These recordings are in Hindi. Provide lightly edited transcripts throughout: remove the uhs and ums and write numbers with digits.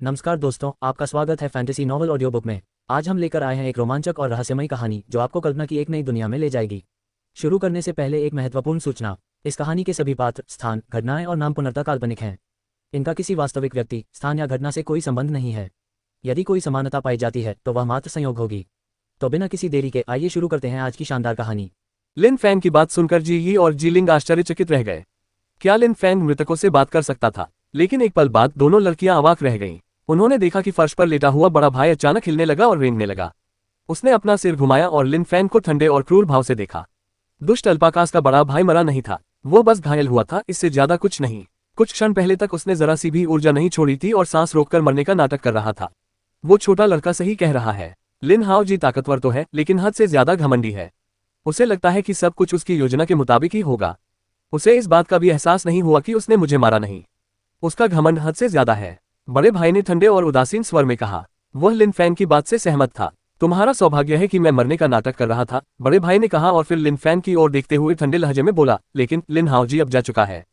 नमस्कार दोस्तों, आपका स्वागत है फैंटेसी नॉवल ऑडियो बुक में। आज हम लेकर आए हैं एक रोमांचक और रहस्यमयी कहानी जो आपको कल्पना की एक नई दुनिया में ले जाएगी। शुरू करने से पहले एक महत्वपूर्ण सूचना। इस कहानी के सभी पात्र, स्थान, घटनाएं और नाम पूर्णतः काल्पनिक हैं। इनका किसी वास्तविक व्यक्ति, स्थान या घटना से कोई संबंध नहीं है। यदि कोई समानता पाई जाती है तो वह मात्र संयोग होगी। तो बिना किसी देरी के आइए शुरू करते हैं आज की शानदार कहानी। लिन फैंग की बात सुनकर जी यी और जीलिंग आश्चर्यचकित रह गए। क्या लिन फैंग मृतकों से बात कर सकता था? लेकिन एक पल बाद दोनों लड़कियां अवाक रह गईं। उन्होंने देखा कि फर्श पर लेटा हुआ बड़ा भाई अचानक हिलने लगा और रेंगने लगा। उसने अपना सिर घुमाया और लिन फैंग को ठंडे और क्रूर भाव से देखा। दुष्ट अल्पाकास का बड़ा भाई मरा नहीं था, वो बस घायल हुआ था, इससे ज्यादा कुछ नहीं। कुछ क्षण पहले तक उसने जरा सी भी ऊर्जा नहीं छोड़ी थी और सांस रोककर मरने का नाटक कर रहा था। वो छोटा लड़का सही कह रहा है। लिन हाओ जी ताकतवर तो है, लेकिन हद से ज्यादा घमंडी है। उसे लगता है कि सब कुछ उसकी योजना के मुताबिक ही होगा। उसे इस बात का भी एहसास नहीं हुआ कि उसने मुझे मारा नहीं। उसका घमंड हद से ज्यादा है। बड़े भाई ने ठंडे और उदासीन स्वर में कहा। वह लिन फैंग की बात से सहमत था। तुम्हारा सौभाग्य है कि मैं मरने का नाटक कर रहा था, बड़े भाई ने कहा और फिर लिन फैंग की ओर देखते हुए ठंडे लहजे में बोला, लेकिन लिन हाओ जी अब जा चुका है।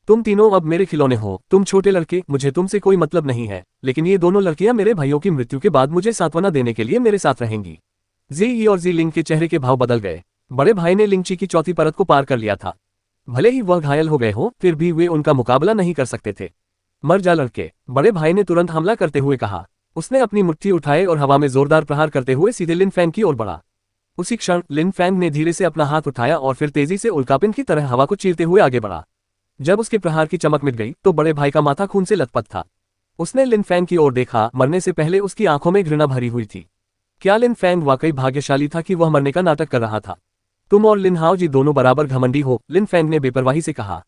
तुम तीनों अब मेरे खिलौने हो। तुम छोटे लड़के, मुझे तुमसे कोई मतलब नहीं है, लेकिन ये दोनों लड़कियां मेरे भाइयों की मृत्यु के बाद मुझे सांत्वना देने के लिए मेरे साथ रहेंगी। जी यी और जी लिंग के चेहरे के भाव बदल गए। बड़े भाई ने लिंगची की चौथी परत को पार कर लिया था। भले ही वह घायल हो गए हो, फिर भी वे उनका मुकाबला नहीं कर सकते थे। मर जा लड़के, बड़े भाई ने तुरंत हमला करते हुए कहा। उसने अपनी मुट्ठी उठाए और हवा में जोरदार प्रहार करते हुए सीधे लिन फैंग की ओर बढ़ा। उसी क्षण लिन फैंग ने धीरे से अपना हाथ उठाया और फिर तेजी से उल्कापिंड की तरह हवा को चीरते हुए आगे बढ़ा। जब उसके प्रहार की चमक मिट गई तो बड़े भाई का माथा खून से लथपथ था। उसने लिन फैंग की ओर देखा। मरने से पहले उसकी आंखों में घृणा भरी हुई थी। क्या लिन फैंग वाकई भाग्यशाली था कि वह मरने का नाटक कर रहा था? तुम और लिन हाओ जी दोनों बराबर घमंडी हो, लिन फैंग ने बेपरवाही से कहा।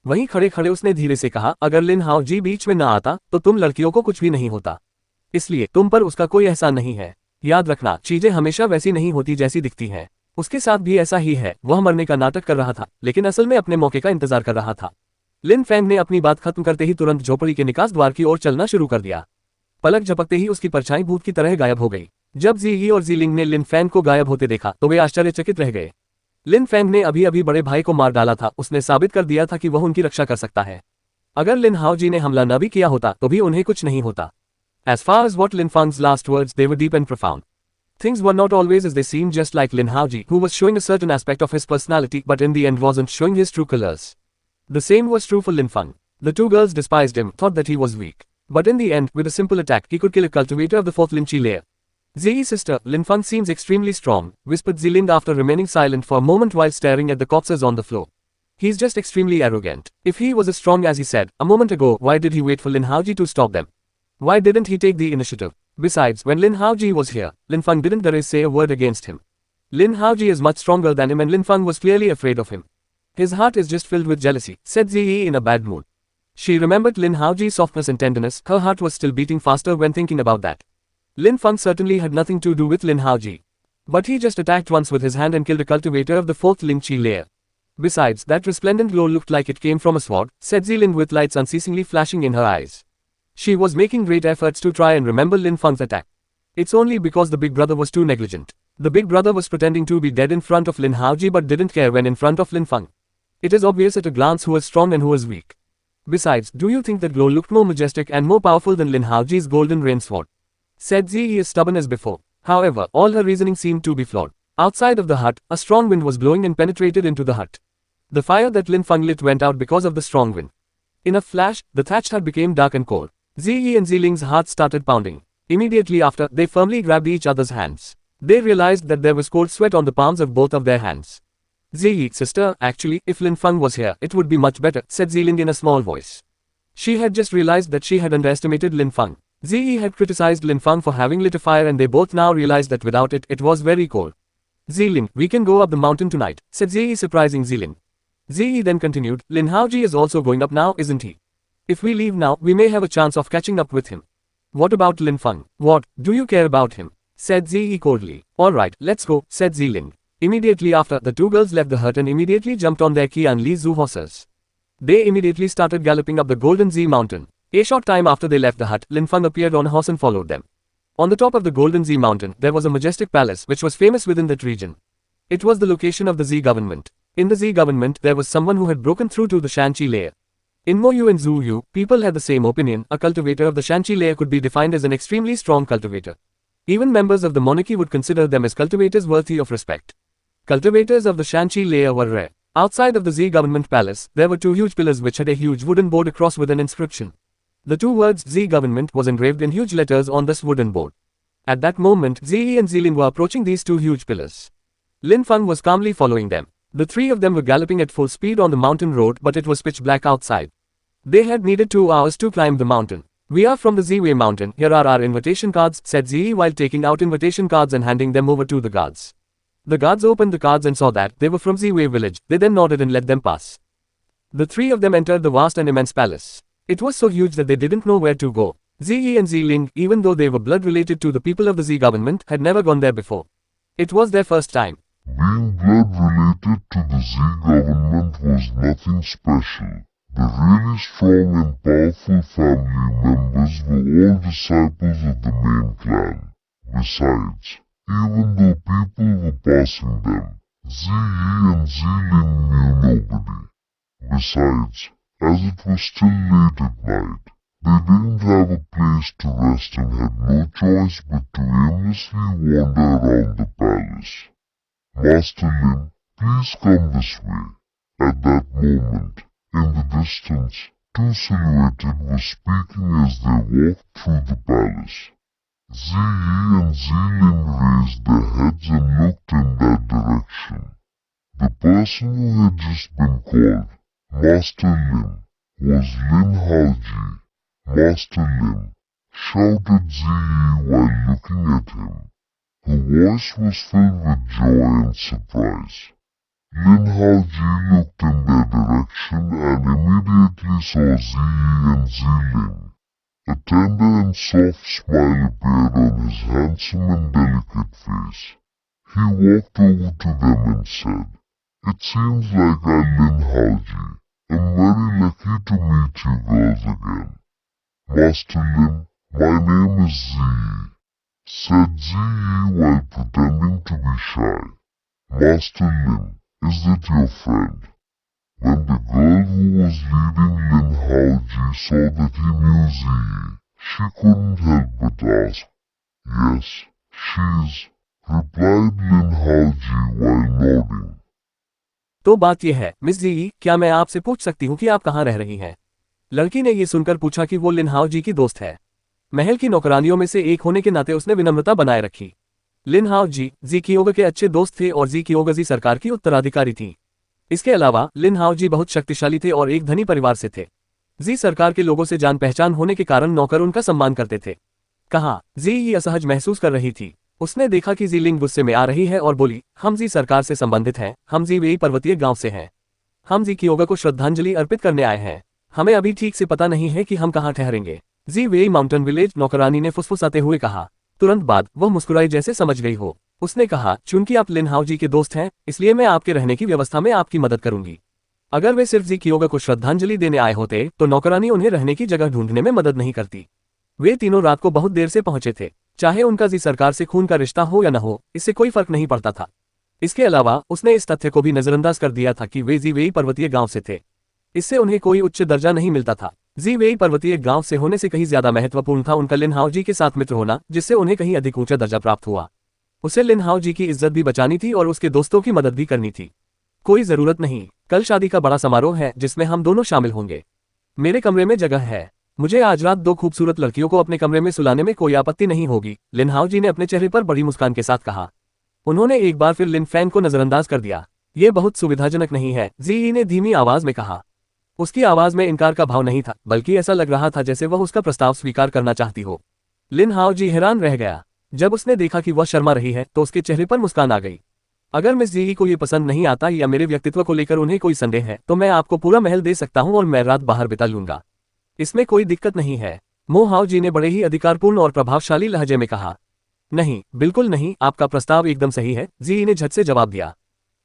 वहीं खड़े खड़े उसने धीरे से कहा, अगर लिन हाओ जी बीच में न आता तो तुम लड़कियों को कुछ भी नहीं होता। इसलिए तुम पर उसका कोई एहसान नहीं है। याद रखना, चीजें हमेशा वैसी नहीं होती जैसी दिखती हैं। उसके साथ भी ऐसा ही है। वह मरने का नाटक कर रहा था, लेकिन असल में अपने मौके का इंतजार कर रहा था। लिन फैंग ने अपनी बात खत्म करते ही तुरंत झोपड़ी के निकास द्वार की ओर चलना शुरू कर दिया। पलक झपकते ही उसकी परछाई भूत की तरह गायब हो गई। जब जी यी और जी लिंग ने लिन फैंग को गायब होते देखा तो वे आश्चर्यचकित रह गए। लिन फैंग ने अभी अभी बड़े भाई को मार डाला था। उसने साबित कर दिया था कि वह उनकी रक्षा कर सकता है। अगर लिन हाओ जी ने हमला न भी किया होता तो भी उन्हें कुछ नहीं होता। As far as what Lin Fang's last words, they were deep and profound. Things were not always as they seemed, just like Lin Haoji, who was showing a certain aspect of his personality but in the end wasn't showing his true colors. The same was true for Lin Fang. The two girls despised him, thought that he was weak. But in the end, with a simple attack, he could kill a cultivator of the fourth Lin Chi layer. Ziyi's sister, Lin Fang seems extremely strong, whispered Ziling after remaining silent for a moment while staring at the corpses on the floor. He's just extremely arrogant. If he was as strong as he said a moment ago, why did he wait for Lin Haoji to stop them? Why didn't he take the initiative? Besides, when Lin Haoji was here, Lin Fang didn't dare say a word against him. Lin Haoji is much stronger than him and Lin Fang was clearly afraid of him. His heart is just filled with jealousy, said Ziyi in a bad mood. She remembered Lin Haoji's softness and tenderness. Her heart was still beating faster when thinking about that. Lin Fang certainly had nothing to do with Lin Haoji. But he just attacked once with his hand and killed a cultivator of the fourth Lin Chi layer. Besides, that resplendent glow looked like it came from a sword, said Zilin with lights unceasingly flashing in her eyes. She was making great efforts to try and remember Lin Fang's attack. It's only because the big brother was too negligent. The big brother was pretending to be dead in front of Lin Haoji but didn't care when in front of Lin Fang. It is obvious at a glance who was strong and who was weak. Besides, do you think that glow looked more majestic and more powerful than Lin Haoji's golden rain sword? Said Ziyi as stubborn as before. However, all her reasoning seemed to be flawed. Outside of the hut, a strong wind was blowing and penetrated into the hut. The fire that Lin Fang lit went out because of the strong wind. In a flash, the thatched hut became dark and cold. Ziyi and Ziling's hearts started pounding. Immediately after, they firmly grabbed each other's hands. They realized that there was cold sweat on the palms of both of their hands. Ziyi, sister, actually, if Lin Fang was here, it would be much better, said Ziling in a small voice. She had just realized that she had underestimated Lin Fang. Ziyi had criticized Lin Fang for having lit a fire and they both now realized that without it, it was very cold. Ziling, we can go up the mountain tonight, said Ziyi, surprising Ziling. Ziyi then continued, Lin Haoji is also going up now, isn't he? If we leave now, we may have a chance of catching up with him. What about Lin Fang? What, do you care about him? Said Ziyi coldly. Alright, let's go, said Ziling. Immediately after, the two girls left the hut and immediately jumped on their Qian Li Zhu horses. They immediately started galloping up the Golden Z mountain. A short time after they left the hut, Lin Fang appeared on a horse and followed them. On the top of the Golden Z mountain, there was a majestic palace which was famous within that region. It was the location of the Z government. In the Z government, there was someone who had broken through to the Shanqi layer. In Mo Yu and Zhu Yu, people had the same opinion. A cultivator of the Shanxi layer could be defined as an extremely strong cultivator. Even members of the monarchy would consider them as cultivators worthy of respect. Cultivators of the Shanxi layer were rare. Outside of the Zi government palace, there were two huge pillars which had a huge wooden board across with an inscription. The two words Zi government was engraved in huge letters on this wooden board. At that moment, Ziyi and Zilin were approaching these two huge pillars. Lin Feng was calmly following them. The three of them were galloping at full speed on the mountain road, but it was pitch black outside. They had needed 2 hours to climb the mountain. "We are from the Ziwei mountain, here are our invitation cards," said Ziyi while taking out invitation cards and handing them over to the guards. The guards opened the cards and saw that they were from Ziwei village. They then nodded and let them pass. The three of them entered the vast and immense palace. It was so huge that they didn't know where to go. Ziyi and Ziling, even though they were blood related to the people of the Zi government, had never gone there before. It was their first time. Being blood related to the Zi government was nothing special. The really strong and powerful family members were all disciples of the main clan. Besides, even though people were passing them, Ziyi and Ziling knew nobody. Besides, as it was still late at night, they didn't have a place to rest and had no choice but to aimlessly wander around the palace. "Master Lin, please come this way." At that moment, in the distance, two silhouetted were speaking as they walked through the palace. Ziyi and Zilin raised their heads and looked in that direction. The person who had just been called Master Lin was Lin Haoji. "Master Lin," shouted Ziyi while looking at him. Her voice was filled with joy and surprise. Lin Haoji looked in their direction and immediately saw Ziyi and Zilin. A tender and soft smile appeared on his handsome and delicate face. He walked over to them and said, "It seems like I, Lin Haoji, am very lucky to meet you girls again." "Master Lin, my name is Ziyi," said Ziyi while pretending to be shy. "Master Lin, is that your friend?" When the girl who was leading Lin Haoji saw that he knew Ziyi, she couldn't help but ask. "Yes, she is," replied Lin Haoji while nodding. तो बात यह है, मिस जी, क्या मैं आपसे पूछ सकती हूँ कि आप कहाँ रह रही हैं? लड़की ने ये सुनकर पूछा कि वो लिन हाओजी की दोस्त है। महल की नौकरानियों में से एक होने के नाते उसने विनम्रता बनाए रखी। लिन हाओजी जी कियोगा के अच्छे दोस्त थे और जी कियोगा जी सरकार की उत्तराधिकारी थी। इसके अलावा लिन हाओजी बहुत शक्तिशाली थे और एक धनी परिवार से थे। जी सरकार के लोगों से जान पहचान होने के कारण नौकर उनका सम्मान करते थे। कहा, जी ये असहज महसूस कर रही थी। उसने देखा कि जीलिंग गुस्से में आ रही है और बोली, "हम जी सरकार से संबंधित हैं, हम जी वेई पर्वतीय गांव से हैं। हम जी कियोगा को श्रद्धांजलि अर्पित करने आए हैं। हमें अभी ठीक से पता नहीं है कि हम कहाँ ठहरेंगे।" जी वेई माउंटेन विलेज, नौकरानी ने फुसफुसाते हुए कहा। तुरंत बाद वह मुस्कुराई जैसे समझ गई हो। उसने कहा, "चूंकि आप लिन हाओजी के दोस्त हैं, इसलिए मैं आपके रहने की व्यवस्था में आपकी मदद करूंगी। अगर वे सिर्फ जी कियोगा को श्रद्धांजलि देने आए होते तो नौकरानी उन्हें रहने की जगह ढूंढने में मदद नहीं करती। वे तीनों रात को बहुत देर से पहुंचे थे। चाहे उनका जी सरकार से खून का रिश्ता हो या न हो, इससे कोई फर्क नहीं पड़ता था। इसके अलावा उसने इस तथ्य को भी नजरअंदाज कर दिया था कि वे जी वेई पर्वतीय गांव से थे। इससे उन्हें कोई उच्च दर्जा नहीं मिलता था। जी वेई पर्वतीय गांव से होने से कहीं ज्यादा महत्वपूर्ण था उनका लिन हाओजी के साथ मित्र होना, जिससे उन्हें कहीं अधिक ऊंचा दर्जा प्राप्त हुआ। उसे लिन हाओजी की इज्जत भी बचानी थी और उसके दोस्तों की मदद भी करनी थी। "कोई जरूरत नहीं, कल शादी का बड़ा समारोह है जिसमें हम दोनों शामिल होंगे। मेरे कमरे में जगह है। मुझे आज रात 2 खूबसूरत लड़कियों को अपने कमरे में सुलाने में कोई आपत्ति नहीं होगी," लिन हाओजी ने अपने चेहरे पर बड़ी मुस्कान के साथ कहा। उन्होंने एक बार फिर लिन फैंग को नजरअंदाज कर दिया। "यह बहुत सुविधाजनक नहीं है," जी ने धीमी आवाज में कहा। उसकी आवाज में इनकार का भाव नहीं था, बल्कि ऐसा लग रहा था जैसे वह उसका प्रस्ताव स्वीकार करना चाहती हो। लिन हाओजी हैरान रह गया। जब उसने देखा कि वह शर्मा रही है तो उसके चेहरे पर मुस्कान आ गई। "अगर मिस जी को ये पसंद नहीं आता या मेरे व्यक्तित्व को लेकर उन्हें कोई संदेह है तो मैं आपको पूरा महल दे सकता हूं और मैं रात बाहर बिता लूंगा। इसमें कोई दिक्कत नहीं है," मो हाओजी ने बड़े ही अधिकारपूर्ण और प्रभावशाली लहजे में कहा। "नहीं, बिल्कुल नहीं, आपका प्रस्ताव एकदम सही है," जी ने झट से जवाब दिया।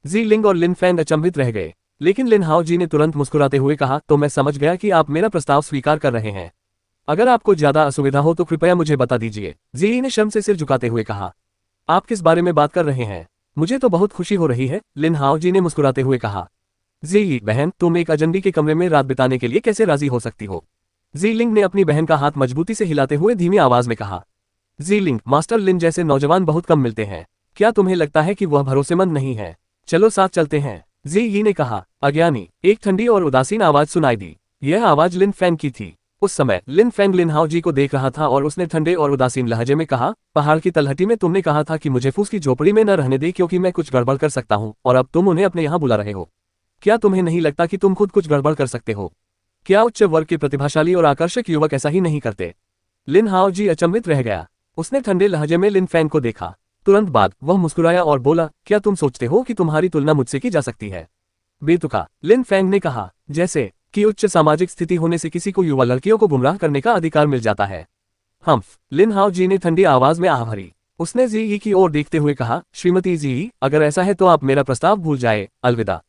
जी लिंग और लिन फैंग अचंभित रह गए, लेकिन लिन हाओजी ने तुरंत मुस्कुराते हुए कहा, "तो मैं समझ गया कि आप मेरा प्रस्ताव स्वीकार कर रहे हैं। अगर आपको ज्यादा असुविधा हो तो कृपया मुझे बता दीजिए," जी ने शर्म से सिर झुकाते हुए कहा। "आप किस बारे में बात कर रहे हैं? मुझे तो बहुत खुशी हो रही है," लिन हाओजी ने मुस्कुराते हुए कहा। जी बहन, तुम एक अजनबी के कमरे में रात बिताने के लिए कैसे राजी हो सकती हो? जीलिंग ने अपनी बहन का हाथ मजबूती से हिलाते हुए धीमी आवाज में कहा। जीलिंग, मास्टर लिन जैसे नौजवान बहुत कम मिलते हैं। क्या तुम्हें लगता है कि वह भरोसेमंद नहीं है? चलो साथ चलते हैं, जी यी ने कहा। अज्ञानी, एक ठंडी और उदासीन आवाज सुनाई दी। यह आवाज लिन फैंग की थी। उस समय लिन फैंग लिन हाओ जी को देख रहा था और उसने ठंडे और उदासीन लहजे में कहा, पहाड़ की तलहटी में तुमने कहा था कि मुझे फूस की झोपड़ी में न रहने दे क्योंकि मैं कुछ गड़बड़ कर सकता हूँ, और अब तुम उन्हें अपने यहाँ बुला रहे हो। क्या तुम्हें नहीं लगता कि तुम खुद कुछ गड़बड़ कर सकते हो? क्या उच्च वर्ग के प्रतिभाशाली और आकर्षक युवक ऐसा ही नहीं करते? लिन हाओ जी अचंभित रह गया। उसने ठंडे लहजे में लिन फैंग को देखा। तुरंत बाद वह मुस्कुराया और बोला, क्या तुम सोचते हो कि तुम्हारी तुलना मुझसे की जा सकती है? बेतुका, लिन फैंग ने कहा, जैसे कि उच्च सामाजिक स्थिति होने से किसी को युवा लड़कियों को गुमराह करने का अधिकार मिल जाता है। हम्फ, लिन हाओ जी ने ठंडी आवाज में आह भरी। उसने जी यी की ओर देखते हुए कहा, श्रीमती जी यी, अगर ऐसा है तो आप मेरा प्रस्ताव भूल जाए, अलविदा।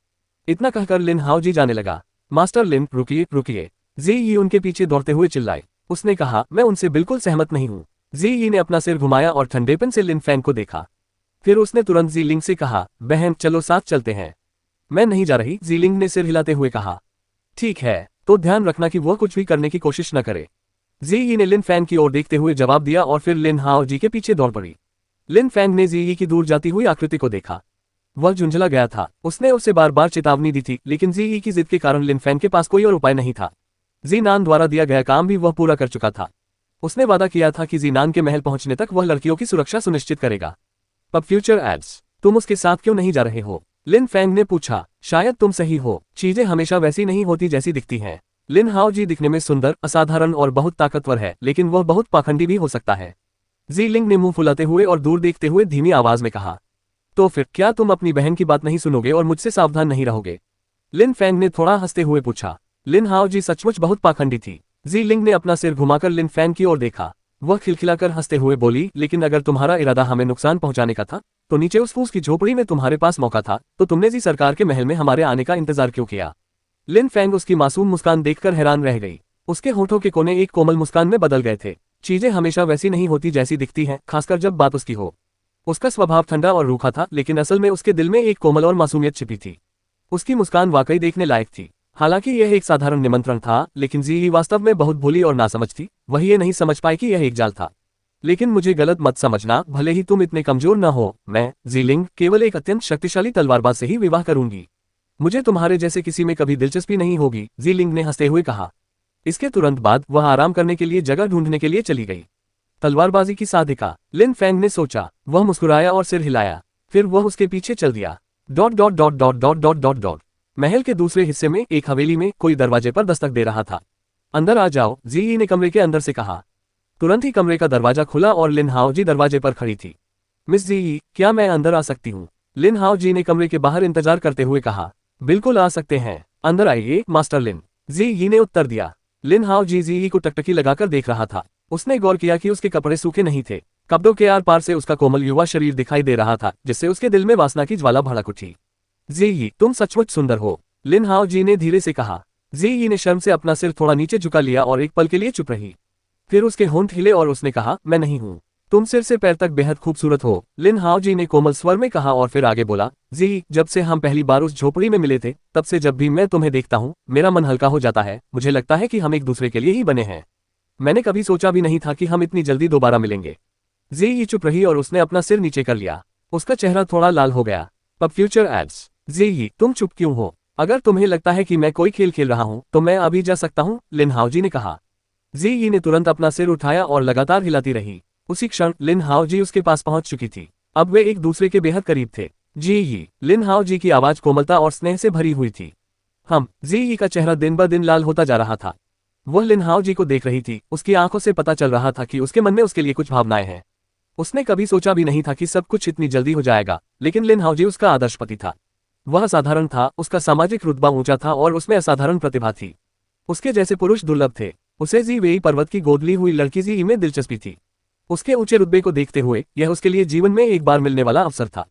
इतना कहकर लिन हाओ जी जाने लगा। मास्टर लिन, रुकिए रुकिए, जी यी उनके पीछे दौड़ते हुए चिल्लाए। उसने कहा, मैं उनसे बिल्कुल सहमत नहीं हूँ। जी यी ने अपना सिर घुमाया और ठंडेपन से लिन फैंग को देखा। फिर उसने तुरंत जीलिंग से कहा, बहन चलो साथ चलते हैं। मैं नहीं जा रही, जीलिंग ने सिर हिलाते हुए कहा। ठीक है, तो ध्यान रखना कि वह कुछ भी करने की कोशिश न करे। जी यी ने लिन फैंग की ओर देखते हुए जवाब दिया और फिर लिन हाओ जी के पीछे दौड़ पड़ी। लिन फैंग ने जी यी की दूर जाती हुई आकृति को देखा। वह झुंझला गया था। उसने उसे बार बार चेतावनी दी थी, लेकिन जी यी की जिद के कारण लिन फैंग के पास कोई और उपाय नहीं था। जीनान द्वारा दिया गया काम भी वह पूरा कर चुका था। उसने वादा किया था कि जीनान के महल पहुंचने तक वह लड़कियों की सुरक्षा सुनिश्चित करेगा। अब फ्यूचर एड्स, तुम उसके साथ क्यों नहीं जा रहे हो? लिन फैंग ने पूछा। शायद तुम सही हो, चीजें हमेशा वैसी नहीं होती जैसी दिखती हैं। लिन हाओ जी दिखने में सुंदर, असाधारण और बहुत ताकतवर है, लेकिन वह बहुत पाखंडी भी हो सकता है। जीलिंग ने मुंह फुलाते हुए और दूर देखते हुए धीमी आवाज में कहा। तो फिर क्या तुम अपनी बहन की बात नहीं सुनोगे और मुझसे सावधान नहीं रहोगे? लिन फैंग ने थोड़ा हंसते हुए पूछा। लिन हाओ जी सचमुच बहुत पाखंडी थी। जीलिंग ने अपना सिर घुमाकर लिन फैंग की ओर देखा। वह खिलखिलाकर हंसते हुए बोली, लेकिन अगर तुम्हारा इरादा हमें नुकसान पहुंचाने का था, तो नीचे उस फूस की झोपड़ी में तुम्हारे पास मौका था, तो तुमने जी सरकार के महल में हमारे आने का इंतजार क्यों किया? लिन फैंग उसकी मासूम मुस्कान देखकर हैरान रह गई। उसके होठों के कोने एक कोमल मुस्कान में बदल गए थे। चीजें हमेशा वैसी नहीं होती जैसी दिखती हैं, खासकर जब बात उसकी हो। उसका स्वभाव ठंडा और रूखा था, लेकिन असल में उसके दिल में एक कोमल और मासूमियत छिपी थी। उसकी मुस्कान वाकई देखने लायक थी। हालांकि यह एक साधारण निमंत्रण था, लेकिन जी यी वास्तव में बहुत भोली और नासमझ थी। वह ये नहीं समझ पाई कि यह एक जाल था। लेकिन मुझे गलत मत समझना, भले ही तुम इतने कमजोर न हो, मैं जीलिंग केवल एक अत्यंत शक्तिशाली तलवारबाज से ही विवाह करूंगी। मुझे तुम्हारे जैसे किसी में कभी दिलचस्पी नहीं होगी, जीलिंग ने हंसते हुए कहा। इसके तुरंत बाद वह आराम करने के लिए जगह ढूंढने के लिए चली गई। तलवारबाजी की साधिका, लिन फैंग ने सोचा। वह मुस्कुराया और सिर हिलाया। फिर वह उसके पीछे चल दिया। Dot dot dot dot dot dot dot dot. महल के दूसरे हिस्से में एक हवेली में कोई दरवाजे पर दस्तक दे रहा था। अंदर आ जाओ, जी यी ने कमरे के अंदर से कहा। तुरंत ही कमरे का दरवाजा खुला और लिन हाओ जी दरवाजे पर खड़ी थी। मिस जी यी, क्या मैं अंदर आ सकती हूँ? लिन हाओ जी ने कमरे के बाहर इंतजार करते हुए कहा। बिल्कुल आ सकते हैं, अंदर आइए मास्टर लिन, जी यी ने उत्तर दिया। लिन हाओ जी यी को टकटकी लगाकर देख रहा था। उसने गौर किया कि उसके कपड़े सूखे नहीं थे। कपड़ों के आर पार से उसका कोमल युवा शरीर दिखाई दे रहा था, जिससे उसके दिल में वासना की ज्वाला भड़क उठी। जी यी, तुम सचमुच सुंदर हो, लिन हाओ जी ने धीरे से कहा। जी यी ने शर्म से अपना सिर थोड़ा नीचे झुका लिया और एक पल के लिए चुप रही। फिर उसके होंठ हिले और उसने कहा, मैं नहीं हूँ। तुम सिर से पैर तक बेहद खूबसूरत हो, लिन हाओ जी ने कोमल स्वर में कहा और फिर आगे बोला। जी, जब से हम पहली बार उस झोपड़ी में मिले थे, तब से जब भी मैं तुम्हें देखता हूँ, मेरा मन हल्का हो जाता है। मुझे लगता है कि हम एक दूसरे के लिए ही बने हैं। मैंने कभी सोचा भी नहीं था कि हम इतनी जल्दी दोबारा मिलेंगे। जी यी चुप रही और उसने अपना सिर नीचे कर लिया। उसका चेहरा थोड़ा लाल हो गया। अब फ्यूचर एड्स, जी यी, तुम चुप क्यों हो? अगर तुम्हें लगता है कि मैं कोई खेल खेल रहा हूँ, तो मैं अभी जा सकता हूँ, लिन हाओ जी ने कहा। जी यी ने तुरंत अपना सिर उठाया और लगातार हिलाती रही। उसी क्षण लिन हाओ जी उसके पास पहुंच चुकी थी। अब वे एक दूसरे के बेहद करीब थे। जी यी, लिन हाओ जी की आवाज कोमलता और स्नेह से भरी हुई थी। जी यी का चेहरा दिन ब दिन लाल होता जा रहा था। वह लिन हाओ जी को देख रही थी। उसकी आंखों से पता चल रहा था कि उसके मन में उसके लिए कुछ भावनाएं हैं। उसने कभी सोचा भी नहीं था कि सब कुछ इतनी जल्दी हो जाएगा, लेकिन लिन हाओ जी उसका आदर्श पति था। वह साधारण था, उसका सामाजिक रुतबा ऊंचा था और उसमें असाधारण प्रतिभा थी। उसके जैसे पुरुष दुर्लभ थे। उसे जी वेई पर्वत की गोद ली हुई लड़की जी में दिलचस्पी थी। उसके ऊंचे रुतबे को देखते हुए यह उसके लिए जीवन में एक बार मिलने वाला अवसर था।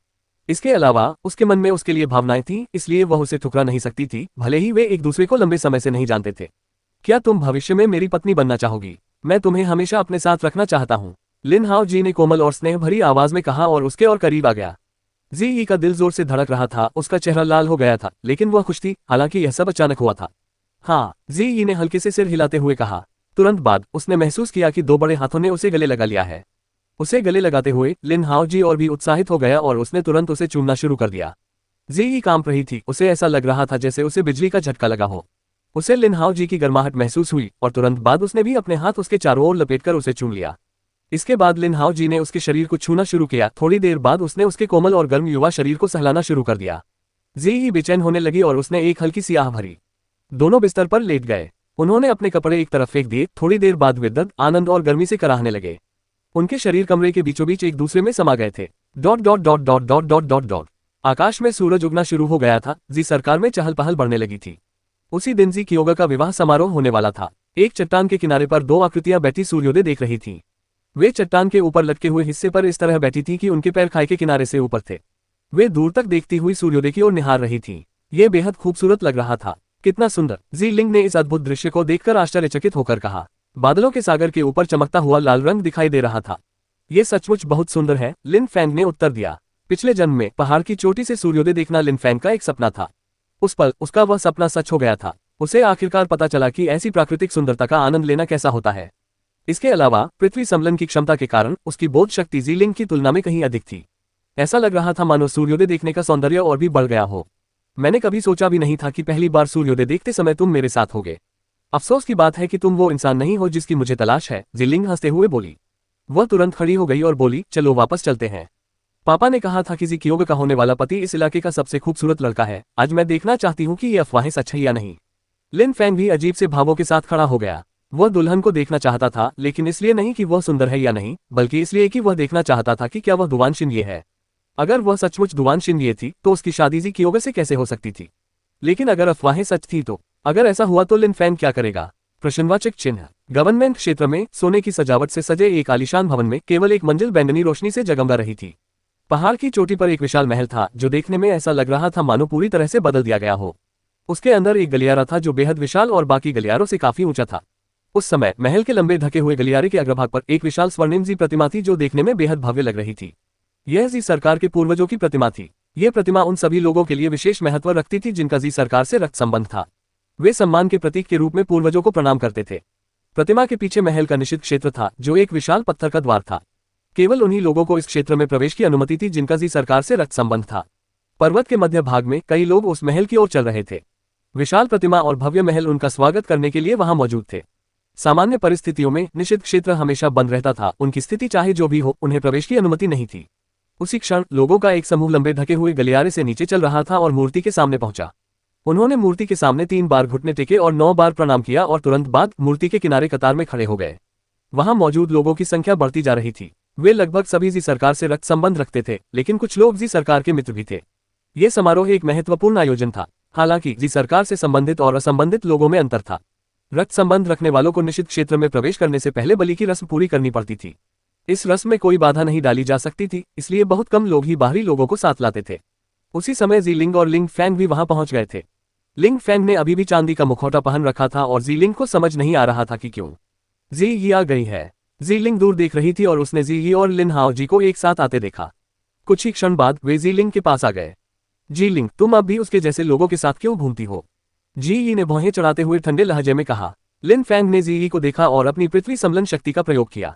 इसके अलावा उसके मन में उसके लिए भावनाएं थीं, इसलिए वह उसे ठुकरा नहीं सकती थी, भले ही वे एक दूसरे को लंबे समय से नहीं जानते थे। क्या तुम भविष्य में मेरी पत्नी बनना चाहोगी? मैं तुम्हें हमेशा अपने साथ रखना चाहता हूँ, लिन हाओ जी ने कोमल और स्नेह भरी आवाज में कहा और उसके और करीब आ गया। जी का दिल जोर से धड़क रहा था, उसका चेहरा लाल हो गया था, लेकिन वह खुश थी, हालांकि यह सब अचानक हुआ था। हाँ, जी ने हल्के से सिर हिलाते हुए कहा। तुरंत बाद उसने महसूस किया कि 2 बड़े हाथों ने उसे गले लगा लिया है। उसे गले लगाते हुए लिन हाओ जी और भी उत्साहित हो गया और उसने तुरंत उसे चूमना शुरू कर दिया। जी कांप रही थी, उसे ऐसा लग रहा था जैसे उसे बिजली का झटका लगा हो। उसे लिन हाओ जी की गर्माहट महसूस हुई और तुरंत बाद उसने भी अपने हाथ उसके चारों ओर लपेटकर उसे चूम लिया। इसके बाद लिन हाओ जी ने उसके शरीर को छूना शुरू किया। थोड़ी देर बाद उसने उसके कोमल और गर्म युवा शरीर को सहलाना शुरू कर दिया। जी बेचैन होने लगी और उसने एक हल्की सी आह भरी। दोनों बिस्तर पर लेट गए। उन्होंने अपने कपड़े एक तरफ फेंक दिए। थोड़ी देर बाद वे दर्द, आनंद और गर्मी से कराहने लगे। उनके शरीर कमरे के बीचों बीच एक दूसरे में समा गए थे। Dot dot dot dot dot dot dot dot आकाश में सूरज उगना शुरू हो गया था। जी सरकार में चहल पहल बढ़ने लगी थी। उसी दिन जी कियोगा का विवाह समारोह होने वाला था। एक चट्टान के किनारे पर 2 आकृतियां बैठी सूर्योदय देख रही थीं। वे चट्टान के ऊपर लटके हुए हिस्से पर इस तरह बैठी थीं कि उनके पैर खाई के किनारे से ऊपर थे। वे दूर तक देखती हुई सूर्योदय की ओर निहार रही थीं। ये बेहद खूबसूरत लग रहा था। कितना सुंदर! जी लिंग ने इस अद्भुत दृश्य को देखकर आश्चर्यचकित होकर कहा। बादलों के सागर के ऊपर चमकता हुआ लाल रंग दिखाई दे रहा था। ये सचमुच बहुत सुंदर है, लिन फैंग ने उत्तर दिया। पिछले जन्म में पहाड़ की चोटी से सूर्योदय देखना लिन फैंग का एक सपना था। उस पल उसका वह सपना सच हो गया था। उसे आखिरकार पता चला कि ऐसी प्राकृतिक सुंदरता का आनंद लेना कैसा होता है। इसके अलावा पृथ्वी समलन की क्षमता के कारण उसकी बोध शक्ति जी लिंग की तुलना में कहीं अधिक थी। ऐसा लग रहा था मानो सूर्योदय देखने का सौंदर्य और भी बढ़ गया हो। मैंने कभी सोचा भी नहीं था कि पहली बार सूर्योदय देखते समय तुम मेरे साथ होगे। अफसोस की बात है कि तुम वो इंसान नहीं हो जिसकी मुझे तलाश है, जी लिंग हंसते हुए बोली। वह तुरंत खड़ी हो गई और बोली, चलो वापस चलते हैं। पापा ने कहा था कि जी कियोगा का होने वाला पति इस इलाके का सबसे खूबसूरत लड़का है। आज मैं देखना चाहती हूँ कि ये अफवाहें सच है या नहीं। लिन फैंग भी अजीब से भावों के साथ खड़ा हो गया। वह दुल्हन को देखना चाहता था, लेकिन इसलिए नहीं कि वह सुंदर है या नहीं, बल्कि इसलिए कि वह देखना चाहता था कि क्या वह दुवान शिनये है। अगर वह सचमुच दुवान शिनये थी तो उसकी शादी जी कियोगा से कैसे हो सकती थी। लेकिन अगर अफवाहें सच थी तो अगर ऐसा हुआ तो लिन फैंग क्या करेगा। प्रश्नवाचक चिन्ह। गवर्नमेंट क्षेत्र में सोने की सजावट से सजे एक आलीशान भवन में केवल एक मंजिल बैंगनी रोशनी से जगमगा रही थी। पहाड़ की चोटी पर एक विशाल महल था जो देखने में ऐसा लग रहा था मानो पूरी तरह से बदल दिया गया हो। उसके अंदर एक गलियारा था जो बेहद विशाल और बाकी गलियारों से काफी ऊंचा था। उस समय महल के लंबे ढके हुए गलियारे के अग्रभाग पर एक विशाल स्वर्णिम जी प्रतिमा थी जो देखने में बेहद भव्य लग रही थी। यह जी सरकार के पूर्वजों की प्रतिमा थी। ये प्रतिमा उन सभी लोगों के लिए विशेष महत्व रखती थी जिनका जी सरकार से रक्त संबंध था। वे सम्मान के प्रतीक के रूप में पूर्वजों को प्रणाम करते थे। प्रतिमा के पीछे महल का निषिद्ध क्षेत्र था जो एक विशाल पत्थर का द्वार था। केवल उन्हीं लोगों को इस क्षेत्र में प्रवेश की अनुमति थी जिनका जी सरकार से रक्त संबंध था। पर्वत के मध्य भाग में कई लोग उस महल की ओर चल रहे थे। विशाल प्रतिमा और भव्य महल उनका स्वागत करने के लिए वहां मौजूद थे। सामान्य परिस्थितियों में निषिद्ध क्षेत्र हमेशा बंद रहता था। उनकी स्थिति चाहे जो भी हो, उन्हें प्रवेश की अनुमति नहीं थी। उसी क्षण लोगों का एक समूह लंबे ढके हुए गलियारे से नीचे चल रहा था और मूर्ति के सामने पहुंचा। उन्होंने मूर्ति के सामने 3 बार घुटने टेके और 9 बार प्रणाम किया और तुरंत बाद मूर्ति के किनारे कतार में खड़े हो गए। वहां मौजूद लोगों की संख्या बढ़ती जा रही थी। वे लगभग सभी जी सरकार से रक्त संबंध रखते थे, लेकिन कुछ लोग जी सरकार के मित्र भी थे। ये समारोह एक महत्वपूर्ण आयोजन था। हालांकि जी सरकार से संबंधित और असंबंधित लोगों में अंतर था। रक्त संबंध रखने वालों को निश्चित क्षेत्र में प्रवेश करने से पहले बलि की रस्म पूरी करनी पड़ती थी। इस रस्म में कोई बाधा नहीं डाली जा सकती थी, इसलिए बहुत कम लोग ही बाहरी लोगों को साथ लाते थे। उसी समय जी लिंग और लिंग फैंग भी वहां पहुंच गए थे। लिंग फैंग ने अभी भी चांदी का मुखौटा पहन रखा था और जी लिंग को समझ नहीं आ रहा था कि क्यों जी ये आ गई है। जी लिंग दूर देख रही थी और उसने जी ये और लिन हाओ जी को एक साथ आते देखा। कुछ ही क्षण बाद वे जी लिंग के पास आ गए। जी लिंग, तुम अब भी उसके जैसे लोगों के साथ क्यों घूमती हो? जी यी ने भौहें चढ़ाते हुए ठंडे लहजे में कहा। लिन फैंग ने जी यी को देखा और अपनी पृथ्वी समलन शक्ति का प्रयोग किया।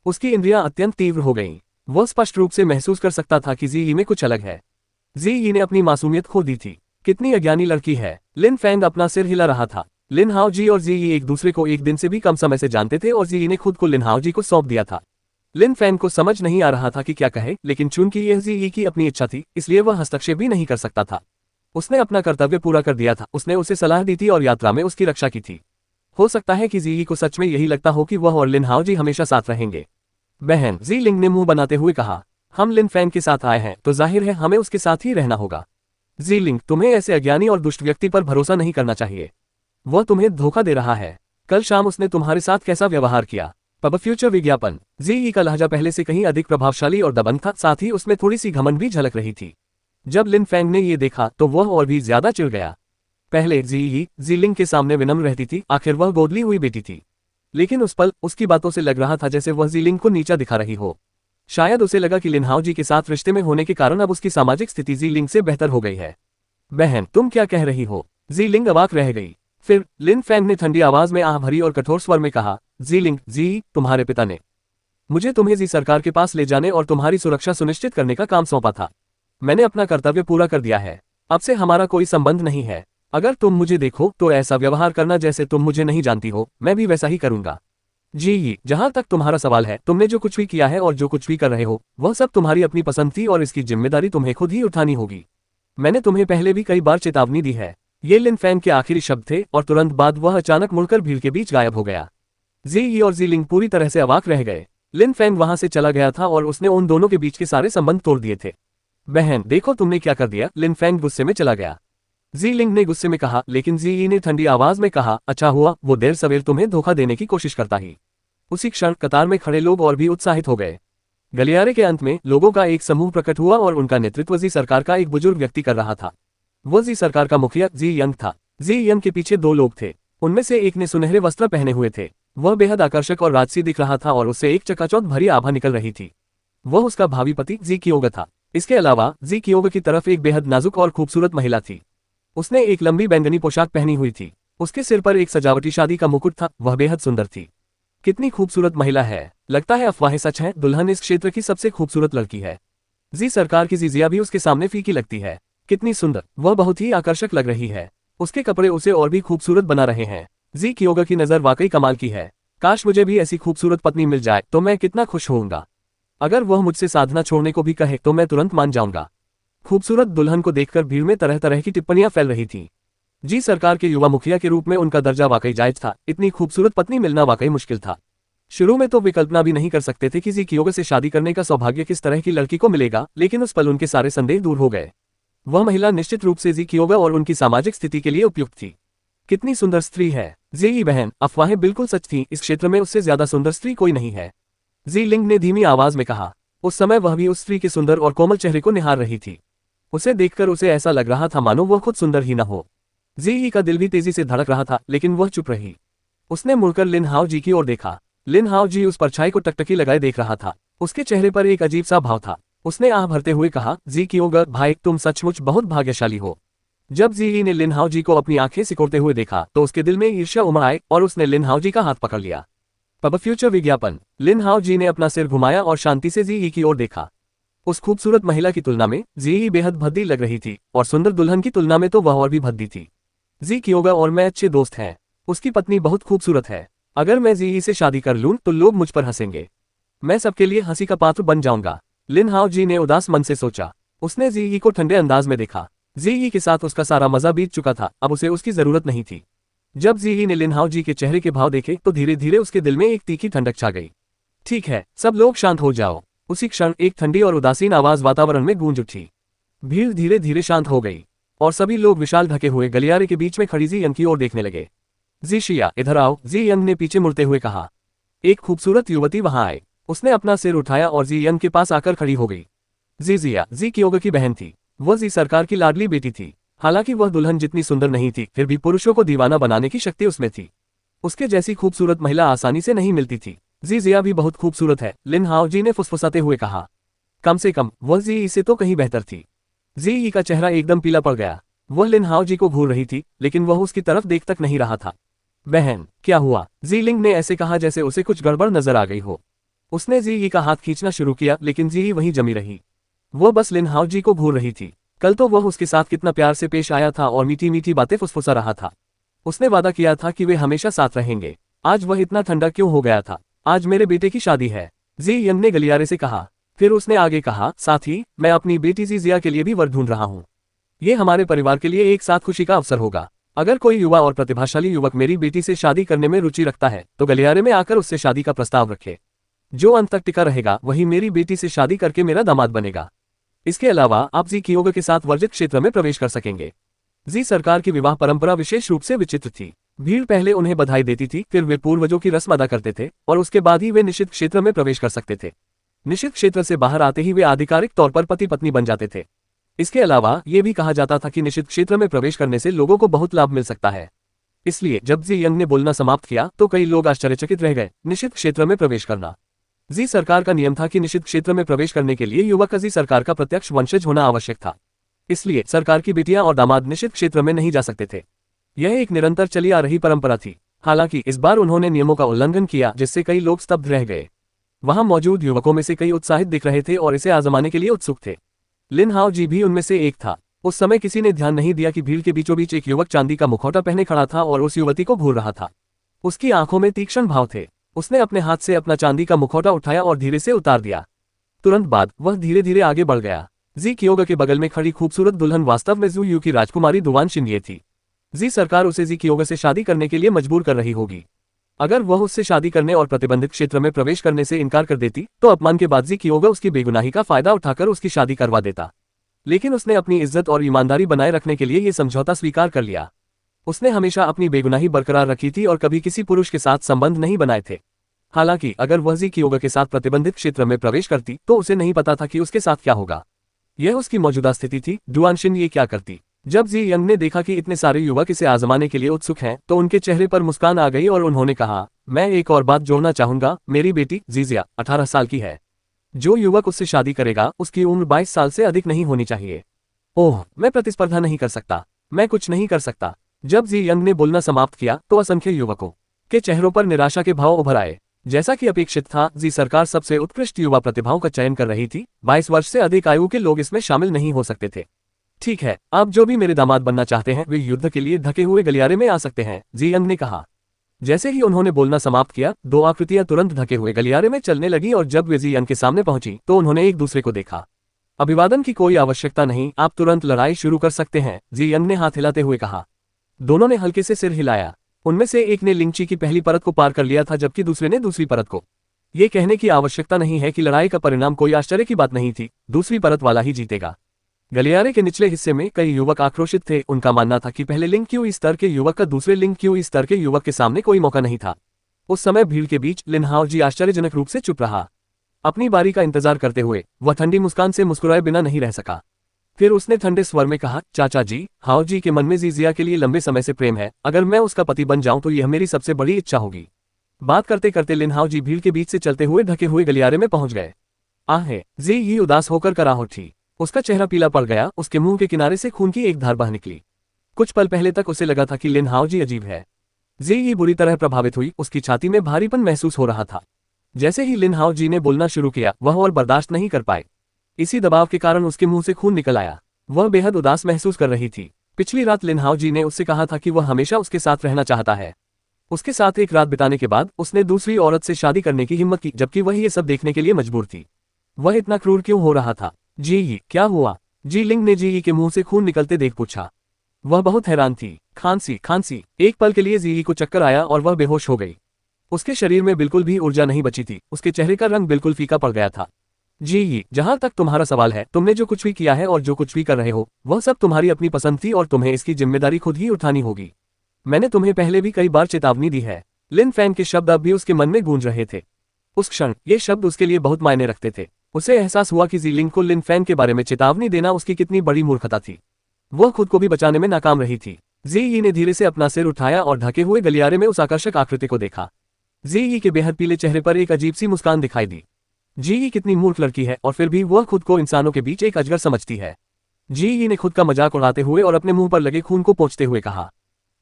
उसकी इंद्रियां अत्यंत तीव्र हो गईं। वह स्पष्ट रूप से महसूस कर सकता था कि जी यी में कुछ अलग है। जी यी ने अपनी मासूमियत खो दी थी। कितनी अज्ञानी लड़की है। लिन फैंग अपना सिर हिला रहा था। लिन हाओ जी और जी यी एक दूसरे को एक दिन से भी कम समय से जानते थे और जी यी ने खुद को लिन हाओ जी को सौंप दिया था। लिन फैंग को समझ नहीं आ रहा था कि क्या कहे, लेकिन चूंकि यह जी यी की अपनी इच्छा थी, इसलिए वह हस्तक्षेप भी नहीं कर सकता था। उसने अपना कर्तव्य पूरा कर दिया था। उसने उसे सलाह दी थी और यात्रा में उसकी रक्षा की थी। हो सकता है कि जी यी को सच में यही लगता हो कि वह और लिन हाओ जी हमेशा साथ रहेंगे। बहन, जी लिंग ने मुंह बनाते हुए कहा, हम लिन फैंग के साथ आए हैं तो जाहिर है हमें उसके साथ ही रहना होगा। जी लिंग, तुम्हें ऐसे अज्ञानी और दुष्ट व्यक्ति पर भरोसा नहीं करना चाहिए। वह तुम्हें धोखा दे रहा है। कल शाम उसने तुम्हारे साथ कैसा व्यवहार किया? पब फ्यूचर विज्ञापन। जी यी का लहजा पहले से कहीं अधिक प्रभावशाली और दबंग था, साथ ही उसमें थोड़ी सी घमंड भी झलक रही थी। जब लिन फैंग ने ये देखा तो वह और भी ज्यादा चिढ़ गया। पहले जी यी जी लिंग के सामने विनम्र रहती थी, आखिर वह गोदली हुई बेटी थी। लेकिन उस पल उसकी बातों से लग रहा था जैसे वह जी लिंग को नीचा दिखा रही हो। शायद उसे लगा कि लिन हाओ जी के साथ रिश्ते में होने के कारण अब उसकी सामाजिक स्थिति जी लिंग से बेहतर हो गई है। बहन, तुम क्या कह रही हो? जी लिंग अवाक रह गई। फिर लिन फैंग ने ठंडी आवाज में आह भरी और कठोर स्वर में कहा, जी लिंग जी, तुम्हारे पिता ने मुझे तुम्हें जी सरकार के पास ले जाने और तुम्हारी सुरक्षा सुनिश्चित करने का काम सौंपा था। मैंने अपना कर्तव्य पूरा कर दिया है। अब से हमारा कोई संबंध नहीं है। अगर तुम मुझे देखो तो ऐसा व्यवहार करना जैसे तुम मुझे नहीं जानती हो, मैं भी वैसा ही करूंगा। जी, जहां तक तुम्हारा सवाल है, तुमने जो कुछ भी किया है और जो कुछ भी कर रहे हो वह सब तुम्हारी अपनी पसंद थी और इसकी जिम्मेदारी तुम्हें खुद ही उठानी होगी। मैंने तुम्हें पहले भी कई बार चेतावनी दी है। ये लिन फैंग के आखिरी शब्द थे और तुरंत बाद वह अचानक मुड़कर भीड़ के बीच गायब हो गया। जी यी और जी लिंग पूरी तरह से अवाक रह गए। लिन फैंग वहां से चला गया था और उसने उन दोनों के बीच के सारे संबंध तोड़ दिए थे। बहन, देखो तुमने क्या कर दिया। लिन फैंग गुस्से में चला गया। जी लिंग ने गुस्से में कहा, लेकिन जी यी ने ठंडी आवाज में कहा, अच्छा हुआ वो देर सवेर तुम्हें धोखा देने की कोशिश करता ही। उसी क्षण कतार में खड़े लोग और भी उत्साहित हो गए। गलियारे के अंत में लोगों का एक समूह प्रकट हुआ और उनका नेतृत्व जी सरकार का एक बुजुर्ग व्यक्ति कर रहा था। वो जी सरकार का मुखिया जी यंग था। जी यंग के पीछे दो लोग थे। उनमें से एक ने सुनहरे वस्त्र पहने हुए थे। वह बेहद आकर्षक और राजसी दिख रहा था और उससे एक चकाचौंध भरी आभा निकल रही थी। वह उसका भावी पति जी कियोग था। इसके अलावा जी कियोग की तरफ एक बेहद नाजुक और खूबसूरत महिला थी। उसने एक लंबी बैंगनी पोशाक पहनी हुई थी। उसके सिर पर एक सजावटी शादी का मुकुट था। वह बेहद सुंदर थी। कितनी खूबसूरत महिला है। लगता है अफवाहें सच हैं, दुल्हन इस क्षेत्र की सबसे खूबसूरत लड़की है। जी सरकार की जीजिया भी उसके सामने फीकी लगती है। कितनी सुंदर, वह बहुत ही आकर्षक लग रही है। उसके कपड़े उसे और भी खूबसूरत बना रहे हैं। जी कियोग की नजर वाकई कमाल की है। काश मुझे भी ऐसी खूबसूरत पत्नी मिल जाए तो मैं कितना खुश होऊंगा। अगर वह मुझसे साधना छोड़ने को भी कहे तो मैं तुरंत मान जाऊंगा। खूबसूरत दुल्हन को देखकर भीड़ में तरह तरह की टिप्पणियां फैल रही थी। जी सरकार के युवा मुखिया के रूप में उनका दर्जा वाकई जायज था। इतनी खूबसूरत पत्नी मिलना वाकई मुश्किल था। शुरू में तो वे कल्पना भी नहीं कर सकते थे कि जी कियोग से शादी करने का सौभाग्य किस तरह की लड़की को मिलेगा, लेकिन उस पल उनके सारे संदेह दूर हो गए। वह महिला निश्चित रूप से जी कियोग और उनकी सामाजिक स्थिति के लिए उपयुक्त थी। कितनी सुंदर स्त्री है। जी बहन, अफवाहें बिल्कुल सच थी। इस क्षेत्र में उससे ज्यादा सुंदर स्त्री कोई नहीं है। जी लिंग ने धीमी आवाज में कहा। उस समय वह भी उस स्त्री के सुंदर और कोमल चेहरे को निहार रही थी। उसे देखकर उसे ऐसा लग रहा था मानो वह खुद सुंदर ही न हो। जी का दिल भी तेजी से धड़क रहा था, लेकिन वह चुप रही। उसने मुड़कर लिन हाओ जी की ओर देखा। लिन हाओ जी उस परछाई को टकटकी लगाए देख रहा था। उसके चेहरे पर एक अजीब सा भाव था। उसने आह भरते हुए कहा, जी कियोग भाई, तुम सचमुच बहुत भाग्यशाली हो। जब जी ने लिन हाओ जी को अपनी आंखें सिकोड़ते हुए देखा तो उसके दिल में ईर्ष्या उमड़ आई और उसने लिन हाओ जी का हाथ पकड़ लिया। पब फ्यूचर विज्ञापन। लिन हाओ जी ने अपना सिर घुमाया और शांति से जी की ओर देखा। उस खूबसूरत महिला की तुलना में जी बेहद भद्दी लग रही थी और सुंदर दुल्हन की तुलना में तो वह और भी भद्दी थी। जी कियोग और मैं अच्छे दोस्त हैं। उसकी पत्नी बहुत खूबसूरत है। अगर मैं जी से शादी कर लूं तो लोग मुझ पर हंसेंगे। मैं सबके लिए हंसी का पात्र बन जाऊंगा। लिन हाओ जी ने उदास मन से सोचा। उसने जी को ठंडे अंदाज में देखा। जी के साथ उसका सारा मजा बीत चुका था, अब उसे उसकी जरूरत नहीं थी। जब जी ने लिन हाओ जी के चेहरे के भाव देखे तो धीरे धीरे उसके दिल में एक तीखी ठंडक छा गई। ठीक है, सब लोग शांत हो जाओ। उसी क्षण एक ठंडी और उदासीन आवाज वातावरण में गूंज उठी। भीड़ धीरे धीरे शांत हो गई और सभी लोग विशाल ढके हुए गलियारे के बीच में खड़ी जी यंग की ओर देखने लगे। जी शिया, इधर आओ, जी यंग ने पीछे मुड़ते हुए कहा। एक खूबसूरत युवती वहां आई। उसने अपना सिर उठाया और जी यंग के पास आकर खड़ी हो गई। जी जिया जी कियोग की बहन थी। वह जी सरकार की लाडली बेटी थी। हालांकि वह दुल्हन जितनी सुंदर नहीं थी, फिर भी पुरुषों को दीवाना बनाने की शक्ति उसमें थी। उसके जैसी खूबसूरत महिला आसानी से नहीं मिलती थी। जी जिया भी बहुत खूबसूरत है, लिन हाओ जी ने फुसफुसाते हुए कहा। कम से कम वह जी से तो कहीं बेहतर थी। जी का चेहरा एकदम पीला पड़ गया। वह लिन हाओ जी को घूर रही थी, लेकिन वह उसकी तरफ देख तक नहीं रहा था। बहन, क्या हुआ? जी लिंग ने ऐसे कहा जैसे उसे कुछ गड़बड़ नजर आ गई हो। उसने जी का हाथ खींचना शुरू किया, लेकिन जी वहीं जमी रही। वह बस लिन हाओ जी को घूर रही थी। कल तो वह उसके साथ कितना प्यार से पेश आया था और मीठी मीठी बातें फुसफुसा रहा था। उसने वादा किया था कि वे हमेशा साथ रहेंगे। आज वह इतना ठंडा क्यों हो गया था? आज मेरे बेटे की शादी है, जी यंग ने गलियारे से कहा। फिर उसने आगे कहा, साथ ही मैं अपनी बेटी जी जिया के लिए भी वर ढूंढ रहा हूँ। ये हमारे परिवार के लिए एक साथ खुशी का अवसर होगा। अगर कोई युवा और प्रतिभाशाली युवक मेरी बेटी से शादी करने में रुचि रखता है तो गलियारे में आकर उससे शादी का प्रस्ताव रखे। जो अंत तक टिका रहेगा वही मेरी बेटी से शादी करके मेरा दामाद बनेगा। इसके अलावा आप जी कियोग के साथ वर्जित क्षेत्र में प्रवेश कर सकेंगे। जी सरकार की विवाह परंपरा विशेष रूप से विचित्र थी। भीड़ पहले उन्हें बधाई देती थी, फिर वे पूर्वजों की रस्म अदा करते थे और उसके बाद ही वे निषिद्ध क्षेत्र में प्रवेश कर सकते थे। निषिद्ध क्षेत्र से बाहर आते ही वे आधिकारिक तौर पर पति पत्नी बन जाते थे। इसके अलावा ये भी कहा जाता था कि निषिद्ध क्षेत्र में प्रवेश करने से लोगों को बहुत लाभ मिल सकता है। इसलिए जब जी यंग ने बोलना समाप्त किया तो कई लोग आश्चर्यचकित रह गए। निषिद्ध क्षेत्र में प्रवेश करना, जी सरकार का नियम था कि निषिद्ध क्षेत्र में प्रवेश करने के लिए युवक का जी सरकार का प्रत्यक्ष वंशज होना आवश्यक था। इसलिए सरकार की बेटियां और दामाद निषिद्ध क्षेत्र में नहीं जा सकते थे। यह एक निरंतर चली आ रही परंपरा थी। हालांकि इस बार उन्होंने नियमों का उल्लंघन किया, जिससे कई लोग स्तब्ध रह गए। वहां मौजूद युवकों में से कई उत्साहित दिख रहे थे और इसे आजमाने के लिए उत्सुक थे। लिन हाओ जी भी उनमें से एक था। उस समय किसी ने ध्यान नहीं दिया कि भीड़ के बीचों बीच एक युवक चांदी का मुखौटा पहने खड़ा था और उस युवती को घूर रहा था। उसकी आंखों में तीक्ष्ण भाव थे। उसने अपने हाथ से अपना चांदी का मुखौटा उठाया और धीरे से उतार दिया। तुरंत बाद वह धीरे धीरे आगे बढ़ गया। जी कियोगा के बगल में खड़ी खूबसूरत दुल्हन वास्तव में जू यू की राजकुमारी दुवान शिनये थी। जी सरकार उसे जी कियोगा से शादी करने के लिए मजबूर कर रही होगी। अगर वह उससे शादी करने और प्रतिबंधित क्षेत्र में प्रवेश करने से इनकार कर देती तो अपमान के बाद जी कियोगा उसकी बेगुनाही का फायदा उठाकर उसकी शादी करवा देता। लेकिन उसने अपनी इज्जत और ईमानदारी बनाए रखने के लिए ये समझौता स्वीकार कर लिया। उसने हमेशा अपनी बेगुनाही बरकरार रखी थी और कभी किसी पुरुष के साथ संबंध नहीं बनाए थे। हालांकि अगर वह जी कियोगा के साथ प्रतिबंधित क्षेत्र में प्रवेश करती तो उसे नहीं पता था कि उसके साथ क्या होगा। यह उसकी मौजूदा स्थिति थी। दुआन शिनये क्या करती? जब जी यंग ने देखा कि इतने सारे युवक इसे आजमाने के लिए उत्सुक हैं, तो उनके चेहरे पर मुस्कान आ गई और उन्होंने कहा, मैं एक और बात जोड़ना चाहूंगा। मेरी बेटी जीजिया 18 साल की है। जो युवक उससे शादी करेगा उसकी उम्र 22 साल से अधिक नहीं होनी चाहिए। ओह, मैं प्रतिस्पर्धा नहीं कर सकता, मैं कुछ नहीं कर सकता। जब जी यंग ने बोलना समाप्त किया तो असंख्य युवकों के चेहरों पर निराशा के भाव उभर आए। जैसा कि अपेक्षित था, जी सरकार सबसे उत्कृष्ट युवा प्रतिभाओं का चयन कर रही थी। 22 वर्ष से अधिक आयु के लोग इसमें शामिल नहीं हो सकते थे। ठीक है, आप जो भी मेरे दामाद बनना चाहते हैं वे युद्ध के लिए ढके हुए गलियारे में आ सकते हैं, जी यंग ने कहा। जैसे ही उन्होंने बोलना समाप्त किया, दो आकृतियां तुरंत ढके हुए गलियारे में चलने लगी और जब वे जी यंग के सामने पहुंची तो उन्होंने एक दूसरे को देखा। अभिवादन की कोई आवश्यकता नहीं, आप तुरंत लड़ाई शुरू कर सकते हैं, जी यंग ने हाथ हिलाते हुए कहा। दोनों ने हल्के से सिर हिलाया। उनमें से एक ने लिंगची की पहली परत को पार कर लिया था, जबकि दूसरे ने दूसरी परत को। ये कहने की आवश्यकता नहीं है कि लड़ाई का परिणाम कोई आश्चर्य की बात नहीं थी, दूसरी परत वाला ही जीतेगा। गलियारे के निचले हिस्से में कई युवक आक्रोशित थे। उनका मानना था कि पहले लिंग क्यू स्तर के युवक का दूसरे लिंग क्यू स्तर के युवक के सामने कोई मौका नहीं था। उस समय भीड़ के बीच लिन हाओ जी आश्चर्यजनक रूप से चुप रहा। अपनी बारी का इंतजार करते हुए वह ठंडी मुस्कान से मुस्कुराए बिना नहीं रह सका। फिर उसने ठंडे स्वर में कहा, चाचा जी, हाओ जी के मन में जीजिया के लिए लंबे समय से प्रेम है। अगर मैं उसका पति बन जाऊं तो यह मेरी सबसे बड़ी इच्छा होगी। बात करते करते लिन हाओ जी भीड़ के बीच से चलते हुए ढके हुए गलियारे में पहुंच गए। आहे, जी ये उदास होकर कराह उठी। उसका चेहरा पीला पड़ गया। उसके मुंह के किनारे से खून की एक धार बह निकली। कुछ पल पहले तक उसे लगा था कि लिन हाओ जी अजीब है। जी ये बुरी तरह प्रभावित हुई। उसकी छाती में भारीपन महसूस हो रहा था। जैसे ही लिन हाओ जी ने बोलना शुरू किया, वह और बर्दाश्त नहीं कर पाए। इसी दबाव के कारण उसके मुंह से खून निकल आया। वह बेहद उदास महसूस कर रही थी। पिछली रात लिन हाओ जी ने उससे कहा था कि वह हमेशा उसके साथ रहना चाहता है। उसके साथ एक रात बिताने के बाद उसने दूसरी औरत से शादी करने की हिम्मत की, जबकि वह ये सब देखने के लिए मजबूर थी। वह इतना क्रूर क्यों हो रहा था? जी ये क्या हुआ? जी लिंग ने जी के मुंह से खून निकलते देख पूछा। वह बहुत हैरान थी। खांसी। एक पल के लिए जी को चक्कर आया और वह बेहोश हो गई। उसके शरीर में बिल्कुल भी ऊर्जा नहीं बची थी। उसके चेहरे का रंग बिल्कुल फीका पड़ गया था। जी, जहां तक तुम्हारा सवाल है, तुमने जो कुछ भी किया है और जो कुछ भी कर रहे हो वह सब तुम्हारी अपनी पसंद थी और तुम्हें इसकी जिम्मेदारी खुद ही उठानी होगी। मैंने तुम्हें पहले भी कई बार चेतावनी दी है। लिन फैंग के शब्द अब भी उसके मन में गूंज रहे थे। उस क्षण ये शब्द उसके लिए बहुत मायने रखते थे। उसे एहसास हुआ कि जी लिंग को लिन फैंग के बारे में चेतावनी देना उसकी कितनी बड़ी मूर्खता थी। वह खुद को भी बचाने में नाकाम रही थी। जी यी ने धीरे से अपना सिर उठाया और ढके हुए गलियारे में उस आकर्षक आकृति को देखा। जी यी के बेहद पीले चेहरे पर एक अजीब सी मुस्कान दिखाई दी। जी यी कितनी मूर्ख लड़की है और फिर भी वह खुद को इंसानों के बीच एक अजगर समझती है। जी यी ने खुद का मजाक उड़ाते हुए और अपने मुंह पर लगे खून को पोंछते हुए कहा।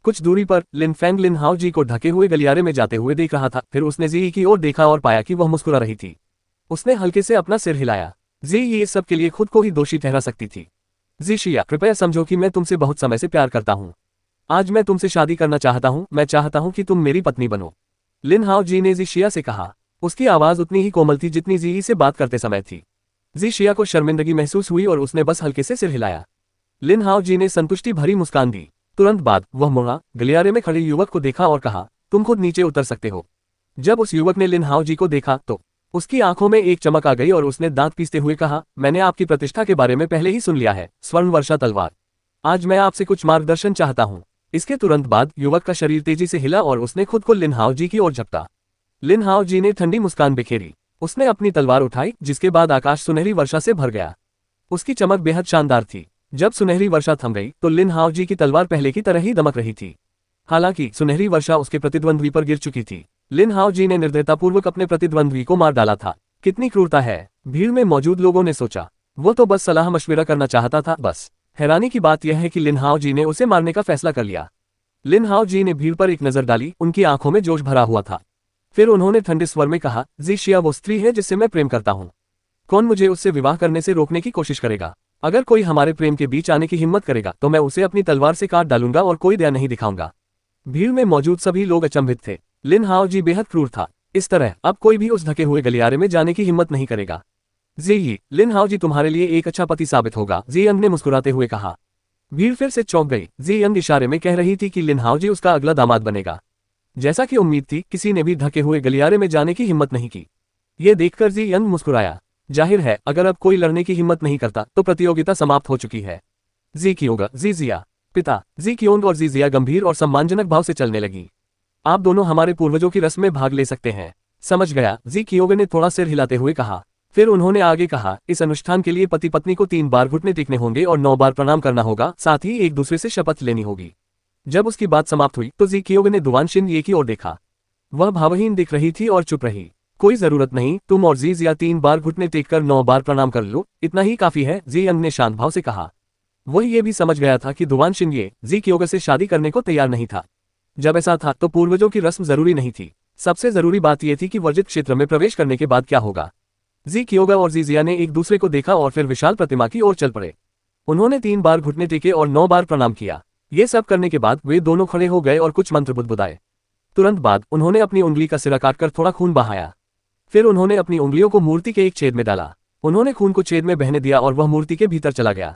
कुछ दूरी पर लिन फैंग लिन हाओ जी को ढके हुए गलियारे में जाते हुए देख रहा था। फिर उसने जी यी की ओर देखा और पाया कि वह मुस्कुरा रही थी। उसने हल्के से अपना सिर हिलाया। जी यी इस सब के लिए खुद को ही दोषी ठहरा सकती थी। जी शिया, कृपया समझो कि मैं तुमसे बहुत समय से प्यार करता हूँ। आज मैं तुमसे शादी करना चाहता हूँ। मैं चाहता हूँ कि तुम मेरी पत्नी बनो। लिन हाओ जी ने जी शिया से कहा। उसकी आवाज उतनी ही कोमल थी जितनी जी यी से बात करते समय थी। जी शिया को शर्मिंदगी महसूस हुई और उसने बस हल्के से सिर हिलाया। लिन हाओ जी ने संतुष्टि भरी मुस्कान दी। तुरंत बाद वह मुड़ा, गलियारे में खड़े युवक को देखा और कहा, तुम खुद नीचे उतर सकते हो। जब उस युवक ने लिन हाओ जी को देखा तो उसकी आंखों में एक चमक आ गई और उसने दांत पीसते हुए कहा, मैंने आपकी प्रतिष्ठा के बारे में पहले ही सुन लिया है, स्वर्ण वर्षा तलवार। आज मैं आपसे कुछ मार्गदर्शन चाहता हूँ। इसके तुरंत बाद युवक का शरीर तेजी से हिला और उसने खुद को लिन हाओ जी की ओर झपटा। लिन हाओ जी ने ठंडी मुस्कान बिखेरी। उसने अपनी तलवार उठाई, जिसके बाद आकाश सुनहरी वर्षा से भर गया। उसकी चमक बेहद शानदार थी। जब सुनहरी वर्षा थम गई तो लिन हाओ जी की तलवार पहले की तरह ही दमक रही थी। हालांकि सुनहरी वर्षा उसके प्रतिद्वंद्वी पर गिर चुकी थी। लिन हाओ जी ने निर्दयतापूर्वक अपने प्रतिद्वंद्वी को मार डाला था। कितनी क्रूरता है, भीड़ में मौजूद लोगों ने सोचा। वो तो बस सलाह मशविरा करना चाहता था बस। हैरानी की बात यह है कि लिन हाओ जी ने उसे मारने का फैसला कर लिया। लिन हाओ जी ने भीड़ पर एक नजर डाली, उनकी आंखों में जोश भरा हुआ था। फिर उन्होंने ठंडे स्वर में कहा, जी शिया वो स्त्री है जिससे मैं प्रेम करता हूँ। कौन मुझे उससे विवाह करने से रोकने की कोशिश करेगा? अगर कोई हमारे प्रेम के बीच आने की हिम्मत करेगा तो मैं उसे अपनी तलवार से काट डालूंगा और कोई दया नहीं दिखाऊंगा। भीड़ में मौजूद सभी लोग अचंभित थे। लिन हाओ जी बेहद क्रूर था। इस तरह अब कोई भी उस ढके हुए गलियारे में जाने की हिम्मत नहीं करेगा। जी लिन हाओ जी तुम्हारे लिए एक अच्छा पति साबित होगा, जी यंग ने मुस्कुराते हुए कहा। भीड़ फिर से चौंक गई। जी यंग इशारे में कह रही थी कि लिन हाओ जी उसका अगला दामाद बनेगा। जैसा कि उम्मीद थी, किसी ने भी ढके हुए गलियारे में जाने की हिम्मत नहीं की। ये देखकर जी यंग मुस्कुराया। जाहिर है अगर अब कोई लड़ने की हिम्मत नहीं करता तो प्रतियोगिता समाप्त हो चुकी है। जी क्योंग, जी जिया। पिता जी क्योंग और जी जिया गंभीर और सम्मानजनक भाव से चलने लगी। आप दोनों हमारे पूर्वजों की रस्म में भाग ले सकते हैं। समझ गया, जी क्योंग ने थोड़ा सिर हिलाते हुए कहा। फिर उन्होंने आगे कहा, इस अनुष्ठान के लिए पति पत्नी को 3 बार घुटने टेकने होंगे और 9 बार प्रणाम करना होगा, साथ ही एक दूसरे से शपथ लेनी होगी। जब उसकी बात समाप्त हुई तो जी क्योंग ने दुवान शिन ये की ओर देखा। वह भावहीन दिख रही थी और चुप रही। कोई जरूरत नहीं, तुम और जी जिया 3 बार घुटने टेककर 9 बार प्रणाम कर लो, इतना ही काफी है, जी यंग ने शांत भाव से कहा। वह ये भी समझ गया था कि दुवान शिन ये जी क्योंग से शादी करने को तैयार नहीं था। जब ऐसा था तो पूर्वजों की रस्म जरूरी नहीं थी। सबसे जरूरी बात यह थी कि वर्जित क्षेत्र में प्रवेश करने के बाद क्या होगा। जी क्योंग और जी जिया ने एक दूसरे को देखा और फिर विशाल प्रतिमा की ओर चल पड़े। उन्होंने 3 बार घुटने टेके और 9 बार प्रणाम किया। ये सब करने के बाद वे दोनों खड़े हो गए और कुछ मंत्र बुदबुदाए। तुरंत बाद उन्होंने अपनी उंगली का सिरा काटकर थोड़ा खून बहाया। फिर उन्होंने अपनी उंगलियों को मूर्ति के एक छेद में डाला। उन्होंने खून को छेद में बहने दिया और वह मूर्ति के भीतर चला गया।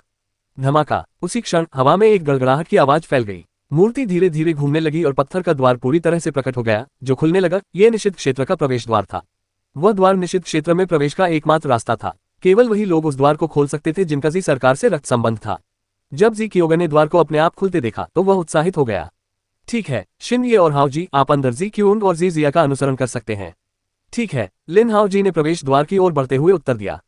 धमाका! उसी क्षण हवा में एक गड़गड़ाहट की आवाज फैल गई। मूर्ति धीरे धीरे घूमने लगी और पत्थर का द्वार पूरी तरह से प्रकट हो गया, जो खुलने लगा। यह निषिद्ध क्षेत्र का प्रवेश द्वार था। वह द्वार निषिद्ध क्षेत्र में प्रवेश का एकमात्र रास्ता था। केवल वही लोग उस द्वार को खोल सकते थे जिनका जी सरकार से रक्त संबंध था। जब जी क्योंग ने द्वार को अपने आप खुलते देखा तो वह उत्साहित हो गया। ठीक है, शिन ये और हाओ जी, आप अंदर जी क्योंग और जी जिया का अनुसरण कर सकते हैं। ठीक है, लिन हाओ जी ने प्रवेश द्वार की ओर बढ़ते हुए उत्तर दिया।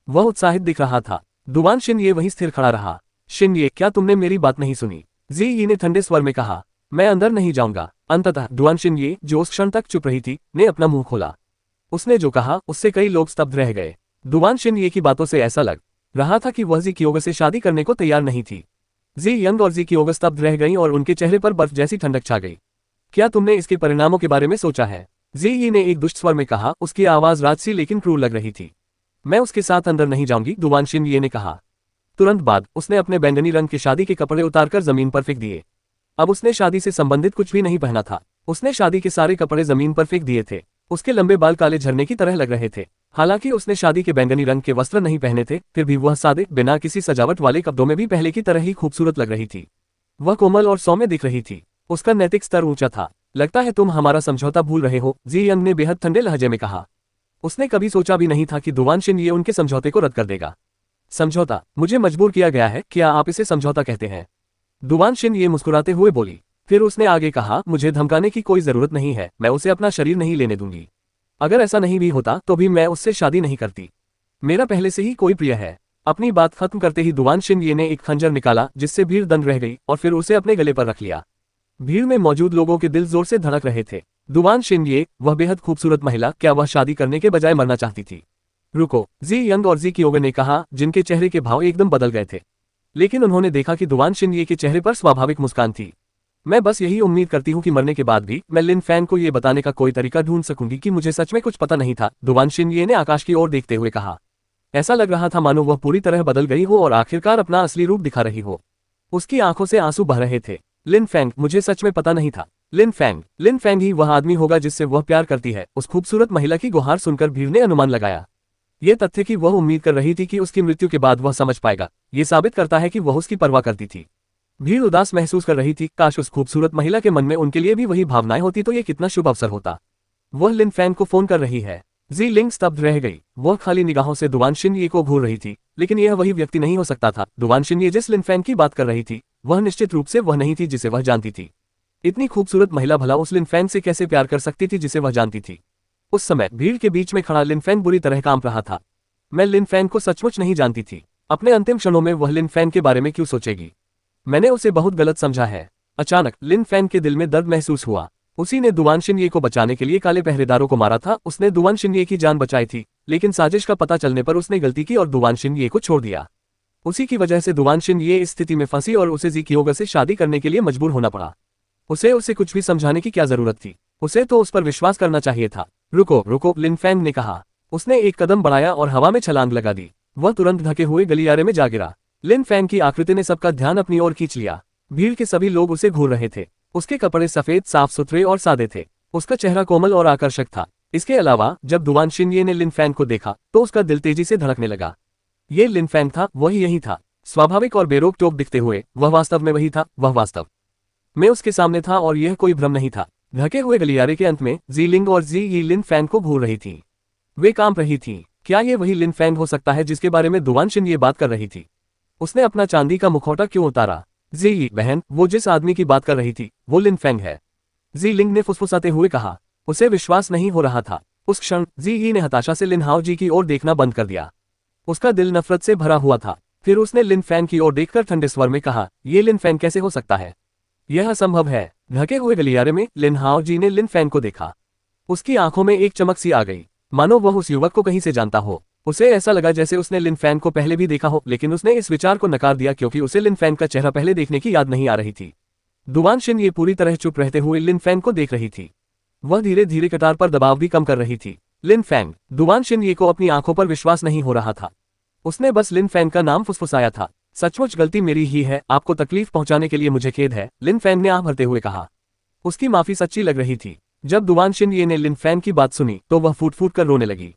वह उत्साहित दिख रहा था। दुवान शिन ये वहीं स्थिर खड़ा रहा। शिन ये, क्या तुमने मेरी बात नहीं सुनी? जी यी ने ठंडे स्वर में कहा। मैं अंदर नहीं जाऊंगा। अंततः दुआन शिन ये, जो उस क्षण तक चुप रही थी, ने अपना मुंह खोला। उसने जो कहा उससे कई लोग स्तब्ध रह गए। दुआन शिन ये की बातों से ऐसा लग रहा था कि वह जी क्योंग से शादी करने को तैयार नहीं थी। जी यंग और जी क्योंग स्तब्ध रह गईं और उनके चेहरे पर बर्फ जैसी ठंडक छा गई। क्या तुमने इसके परिणामों के बारे में सोचा है? जी यी ने एक दुष्ट स्वर में कहा। उसकी आवाज राजसी लेकिन क्रूर लग रही थी। मैं उसके साथ अंदर नहीं जाऊंगी, दुआन शिन ये ने कहा। तुरंत बाद उसने अपने बैंगनी रंग के शादी के कपड़े उतारकर जमीन पर फेंक दिए। अब उसने शादी से संबंधित कुछ भी नहीं पहना था। उसने शादी के सारे कपड़े जमीन पर फेंक दिए थे। उसके लंबे बाल काले झरने की तरह लग रहे थे। हालांकि उसने शादी के बैंगनी रंग के वस्त्र नहीं पहने थे, फिर भी वह सादे, बिना किसी सजावट वाले कपड़ों में भी पहले की तरह ही खूबसूरत लग रही थी। वह कोमल और सौम्य दिख रही थी। उसका नैतिक स्तर ऊंचा था। लगता है तुम हमारा समझौता भूल रहे हो, जी यंग ने बेहद ठंडे लहजे में कहा। उसने कभी सोचा भी नहीं था कि दुआन शिन ये उनके समझौते को रद्द कर देगा। समझौता? मुझे मजबूर किया गया है, क्या आप इसे समझौता कहते हैं? दुआन शिन ये मुस्कुराते हुए बोली। फिर उसने आगे कहा, मुझे धमकाने की कोई जरूरत नहीं है, मैं उसे अपना शरीर नहीं लेने दूंगी। अगर ऐसा नहीं भी होता तो भी मैं उससे शादी नहीं करती। मेरा पहले से ही कोई प्रिय है। अपनी बात खत्म करते ही दुआन शिन ये ने एक खंजर निकाला, जिससे भीड़ दंग रह गई और फिर उसे अपने गले पर रख लिया। भीड़ में मौजूद लोगों के दिल जोर से धड़क रहे थे। दुआन शिन ये, वह बेहद खूबसूरत महिला, क्या वह शादी करने के बजाय मरना चाहती थी? रुको, जी यंग और जी क्योंग ने कहा, जिनके चेहरे के भाव एकदम बदल गए थे। लेकिन उन्होंने देखा कि दुआन शिन ये के चेहरे पर स्वाभाविक मुस्कान थी। मैं बस यही उम्मीद करती हूँ कि मरने के बाद भी मैं लिन फैंग को ये बताने का कोई तरीका ढूंढ सकूंगी कि मुझे सच में कुछ पता नहीं था, दुआन शिन ये ने आकाश की ओर देखते हुए कहा। ऐसा लग रहा था मानो वह पूरी तरह बदल गई हो और आखिरकार अपना असली रूप दिखा रही हो। उसकी आंखों से आंसू बह रहे थे। लिन फैंग, मुझे सच में पता नहीं था। लिन फैंग ही वह आदमी होगा जिससे वह प्यार करती है। उस खूबसूरत महिला की गुहार सुनकर भीड़ ने अनुमान लगाया। ये तथ्य कि वह उम्मीद कर रही थी कि उसकी मृत्यु के बाद वह समझ पाएगा, ये साबित करता है कि वह उसकी परवाह करती थी। भीड़ उदास महसूस कर रही थी। काश उस खूबसूरत महिला के मन में उनके लिए भी वही भावनाएं होती तो ये कितना शुभ अवसर होता। वह लिन फैंग को फोन कर रही है। जी लिंग स्तब्ध रह गई। वह खाली निगाहों से दुआन शिन ये को घूर रही थी, लेकिन यह वही व्यक्ति नहीं हो सकता था। दुआन शिन ये जिस लिन फैंग की बात कर रही थी, वह निश्चित रूप से वह नहीं थी जिसे वह जानती थी। इतनी खूबसूरत महिला भला उस लिन फैंग से कैसे प्यार कर सकती थी जिसे वह जानती थी? उस समय भीड़ के बीच में खड़ा लिन फैंग बुरी तरह कांप रहा था। मैं लिन फैंग को सचमुच नहीं जानती थी। अपने अंतिम क्षणों में वह लिन फैंग के बारे में क्यों सोचेगी? मैंने उसे बहुत गलत समझा है। अचानक लिन फैंग के दिल में दर्द महसूस हुआ। उसी ने दुआन शिनये को बचाने के लिए काले पहरेदारों को मारा था। उसने दुआन शिनये की जान बचाई थी, लेकिन साजिश का पता चलने पर उसने गलती की और दुआन शिनये को छोड़ दिया। उसी की वजह से दुआन शिनये इस स्थिति में फंसी और उसे जी कियोगा से शादी करने के लिए मजबूर होना पड़ा। उसे कुछ भी समझाने की क्या जरूरत थी, उसे तो उस पर विश्वास करना चाहिए था। रुको रुको, लिन फैंग ने कहा। उसने एक कदम बढ़ाया और हवा में छलांग लगा दी। वह तुरंत ढके हुए गलियारे में जा गिरा। लिन फैंग की आकृति ने सबका ध्यान अपनी ओर खींच लिया। भीड़ के सभी लोग उसे घूर रहे थे। उसके कपड़े सफेद, साफ सुथरे और सादे थे। उसका चेहरा कोमल और आकर्षक था। इसके अलावा जब दुआन शिनये ने लिन फैंग को देखा तो उसका दिल तेजी से धड़कने लगा। ये लिन फैंग था, वही यही था। स्वाभाविक और बेरोक टोक दिखते हुए वह वास्तव में वही था, वह वास्तव में उसके सामने था और यह कोई भ्रम नहीं था। ढके हुए गलियारे के अंत में जीलिंग और जी यी लिन फैंग को घूर रही थी। वे कांप रही थीं। क्या ये वही लिन फैंग हो सकता है जिसके बारे में दुआन शिनये बात कर रही थी? उसने अपना चांदी का मुखौटा क्यों उतारा? जी यी बहन, वो जिस आदमी की बात कर रही थी वो लिन फैंग है, जी लिंग ने फुसफुसाते हुए कहा। उसे विश्वास नहीं हो रहा था। उस क्षण जी यी ने हताशा से लिन हाओ जी की ओर देखना बंद कर दिया। उसका दिल नफरत से भरा हुआ था। फिर उसने लिन फैंग की ओर देखकर ठंडे स्वर में कहा, ये लिन फैंग कैसे हो सकता है? यह असंभव है। ढके हुए गलियारे में लिन हाओ जी ने लिन फैंग को देखा। उसकी आंखों में एक चमक सी आ गई, मानो वह उस युवक को कहीं से जानता हो। उसे ऐसा लगा जैसे उसने लिन फैंग को पहले भी देखा हो, लेकिन उसने इस विचार को नकार दिया क्योंकि उसे लिन फैंग का चेहरा पहले देखने की याद नहीं आ रही थी। दुआन शिनये पूरी तरह चुप रहते हुए लिन फैंग को देख रही थी। वह धीरे धीरे कटार पर दबाव भी कम कर रही थी। लिन फैंग। दुआन शिनये को अपनी आंखों पर विश्वास नहीं हो रहा था। उसने बस लिन फैंग का नाम फुसफुसाया था। सचमुच गलती मेरी ही है, आपको तकलीफ पहुंचाने के लिए मुझे खेद है, लिन फैंग ने आह भरते हुए कहा। उसकी माफी सच्ची लग रही थी। जब दुआन शिनये ने लिन फैंग की बात सुनी तो वह फूट फूट कर रोने लगी।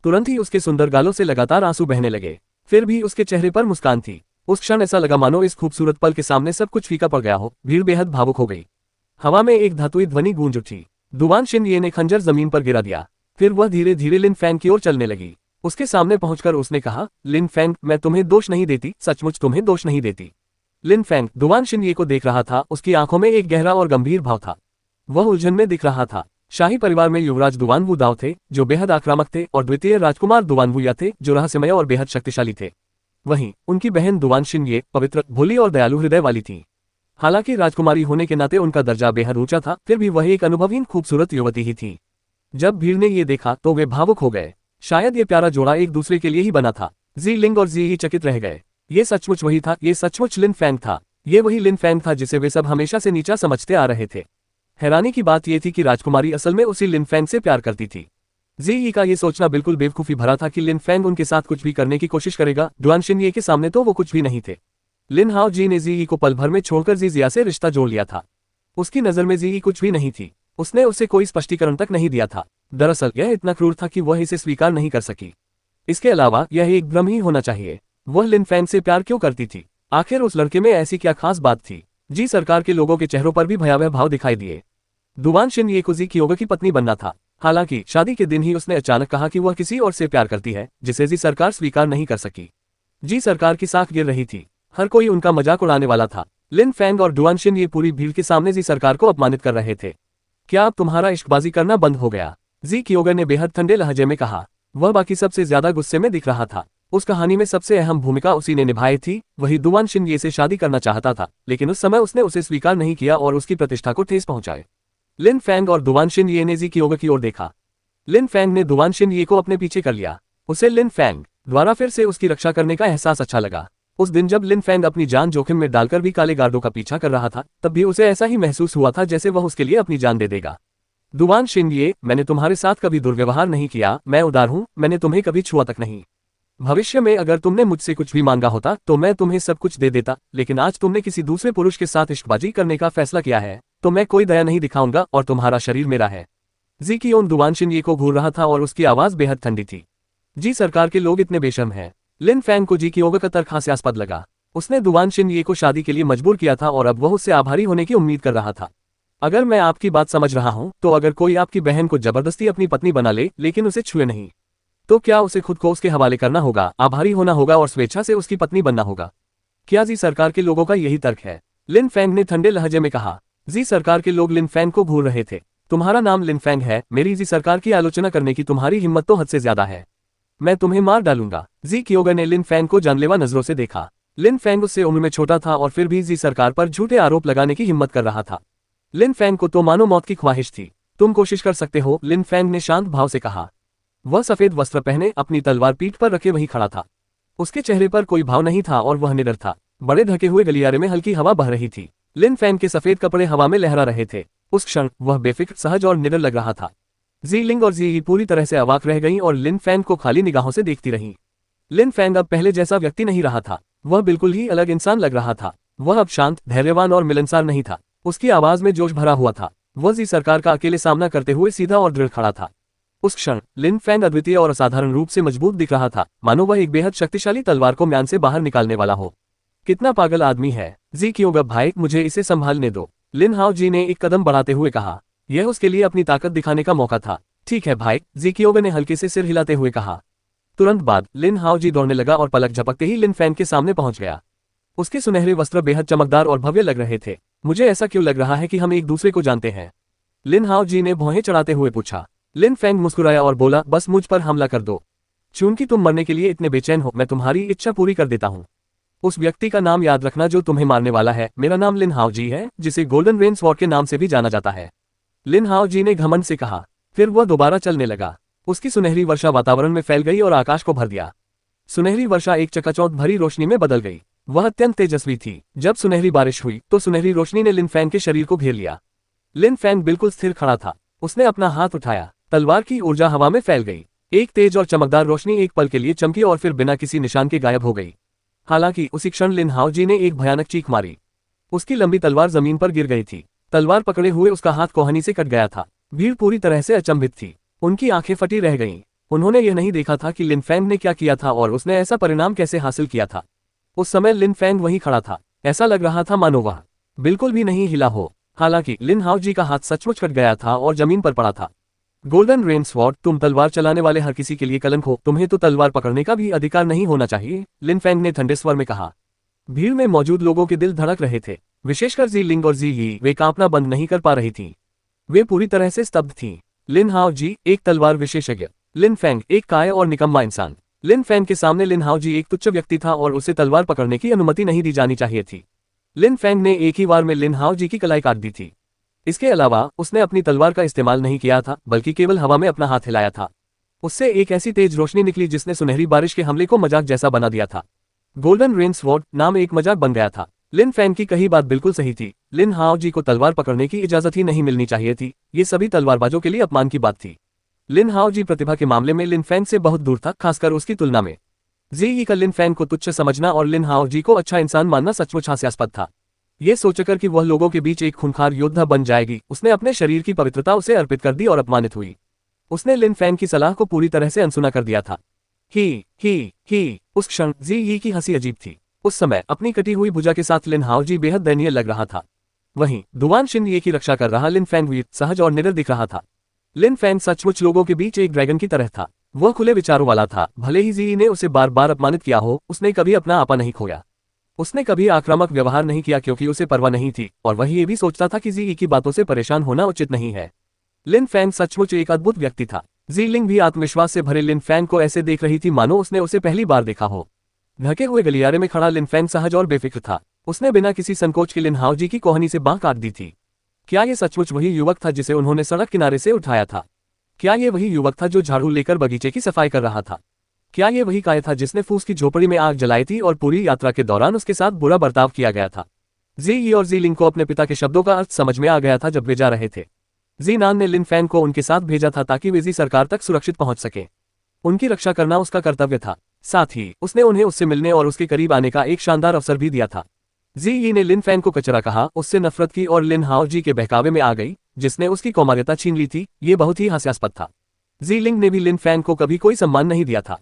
तुरंत ही उसके सुंदर गालों से लगातार आंसू बहने लगे। फिर भी उसके चेहरे पर मुस्कान थी। उस क्षण ऐसा लगा मानो इस खूबसूरत पल के सामने सब कुछ फीका पड़ गया हो। भीड़ बेहद भावुक हो गई। हवा में एक धातुई ध्वनि गूंज उठी। दुआन शिनये ने खंजर जमीन पर गिरा दिया। फिर वह धीरे धीरे लिन फैंग की ओर चलने लगी। उसके सामने पहुंचकर उसने कहा, लिन फैंग, मैं तुम्हें दोष नहीं देती, सचमुच तुम्हें दोष नहीं देती। लिन फैंग दुआन शिनये को देख रहा था। उसकी आंखों में एक गहरा और गंभीर भाव था। वह उलझन में दिख रहा था। शाही परिवार में युवराज दुआन वू दाओ थे जो बेहद आक्रामक थे, और द्वितीय राजकुमार दुआन वू या थे जो रहस्यमय और बेहद शक्तिशाली थे। वहीं उनकी बहन दुआन शिनये पवित्र, भोली और दयालु हृदय वाली थी। हालांकि राजकुमारी होने के नाते उनका दर्जा बेहद ऊंचा था, फिर भी वह एक अनुभवहीन खूबसूरत युवती ही थी। जब भीड़ ने ये देखा तो वे भावुक हो गए। शायद ये प्यारा जोड़ा एक दूसरे के लिए ही बना था। जी लिंग और जी ही चकित रह गए। ये सचमुच वही था, ये सचमुच लिन फैंग था। ये वही लिन फैंग था जिसे वे सब हमेशा से नीचा समझते आ रहे थे। हैरानी की बात यह थी कि राजकुमारी असल में उसी लिन फैंग से प्यार करती थी। जी यी का ये सोचना बिल्कुल बेवकूफी भरा था कि लिन फैंग उनके साथ कुछ भी करने की कोशिश करेगा। दुआन शिनये के सामने तो वो कुछ भी नहीं थे। लिन हाओ जी ने जी यी को पल भर में छोड़कर जी जिया से रिश्ता जोड़ लिया था। उसकी नजर में जी यी कुछ भी नहीं थी। उसने उसे कोई स्पष्टीकरण तक नहीं दिया था। दरअसल यह इतना क्रूर था कि वह इसे स्वीकार नहीं कर सकी। इसके अलावा यह एक भ्रम ही होना चाहिए। वह लिन फैंग से प्यार क्यों करती थी? आखिर उस लड़के में ऐसी क्या खास बात थी? जी सरकार के लोगों के चेहरों पर भी भयावह भाव दिखाई दिए। दुआन शिनये को जी कियोगा की पत्नी बनना था। हालांकि शादी के दिन ही उसने अचानक कहा कि वह किसी और से प्यार करती है, जिसे जी सरकार स्वीकार नहीं कर सकी। जी सरकार की साख गिर रही थी। हर कोई उनका मजाक उड़ाने वाला था। लिन फैंग और दुआन शिनये पूरी भीड़ के सामने जी सरकार को अपमानित कर रहे थे। क्या अब तुम्हारा इश्कबाजी करना बंद हो गया? जी कियोगा ने बेहद ठंडे लहजे में कहा। वह बाकी सबसे ज्यादा गुस्से में दिख रहा था। उस कहानी में सबसे अहम भूमिका उसी ने निभाई थी। वही दुआन शिनये से शादी करना चाहता था, लेकिन उस समय उसने उसे स्वीकार नहीं किया और उसकी प्रतिष्ठा को ठेस पहुंचाए। लिन फैंग और दुआन शिनये ने जी कियोगा की ओर देखा। लिन फैंग ने दुआन शिनये को अपने पीछे कर लिया। उसे लिन फैंग द्वारा फिर से उसकी रक्षा करने का एहसास अच्छा लगा। उस दिन जब लिन फैंग अपनी जान जोखिम में डालकर भी काले गार्डों का पीछा कर रहा था, तब भी उसे ऐसा ही महसूस हुआ था जैसे वह उसके लिए अपनी जान दे देगा। दुआन शिनये, मैंने तुम्हारे साथ कभी दुर्व्यवहार नहीं किया, मैं उदार हूं, मैंने तुम्हें कभी छुआ तक नहीं। भविष्य में अगर तुमने मुझसे कुछ भी मांगा होता तो मैं तुम्हें सब कुछ दे देता, लेकिन आज तुमने किसी दूसरे पुरुष के साथ इश्कबाजी करने का फैसला किया है, तो मैं कोई दया नहीं दिखाऊंगा और तुम्हारा शरीर मेरा है। जी कियोन दुआन शिनये को घूर रहा था और उसकी आवाज बेहद ठंडी थी। जी सरकार के लोग इतने बेशर्म हैं। लिन फैंग को जी कियोगा का तर्क हास्यास्पद लगा। उसने दुआन शिनये को शादी के लिए मजबूर किया था और अब वह उससे आभारी होने की उम्मीद कर रहा था। अगर मैं आपकी बात समझ रहा हूं, तो अगर कोई आपकी बहन को जबरदस्ती अपनी पत्नी बना ले लेकिन उसे छुए नहीं, तो क्या उसे खुद को उसके हवाले करना होगा, आभारी होना होगा और स्वेच्छा से उसकी पत्नी बनना होगा? क्या जी सरकार के लोगों का यही तर्क है? लिन फैंग ने ठंडे लहजे में कहा। जी सरकार के लोग लिन फैंग को घूर रहे थे। तुम्हारा नाम लिन फैंग है, मेरी जी सरकार की आलोचना करने की तुम्हारी हिम्मत तो हद से ज्यादा है। मैं तुम्हें मार डालूंगा। जी कियोगा ने लिन फैंग को जानलेवा नजरों से देखा। लिन फैंग उससे उम्र में छोटा था और फिर भी जी सरकार पर झूठे आरोप लगाने की हिम्मत कर रहा था। लिन फैंग को तो मानो मौत की ख्वाहिश थी। तुम कोशिश कर सकते हो, लिन फैंग ने शांत भाव से कहा। वह सफेद वस्त्र पहने अपनी तलवार पीठ पर रखे वहीं खड़ा था। उसके चेहरे पर कोई भाव नहीं था और वह निडर था। बड़े ढके हुए गलियारे में हल्की हवा बह रही थी। लिन फैंग के सफेद कपड़े हवा में लहरा रहे थे। उस क्षण वह बेफिक्र, सहज और निडर लग रहा था। जीलिंग और जी पूरी तरह से अवाक रह गईं और लिन फैंग को खाली निगाहों से देखती रहीं। लिन फैंग अब पहले जैसा व्यक्ति नहीं रहा था। वह बिल्कुल ही अलग इंसान लग रहा था। वह अब शांत, धैर्यवान और मिलनसार नहीं था। उसकी आवाज में जोश भरा हुआ था। वह जी सरकार का अकेले सामना करते हुए सीधा और दृढ़ खड़ा था। उस क्षण लिन फैंग अद्वितीय और असाधारण रूप से मजबूत दिख रहा था, मानो वह एक बेहद शक्तिशाली तलवार को म्यान से बाहर निकालने वाला हो। कितना पागल आदमी है जी क्यों भाई, मुझे इसे संभालने दो, लिन हाओ जी ने एक कदम बढ़ाते हुए कहा। यह उसके लिए अपनी ताकत दिखाने का मौका था। ठीक है भाई, जी क्यों ने हल्के से सिर हिलाते हुए कहा। तुरंत बाद लिन हाओ जी दौड़ने लगा और पलक झपकते ही लिन फैंग के सामने पहुंच गया। उसके सुनहरे वस्त्र बेहद चमकदार और भव्य लग रहे थे। मुझे ऐसा क्यों लग रहा है कि हम एक दूसरे को जानते हैं, लिन हाओ जी ने भौहें चढ़ाते हुए पूछा। लिन फैंग मुस्कुराया और बोला, बस मुझ पर हमला कर दो। चूंकि तुम मरने के लिए इतने बेचैन हो, मैं तुम्हारी इच्छा पूरी कर देता हूँ। उस व्यक्ति का नाम याद रखना जो तुम्हें मारने वाला है। मेरा नाम लिन हाओ जी है, जिसे गोल्डन रेन स्वॉर्ड के नाम से भी जाना जाता है, लिन हाओ जी ने घमंड से कहा। फिर वह दोबारा चलने लगा। उसकी सुनहरी वर्षा वातावरण में फैल गई और आकाश को भर दिया। सुनहरी वर्षा एक चकाचौंध भरी रोशनी में बदल गई। वह अत्यंत तेजस्वी थी। जब सुनहरी बारिश हुई तो सुनहरी रोशनी ने लिन फैंग के शरीर को घेर लिया। लिन फैंग बिल्कुल स्थिर खड़ा था। उसने अपना हाथ उठाया। तलवार की ऊर्जा हवा में फैल गई। एक तेज और चमकदार रोशनी एक पल के लिए चमकी और फिर बिना किसी निशान के गायब हो गई। हालांकि उसी क्षण लिन हाओ जी ने एक भयानक चीख मारी। उसकी लंबी तलवार जमीन पर गिर गई थी। तलवार पकड़े हुए उसका हाथ कोहनी से कट गया था। भीड़ पूरी तरह से अचंभित थी। उनकी आंखें फटी रह गईं। उन्होंने यह नहीं देखा था कि लिन फैंग ने क्या किया था और उसने ऐसा परिणाम कैसे हासिल किया था। उस समय लिन फैंग वहीं खड़ा था। ऐसा लग रहा था मानो वह बिल्कुल भी नहीं हिला हो। हालांकि लिन हाओ जी का हाथ सचमुच कट गया था और जमीन पर पड़ा था। गोल्डन रेन स्वॉर्ड, तुम तलवार चलाने वाले हर किसी के लिए कलंक हो। तुम्हें तो तलवार पकड़ने का भी अधिकार नहीं होना चाहिए, लिन फैंग ने ठंडे स्वर में कहा। भीड़ में मौजूद लोगों के दिल धड़क रहे थे, विशेषकर जी लिंग और जी ही। वे कांपना बंद नहीं कर पा रही थीं। वे पूरी तरह से स्तब्ध थीं। लिन हाओ जी, एक तलवार विशेषज्ञ। लिन फैंग, एक कायर और निकम्मा इंसान। लिन फैंग के सामने लिन हाओ जी एक तुच्छ व्यक्ति था और उसे तलवार पकड़ने की अनुमति नहीं दी जानी चाहिए थी। लिन फैंग ने एक ही बार में लिन हाओ जी की कलाई काट दी थी। इसके अलावा उसने अपनी तलवार का इस्तेमाल नहीं किया था, बल्कि केवल हवा में अपना हाथ हिलाया था। उससे एक ऐसी तेज रोशनी निकली जिसने सुनहरी बारिश के हमले को मजाक जैसा बना दिया था। गोल्डन रेन स्वॉर्ड नाम एक मजाक बन गया था। लिन फैंग की कही बात बिल्कुल सही थी। लिन हाओ जी को तलवार पकड़ने की इजाजत ही नहीं मिलनी चाहिए थी। ये सभी तलवारबाजों के लिए अपमान की बात थी। लिन हाओ जी प्रतिभा के मामले में लिन फैंग से बहुत दूर था, खासकर उसकी तुलना में। जी का लिन फैंग को तुच्छ समझना और लिन हाओ जी को अच्छा इंसान मानना सचमुच हास्यास्पद था। ये सोचकर कि वह लोगों के बीच एक खूंखार योद्धा बन जाएगी, उसने अपने शरीर की पवित्रता उसे अर्पित कर दी और अपमानित हुई। उसने लिन फैंग की सलाह को पूरी तरह से अनसुना कर दिया था। ही उस क्षण जी की हंसी अजीब थी। उस समय अपनी कटी हुई भुजा के साथ लिन हाओ जी बेहद दयनीय लग रहा था। वहीं दुआन शिन ये की रक्षा कर रहा लिन फैंग वीर, सहज और निडर दिख रहा था। लिन फैंग सचमुच लोगों के बीच एक ड्रैगन की तरह था। वह खुले विचारों वाला था। भले ही जी ने उसे बार बार अपमानित किया हो, उसने कभी अपना आपा नहीं खोया। उसने कभी आक्रामक व्यवहार नहीं किया क्योंकि उसे परवाह नहीं थी, और वह ये भी सोचता था कि जी की बातों से परेशान होना उचित नहीं है। लिन फैंग सचमुच एक अद्भुत व्यक्ति था। जी लिंग भी आत्मविश्वास से भरे लिन फैंग को ऐसे देख रही थी मानो उसने उसे पहली बार देखा हो। ढके हुए गलियारे में खड़ा लिन फैंग सहज और बेफिक्र था। उसने बिना किसी संकोच के लिन हाओ जी की कोहनी से बांह काट दी थी। क्या ये सचमुच वही युवक था जिसे उन्होंने सड़क किनारे से उठाया था? क्या ये वही युवक था जो झाड़ू लेकर बगीचे की सफाई कर रहा था? क्या ये वही कायर था जिसने फूस की झोपड़ी में आग जलाई थी और पूरी यात्रा के दौरान उसके साथ बुरा बर्ताव किया गया था? जी और जी लिंग को अपने पिता के शब्दों का अर्थ समझ में आ गया था जब वे जा रहे थे। जी नान ने लिन फैंग को उनके साथ भेजा था ताकि वे जी सरकार तक सुरक्षित पहुंच सके। उनकी रक्षा करना उसका कर्तव्य था। साथ ही उसने उन्हें उससे मिलने और उसके करीब आने का एक शानदार अवसर भी दिया था। जी ने लिन फैंग को कचरा कहा, उससे नफरत की और लिन हाओ जी के बहकावे में आ गई, जिसने उसकी कौमार्यता छीन ली थी। ये बहुत ही हास्यास्पद था। जी लिंग ने भी लिन फैंग को कभी कोई सम्मान नहीं दिया था।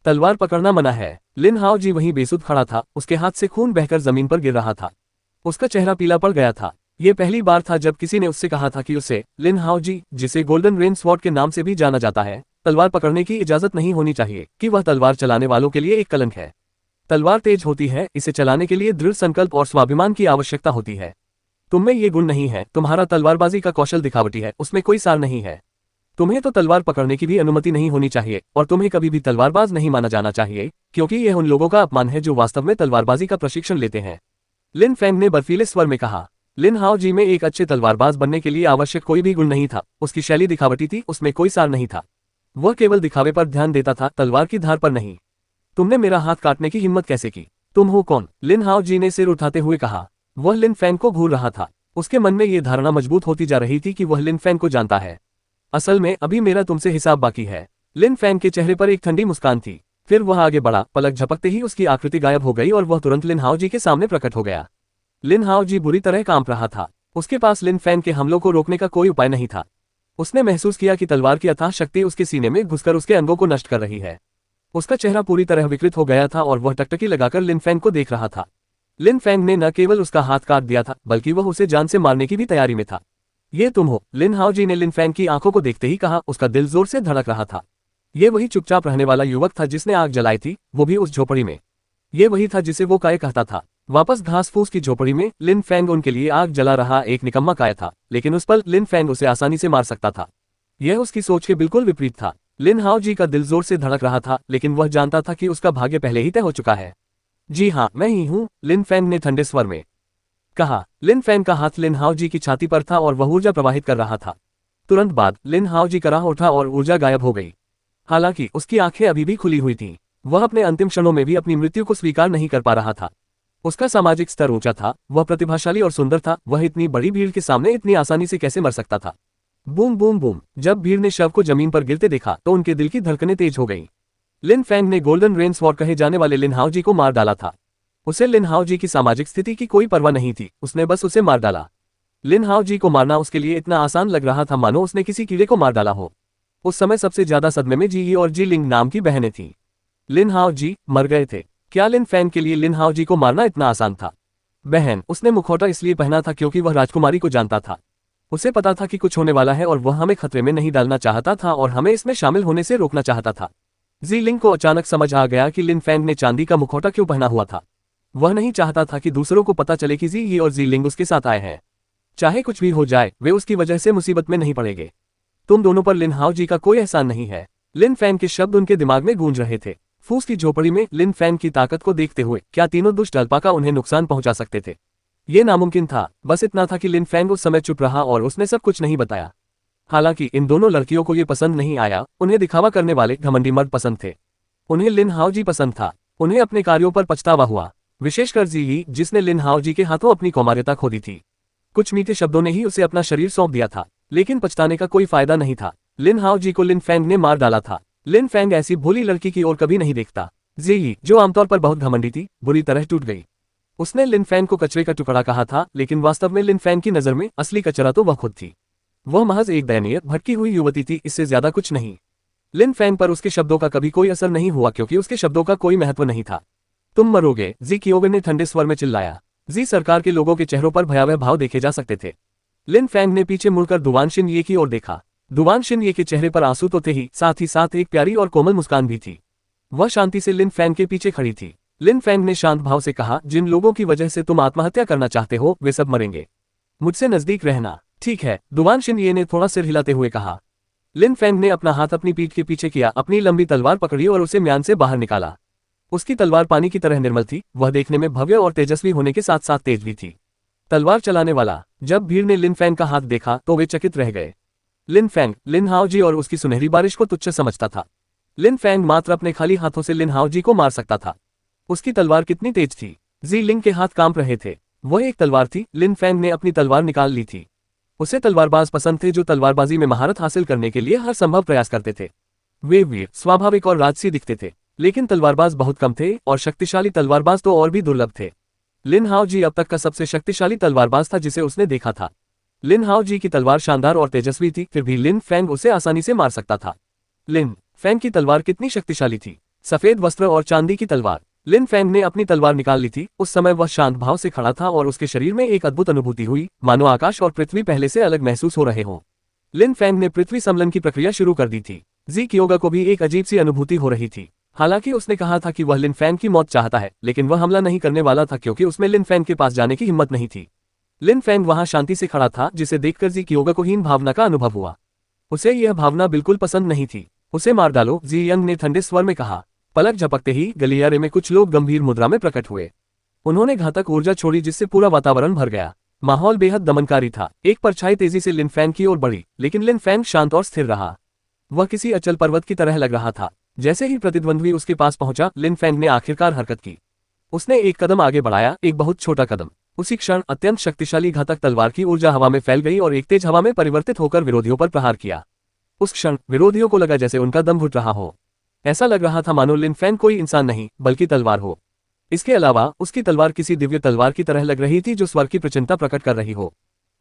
तलवार पकड़ना मना है। लिन हाओ जी वहीं बेसुध खड़ा था। उसके हाथ से खून बहकर जमीन पर गिर रहा था। उसका चेहरा पीला पड़ गया था। ये पहली बार था जब किसी ने उससे कहा था कि उसे, लिन हाओ जी, जिसे गोल्डन रेन स्वॉर्ड के नाम से भी जाना जाता है, तलवार पकड़ने की इजाजत नहीं होनी चाहिए, कि वह तलवार चलाने वालों के लिए एक कलंक है। तलवार तेज होती है, इसे चलाने के लिए दृढ़ संकल्प और स्वाभिमान की आवश्यकता होती है। तुम में ये गुण नहीं है। तुम्हारा तलवारबाजी का कौशल दिखावटी है, उसमें कोई सार नहीं है। तुम्हें तो तलवार पकड़ने की भी अनुमति नहीं होनी चाहिए, और तुम्हें कभी भी तलवारबाज नहीं माना जाना चाहिए, क्योंकि यह उन लोगों का अपमान है जो वास्तव में तलवारबाजी का प्रशिक्षण लेते हैं, लिन फैंग ने बर्फीले स्वर में कहा। लिन हाओ जी में एक अच्छे तलवारबाज बनने के लिए आवश्यक कोई भी गुण नहीं था, उसकी शैली दिखावटी थी, उसमें कोई सार नहीं था। वह केवल दिखावे पर ध्यान देता था, तलवार की धार पर नहीं। तुमने मेरा हाथ काटने की हिम्मत कैसे की? तुम हो कौन? लिन हाओ जी ने सिर उठाते हुए कहा। वह लिन फैंग को घूर रहा था। उसके मन में यह धारणा मजबूत होती जा रही थी कि वह लिन फैंग को जानता है। असल में अभी मेरा तुमसे हिसाब बाकी है। लिन फैंग के चेहरे पर एक ठंडी मुस्कान थी। फिर वह आगे बढ़ा, पलक झपकते ही उसकी आकृति गायब हो गई और वह तुरंत लिन हाओ जी के सामने प्रकट हो गया। लिन हाओ जी बुरी तरह कांप रहा था। उसके पास लिन फैंग के हमलों को रोकने का कोई उपाय नहीं था। उसने महसूस किया कि तलवार की अथाह शक्ति उसके सीने में घुसकर उसके अंगों को नष्ट कर रही है। उसका चेहरा पूरी तरह विकृत हो गया था और वह टकटकी लगाकर लिन फैंग को देख रहा था। लिन फैंग ने न केवल उसका हाथ काट दिया था, बल्कि वह उसे जान से मारने की भी तैयारी में था। ये तुम हो? लिन हाओ जी ने लिन फैंग की आंखों को देखते ही कहा। उसका दिल जोर से धड़क रहा था। ये वही चुपचाप रहने वाला युवक था जिसने आग जलाई थी, वो भी उस झोपड़ी में। ये वही था जिसे वो काय कहता था। वापस घास फूस की झोपड़ी में लिन फैंग उनके लिए आग जला रहा एक निकम्मा काय था, लेकिन उस पर लिन फैंग उसे आसानी से मार सकता था। यह उसकी सोच के बिल्कुल विपरीत था। लिन हाओ जी का दिल जोर से धड़क रहा था, लेकिन वह जानता था कि उसका भाग्य पहले ही तय हो चुका है। जी हाँ, मैं ही हूँ, लिन फैंग ने ठंडे स्वर में कहा। लिन फैंग का हाथ लिन हाओ जी की छाती पर था और वह ऊर्जा प्रवाहित कर रहा था। तुरंत बाद लिन हाओ जी कराह उठा और ऊर्जा गायब हो गई। हालांकि उसकी आंखें अभी भी खुली हुई थीं। वह अपने अंतिम क्षणों में भी अपनी मृत्यु को स्वीकार नहीं कर पा रहा था। उसका सामाजिक स्तर ऊंचा था, वह प्रतिभाशाली और सुंदर था, वह इतनी बड़ी भीड़ के सामने इतनी आसानी से कैसे मर सकता था? Boom boom boom. जब भीड़ ने शव को जमीन पर गिरते देखा तो उनके दिल की धड़कनें तेज हो गईं। लिन फैंग ने गोल्डन रेन स्वॉर्ड कहे जाने वाले लिन हाओ जी को मार डाला था। उसे लिन हाओ जी की सामाजिक स्थिति की कोई परवाह नहीं थी, उसने बस उसे मार डाला। लिन हाओ जी को मारना उसके लिए इतना आसान लग रहा था मानो उसने किसी कीड़े को मार डाला हो। उस समय सबसे ज्यादा सदमे में जी और जी लिंग नाम की बहनें थीं। लिन हाओ जी मर गए थे। क्या लिन फैंग के लिए लिन हाओ जी को मारना इतना आसान था? बहन, उसने मुखौटा इसलिए पहना था क्योंकि वह राजकुमारी को जानता था। उसे पता था कि कुछ होने वाला है और वह हमें खतरे में नहीं डालना चाहता था और हमें इसमें शामिल होने से रोकना चाहता था। जी लिंग को अचानक समझ आ गया कि लिन फैंग ने चांदी का मुखौटा क्यों पहना हुआ था। वह नहीं चाहता था कि दूसरों को पता चले कि जी और जी लिंग उसके साथ आए हैं। चाहे कुछ भी हो जाए, वे उसकी वजह से मुसीबत में नहीं पड़ेंगे। तुम दोनों पर लिन हाओ जी का कोई एहसान नहीं है। लिन फैंग के शब्द उनके दिमाग में गूंज रहे थे। फूस की झोपड़ी में लिन फैंग की ताकत को देखते हुए क्या तीनों दुष्ट अल्पाका उन्हें नुकसान पहुंचा सकते थे? ये नामुमकिन था। बस इतना था कि लिन फैंग उस समय चुप रहा और उसने सब कुछ नहीं बताया। हालांकि इन दोनों लड़कियों को ये पसंद नहीं आया। उन्हें दिखावा करने वाले घमंडी मर्द पसंद थे। उन्हें लिन हाओ जी पसंद था। उन्हें अपने कार्यों पर पछतावा हुआ, विशेषकर जी, जिसने लिन हाओ जी के हाथों अपनी कौमार्यता खो दी थी। कुछ मीठे शब्दों ने ही उसे अपना शरीर सौंप दिया था, लेकिन पछताने का कोई फायदा नहीं था। लिन हाओ जी को लिन फैंग ने मार डाला था। लिन फैंग ऐसी भोली लड़की की ओर कभी नहीं देखता। जी, जो आमतौर पर बहुत घमंडी थी, बुरी तरह टूट गई। उसने लिन फैंग को कचरे का टुकड़ा कहा था, लेकिन वास्तव में लिन फैंग की नजर में असली कचरा तो वह खुद थी। वह महज एक दयनीय भटकी हुई युवती थी, इससे ज्यादा कुछ नहीं। लिन फैंग पर उसके शब्दों का कभी कोई असर नहीं हुआ क्योंकि उसके शब्दों का कोई महत्व नहीं था। तुम मरोगे, जी कियोगे ने ठंडे स्वर में चिल्लाया। जी सरकार के लोगों के चेहरों पर भयावह भाव देखे जा सकते थे। लिन फैंग ने पीछे मुड़कर दुवान शिन ये की ओर देखा। दुवान शिन ये के चेहरे पर आंसू तो थे ही साथ एक प्यारी और कोमल मुस्कान भी थी। वह शांति से लिन फैंग के पीछे खड़ी थी। लिन फैंग ने शांत भाव से कहा, जिन लोगों की वजह से तुम आत्महत्या करना चाहते हो वे सब मरेंगे। मुझसे नजदीक रहना। ठीक है, दुवान शिन ये ने थोड़ा सिर हिलाते हुए कहा। लिन फैंग ने अपना हाथ अपनी पीठ के पीछे किया, अपनी लंबी तलवार पकड़ी और उसे म्यान से बाहर निकाला। उसकी तलवार पानी की तरह निर्मल थी, वह देखने में भव्य और तेजस्वी होने के साथ साथ तेज भी थी। तलवार चलाने वाला। जब भीड़ ने लिन फैंग का हाथ देखा तो वे चकित रह गए। लिन फैंग लिन हाओ जी और उसकी सुनहरी बारिश को तुच्छ समझता था। लिन फैंग मात्र अपने खाली हाथों से लिन हाओ जी को मार सकता था। उसकी तलवार कितनी तेज थी। जी लिंग के हाथ कांप रहे थे। वह एक तलवार थी। लिन फैंग ने अपनी तलवार निकाल ली थी। उसे तलवारबाज पसंद थे जो तलवारबाजी में महारत हासिल करने के लिए हर संभव प्रयास करते थे। वे वीर, स्वाभाविक और राजसी दिखते थे, लेकिन तलवारबाज बहुत कम थे और शक्तिशाली तलवारबाज तो और भी दुर्लभ थे। लिन हाओ जी अब तक का सबसे शक्तिशाली तलवारबाज था जिसे उसने देखा था। लिन हाओ जी की तलवार शानदार और तेजस्वी थी, फिर भी लिन फैंग उसे आसानी से मार सकता था। लिन फैंग की तलवार कितनी शक्तिशाली थी। सफेद वस्त्र और चांदी की तलवार। लिन फैंग ने अपनी तलवार निकाल ली थी। उस समय वह शांत भाव से खड़ा था और उसके शरीर में एक अद्भुत अनुभूति हुई, मानो आकाश और पृथ्वी पहले से अलग महसूस हो रहे हों। लिन फैंग ने पृथ्वी समलन की प्रक्रिया शुरू कर दी थी। जी कियोगा को भी एक अजीब सी अनुभूति हो रही थी। हालांकि उसने कहा था कि वह लिन फैंग की मौत चाहता है, लेकिन वह हमला नहीं करने वाला था क्योंकि उसमें लिन फैंग के पास जाने की हिम्मत नहीं थी। लिन फैंग वहां शांति से खड़ा था, जिसे देखकर जी कियोगा को हीन भावना का अनुभव हुआ। उसे यह भावना बिल्कुल पसंद नहीं थी। उसे मार डालो, जी यंग ने ठंडे स्वर में कहा। पलक झपकते ही गलियारे में कुछ लोग गंभीर मुद्रा में प्रकट हुए। उन्होंने घातक ऊर्जा छोड़ी जिससे पूरा वातावरण भर गया। माहौल बेहद दमनकारी था। एक परछाई तेजी से लिन फैंग की ओर बढ़ी, लेकिन लिन फैंग शांत और स्थिर रहा। वह किसी अचल पर्वत की तरह लग रहा था। जैसे ही प्रतिद्वंद्वी उसके पास पहुंचा, लिन फैंग ने आखिरकार हरकत की। उसने एक कदम आगे बढ़ाया, एक बहुत छोटा कदम। उसी क्षण अत्यंत शक्तिशाली घातक तलवार की ऊर्जा हवा में फैल गई और एक तेज हवा में परिवर्तित होकर विरोधियों पर प्रहार किया। उस क्षण विरोधियों को लगा जैसे उनका दम घुट रहा हो। ऐसा लग रहा था मानो लिन फैंग कोई इंसान नहीं बल्कि तलवार हो। इसके अलावा उसकी तलवार किसी दिव्य तलवार की तरह लग रही थी जो स्वर्ग की प्रचंडता प्रकट कर रही हो।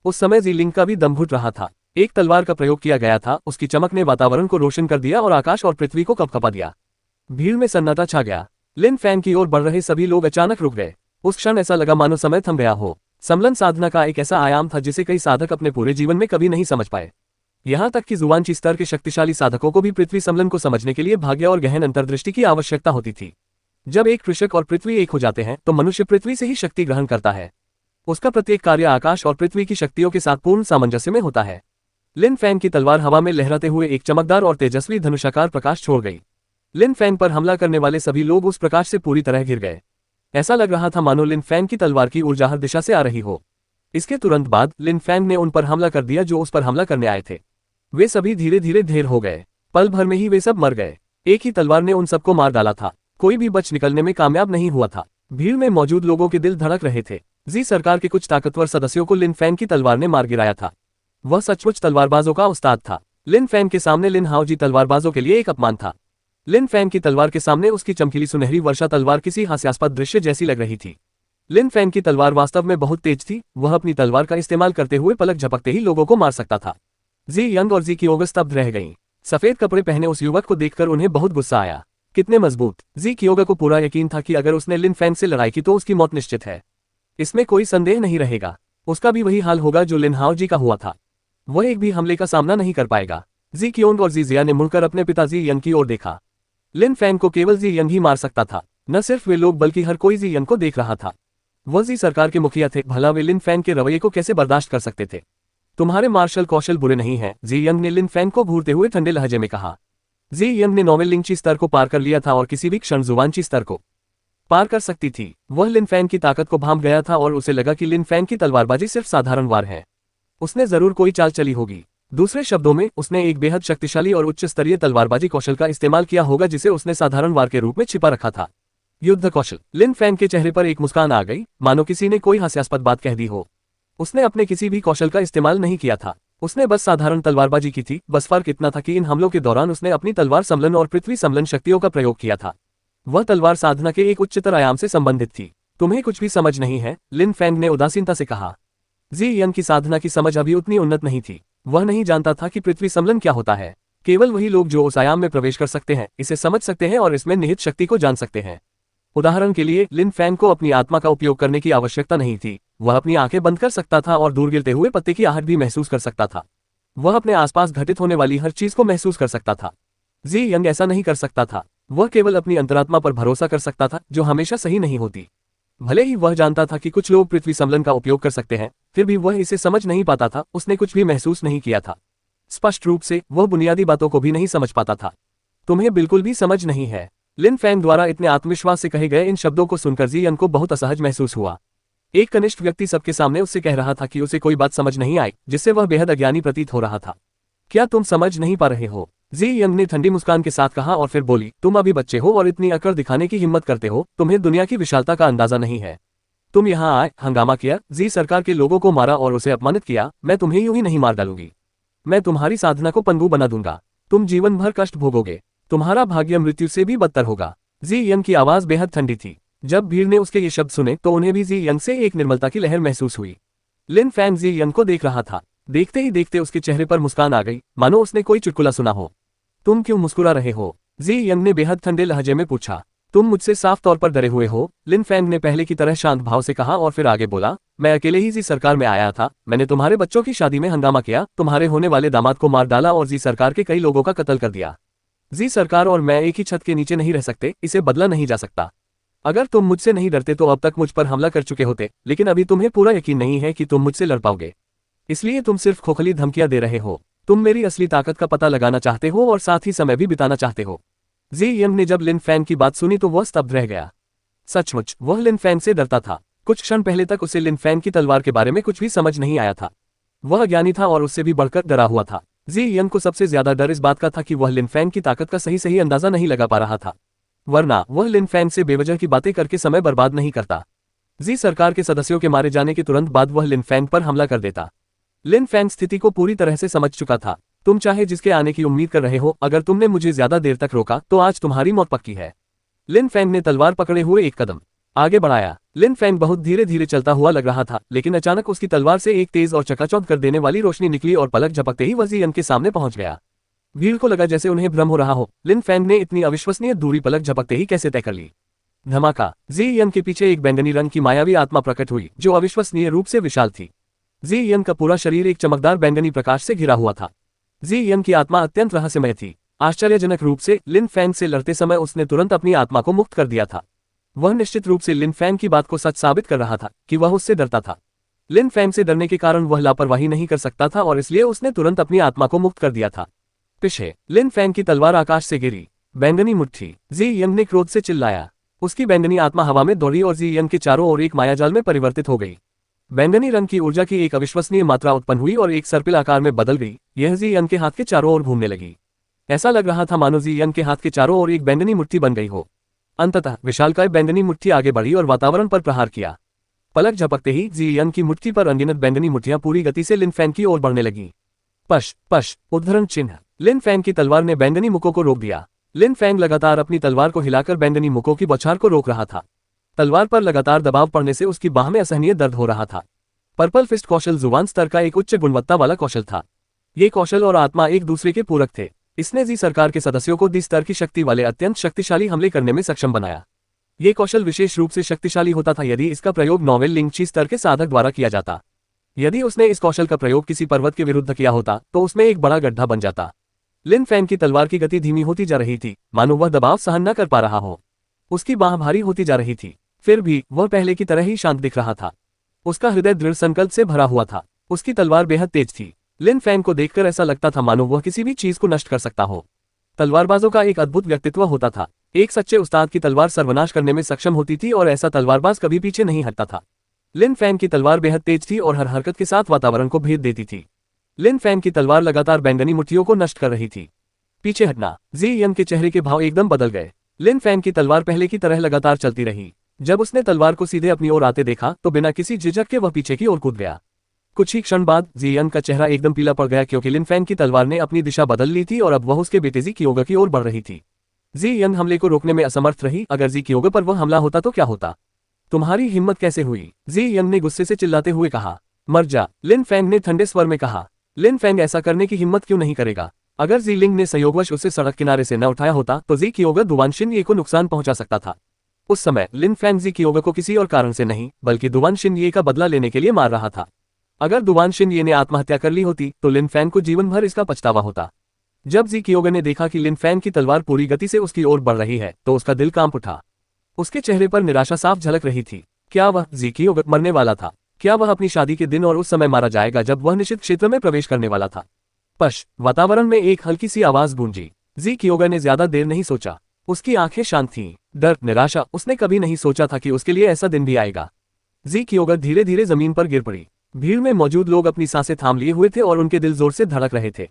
उस समय ज़ीलिंग का भी दम घुट रहा था। एक तलवार का प्रयोग किया गया था, उसकी चमक ने वातावरण को रोशन कर दिया और आकाश और पृथ्वी को कपकपा दिया। भीड़ में सन्नाटा छा गया। लिन फैंग की ओर बढ़ रहे सभी लोग अचानक रुक गए। उस क्षण ऐसा लगा मानो समय थम गया हो। समलन साधना का एक ऐसा आयाम था जिसे कई साधक अपने पूरे जीवन में कभी नहीं समझ पाए। यहाँ तक कि जुवानची स्तर के शक्तिशाली साधकों को भी पृथ्वी समलन को समझने के लिए भाग्य और गहन अंतर्दृष्टि की आवश्यकता होती थी। जब एक कृषक और पृथ्वी एक हो जाते हैं तो मनुष्य पृथ्वी से ही शक्ति ग्रहण करता है। उसका प्रत्येक कार्य आकाश और पृथ्वी की शक्तियों के साथ पूर्ण सामंजस्य में होता है। लिन फैंग की तलवार हवा में लहराते हुए एक चमकदार और तेजस्वी धनुषाकार प्रकाश छोड़ गई। लिन फैंग पर हमला करने वाले सभी लोग उस प्रकाश से पूरी तरह घिर गए। ऐसा लग रहा था मानो लिन फैंग की तलवार की ऊर्जा हर दिशा से आ रही हो। इसके तुरंत बाद लिन फैंग ने उन पर हमला कर दिया जो उस पर हमला करने आए थे। वे सभी धीरे धीरे ढेर हो गए। पल भर में ही वे सब मर गए। एक ही तलवार ने उन सबको मार डाला था। कोई भी बच निकलने में कामयाब नहीं हुआ था। भीड़ में मौजूद लोगों के दिल धड़क रहे थे। जी सरकार के कुछ ताकतवर सदस्यों को लिन फैंग की तलवार ने मार गिराया था। वह सचमुच तलवारबाजों का उस्ताद था। लिन फैंग के सामने लिन हाओजी तलवारबाजों के लिए एक अपमान था। लिन फैंग की तलवार के सामने उसकी चमकीली सुनहरी वर्षा तलवार किसी हास्यास्पद दृश्य जैसी लग रही थी। लिन फैंग की तलवार वास्तव में बहुत तेज थी। वह अपनी तलवार का इस्तेमाल करते हुए पलक झपकते ही लोगों को मार सकता था। जी यंग और जी कियोगा स्तब्ध रह गईं। सफेद कपड़े पहने उस युवक को देखकर उन्हें बहुत गुस्सा आया। कितने मजबूत। जी कियोगा को पूरा यकीन था कि अगर उसने लिन फैंग से लड़ाई की तो उसकी मौत निश्चित है। इसमें कोई संदेह नहीं रहेगा। उसका भी वही हाल होगा जो लिन हाओजी का हुआ था। वह एक भी हमले का सामना नहीं कर पाएगा। जी कियोंग और जी जिया ने मुड़कर अपने पिता जी यंग की ओर देखा। लिन फैंग को केवल जी यंग ही मार सकता था। न सिर्फ वे लोग बल्कि हर कोई जी यंग को देख रहा था। वह जी सरकार के मुखिया थे, भला वे लिन फैंग के रवैये को कैसे बर्दाश्त कर सकते थे। तुम्हारे मार्शल कौशल बुरे नहीं हैं, जी यंग ने लिन फैंग को घूरते हुए ठंडे लहजे में कहा। जी यंग ने नॉवेल लिंची स्तर को पार कर लिया था और किसी भी क्षण जुवानची स्तर को पार कर सकती थी। वह लिन फैंग की ताकत को भांप गया था और उसे लगा कि लिन फैंग की तलवारबाजी सिर्फ साधारण वार है। उसने जरूर कोई चाल चली होगी। दूसरे शब्दों में उसने एक बेहद शक्तिशाली और उच्च स्तरीय तलवारबाजी कौशल का इस्तेमाल किया होगा जिसे उसने साधारण वार के रूप में छिपा रखा था। युद्ध कौशल। लिन फैंग के चेहरे पर एक मुस्कान आ गई, मानो किसी ने कोई हास्यास्पद बात कह दी हो। उसने अपने किसी भी कौशल का इस्तेमाल नहीं किया था। उसने बस साधारण तलवारबाजी की थी। बस फर्क इतना था कि इन हमलों के दौरान उसने अपनी तलवार समलन और पृथ्वी समलन शक्तियों का प्रयोग किया था। वह तलवार साधना के एक उच्चतर आयाम से संबंधित थी। तुम्हें कुछ भी समझ नहीं है, लिन फैंग ने उदासीनता से कहा। जी यंग की साधना की समझ अभी उतनी उन्नत नहीं थी। वह नहीं जानता था कि पृथ्वी समलन क्या होता है। केवल वही लोग जो उस आयाम में प्रवेश कर सकते हैं इसे समझ सकते हैं और इसमें निहित शक्ति को जान सकते हैं। उदाहरण के लिए लिन फैंग को अपनी आत्मा का उपयोग करने की आवश्यकता नहीं थी। वह अपनी आंखें बंद कर सकता था और दूर गिरते हुए पत्ते की आहट भी महसूस कर सकता था। वह अपने आसपास घटित होने वाली हर चीज को महसूस कर सकता था। जी यंग ऐसा नहीं कर सकता था। वह केवल अपनी अंतरात्मा पर भरोसा कर सकता था जो हमेशा सही नहीं होती। भले ही वह जानता था कि कुछ लोग पृथ्वी समलन का उपयोग कर सकते हैं, फिर भी वह इसे समझ नहीं पाता था। उसने कुछ भी महसूस नहीं किया था। स्पष्ट रूप से वह बुनियादी बातों को भी नहीं समझ पाता था। तुम्हें बिल्कुल भी समझ नहीं है। लिन फैंग द्वारा इतने आत्मविश्वास से कहे गए इन शब्दों को सुनकर जी यंग को बहुत असहज महसूस हुआ। एक कनिष्ठ व्यक्ति सबके सामने उससे कह रहा था कि उसे कोई बात समझ नहीं आई, जिससे वह बेहद अज्ञानी प्रतीत हो रहा था। क्या तुम समझ नहीं पा रहे हो? जी यंग ने ठंडी मुस्कान के साथ कहा और फिर बोली, तुम अभी बच्चे हो और इतनी अकड़ दिखाने की हिम्मत करते हो। तुम्हें दुनिया की विशालता का अंदाजा नहीं है। तुम यहाँ आए, हंगामा किया, जी सरकार के लोगों को मारा और उसे अपमानित किया। मैं तुम्हें यूं ही नहीं मार डालूंगी। मैं तुम्हारी साधना को पंगु बना दूंगा। तुम जीवन भर कष्ट भोगोगे। तुम्हारा भाग्य मृत्यु से भी बदतर होगा। जी यंग की आवाज बेहद ठंडी थी। जब भीड़ ने उसके ये शब्द सुने तो उन्हें भी जी यंग से एक निर्मलता की लहर महसूस हुई। लिन फैंग जी यंग को देख रहा था। देखते ही देखते उसके चेहरे पर मुस्कान आ गई, मानो उसने कोई चुटकुला सुना हो। तुम क्यों मुस्कुरा रहे हो? जी यंग ने बेहद ठंडे लहजे में पूछा। तुम मुझसे साफ तौर पर डरे हुए हो, लिन फैंग ने पहले की तरह शांत भाव से कहा और फिर आगे बोला, मैं अकेले ही जी सरकार में आया था। मैंने तुम्हारे बच्चों की शादी में हंगामा किया, तुम्हारे होने वाले दामाद को मार डाला और जी सरकार के कई लोगों का कत्ल कर दिया। जी सरकार और मैं एक ही छत के नीचे नहीं रह सकते, इसे बदला नहीं जा सकता। अगर तुम मुझसे नहीं डरते तो अब तक मुझ पर हमला कर चुके होते, लेकिन अभी तुम्हें पूरा यकीन नहीं है कि तुम मुझसे लड़ पाओगे। इसलिए तुम सिर्फ खोखली धमकियां दे रहे हो। तुम मेरी असली ताकत का पता लगाना चाहते हो और साथ ही समय भी बिताना चाहते हो। जी यंग ने जब लिन फैंग की बात सुनी तो वह स्तब्ध रह गया। सचमुच वह लिन फैंग से डरता था। कुछ क्षण पहले तक उसे लिन फैंग की तलवार के बारे में कुछ भी समझ नहीं आया था। वह अज्ञानी था और उससे भी बढ़कर डरा हुआ था। जी यंग को सबसे ज्यादा डर इस बात का था कि वह लिन फैंग की ताकत का सही अंदाजा नहीं लगा पा रहा था, वरना वह लिन फैंग से बेवजह की बातें करके समय बर्बाद नहीं करता। जी सरकार के सदस्यों के मारे जाने के तुरंत बाद वह लिन फैंग पर हमला कर देता। लिन फैंग स्थिति को पूरी तरह से समझ चुका था। तुम चाहे जिसके आने की उम्मीद कर रहे हो, अगर तुमने मुझे ज्यादा देर तक रोका तो आज तुम्हारी मौत पक्की है। लिन फैंग ने तलवार पकड़े हुए एक कदम आगे बढ़ाया। लिन फैंग बहुत धीरे धीरे चलता हुआ लग रहा था, लेकिन अचानक उसकी तलवार से एक तेज और चकाचौंध कर देने वाली रोशनी निकली और पलक झपकते ही वह जी यन के सामने पहुंच गया। भीड़ को लगा जैसे उन्हें भ्रम हो रहा हो। लिन फैंग ने इतनी अविश्वसनीय दूरी पलक झपकते ही कैसे तय कर ली। धमाका। जी यन के पीछे एक बैंगनी रंग की मायावी आत्मा प्रकट हुई, जो अविश्वसनीय रूप से विशाल थी। जी यन का पूरा शरीर एक चमकदार बैंगनी प्रकाश से घिरा हुआ था। जी यन की आत्मा अत्यंत रहस्यमय थी। आश्चर्यजनक रूप से लिन फैंग से लड़ते समय उसने तुरंत अपनी आत्मा को मुक्त कर दिया था। वह निश्चित रूप से लिन फैंग की बात को सच साबित कर रहा था कि वह उससे डरता था। लिन फैंग से डरने के कारण वह लापरवाही नहीं कर सकता था और इसलिए उसने तुरंत अपनी आत्मा को मुक्त कर दिया था। पीछे लिन फैंग की तलवार आकाश से गिरी। बैंगनी मुट्ठी। जी यंग ने क्रोध से चिल्लाया। उसकी बैंगनी आत्मा हवा में दौड़ी और जी यंग के चारों ओर एक मायाजाल में परिवर्तित हो गई। बैंगनी रंग की ऊर्जा की एक अविश्वसनीय मात्रा उत्पन्न हुई और एक सर्पिल आकार में बदल गई। यह जी यंग के हाथ के चारों ओर घूमने लगी। ऐसा लग रहा था मानो जी यंग के हाथ के चारों ओर एक बैंगनी मुट्ठी बन गई हो। अंततः विशालकाय बैंगनी मुट्ठी आगे बढ़ी और वातावरण पर प्रहार किया। पलक झपकते ही जी यंग की मुट्ठी पर अनगिनत बैंगनी मुट्ठियां पूरी गति से लिन फैंग की ओर बढ़ने लगी। पश पश उद्धरण चिन्ह। लिन फैंग की तलवार ने बैंगनी मुखों को रोक दिया। लिन फैंग लगातार अपनी तलवार को हिलाकर बैंगनी मुखों की बौछार को रोक रहा था। तलवार पर लगातार दबाव पड़ने से उसकी बाह में असहनीय दर्द हो रहा था। पर्पल फिस्ट कौशल जुबान स्तर का एक उच्च गुणवत्ता वाला कौशल था। ये कौशल और आत्मा एक दूसरे के पूरक थे। इसने जी सरकार के सदस्यों को दी स्तर की शक्ति वाले अत्यंत शक्तिशाली हमले करने में सक्षम बनाया। ये कौशल विशेष रूप से शक्तिशाली होता था यदि इसका प्रयोग नोवेल लिंगची स्तर के साधक द्वारा किया जाता। यदि उसने इस कौशल का प्रयोग किसी पर्वत के विरुद्ध किया होता तो उसमें एक बड़ा गड्ढा बन जाता। लिन फैंग की तलवार की गति धीमी होती जा रही थी, मानो वह दबाव सहन न कर पा रहा हो। उसकी बाह भारी होती जा रही थी, फिर भी वह पहले की तरह ही शांत दिख रहा था। उसका हृदय दृढ़ संकल्प से भरा हुआ था। उसकी तलवार बेहद तेज थी। लिन फैंग को देखकर ऐसा लगता था मानो वह किसी भी चीज को नष्ट कर सकता हो। तलवारबाजों का एक अद्भुत व्यक्तित्व होता था। एक सच्चे उस्ताद की तलवार सर्वनाश करने में सक्षम होती थी और ऐसा तलवारबाज कभी पीछे नहीं हटता था। लिन फैंग की तलवार बेहद तेज थी और हर हरकत के साथ वातावरण को भेद देती थी। लिन फैंग की तलवार लगातार बैंगनी मुट्ठियों को नष्ट कर रही थी। पीछे हटना। जी यंग के चेहरे के भाव एकदम बदल गए। लिन फैंग की तलवार पहले की तरह लगातार चलती रही। जब उसने तलवार को सीधे अपनी ओर आते देखा तो बिना किसी झिझक के वह पीछे की ओर कूद गया। कुछ ही क्षण बाद जी यंग का चेहरा एकदम पीला पड़ गया क्योंकि लिन फैंग की तलवार ने अपनी दिशा बदल ली थी और अब वह उसके बेटे जी कियोगा की ओर बढ़ रही थी। जी यंग हमले को रोकने में असमर्थ रही। अगर जी कियोगा पर वह हमला होता तो क्या होता? तुम्हारी हिम्मत कैसे हुई? जी यंग ने गुस्से से चिल्लाते हुए कहा। मर जा, लिन फैंग ने ठंडे स्वर में कहा। लिन फैंग ऐसा करने की हिम्मत क्यों नहीं करेगा? अगर जी लिंग ने संयोगवश उसे सड़क किनारे से न उठाया होता तो जी कियोगा दुवानशिन ये को नुकसान पहुंचा सकता था। उस समय लिन फैंग जी कियोगा को किसी और कारण से नहीं बल्कि दुवानशिन ये का बदला लेने के लिए मार रहा था। अगर दुवानशिन ये ने आत्महत्या कर ली होती तो लिन फैंग को जीवन भर इसका पछतावा होता। जब जी कियोगा ने देखा कि लिन फैंग की तलवार पूरी गति से उसकी ओर बढ़ रही है तो उसका दिल कांप उठा। उसके चेहरे पर निराशा साफ झलक रही थी। क्या वह जी कियोगा मरने वाला था? क्या वह अपनी शादी के दिन और उस समय मारा जाएगा जब वह निश्चित क्षेत्र में प्रवेश करने वाला था? पश। वातावरण में एक हल्की सी आवाज गूंजी। जी कियोगा ने ज्यादा देर नहीं सोचा। उसकी आंखें शांत थीं। डर, निराशा, उसने कभी नहीं सोचा था कि उसके लिए ऐसा दिन भी आएगा। जी कियोगा धीरे धीरे जमीन पर गिर पड़ी। भीड़ में मौजूद लोग अपनी सांसें थाम लिए हुए थे और उनके दिल जोर से धड़क रहे थे।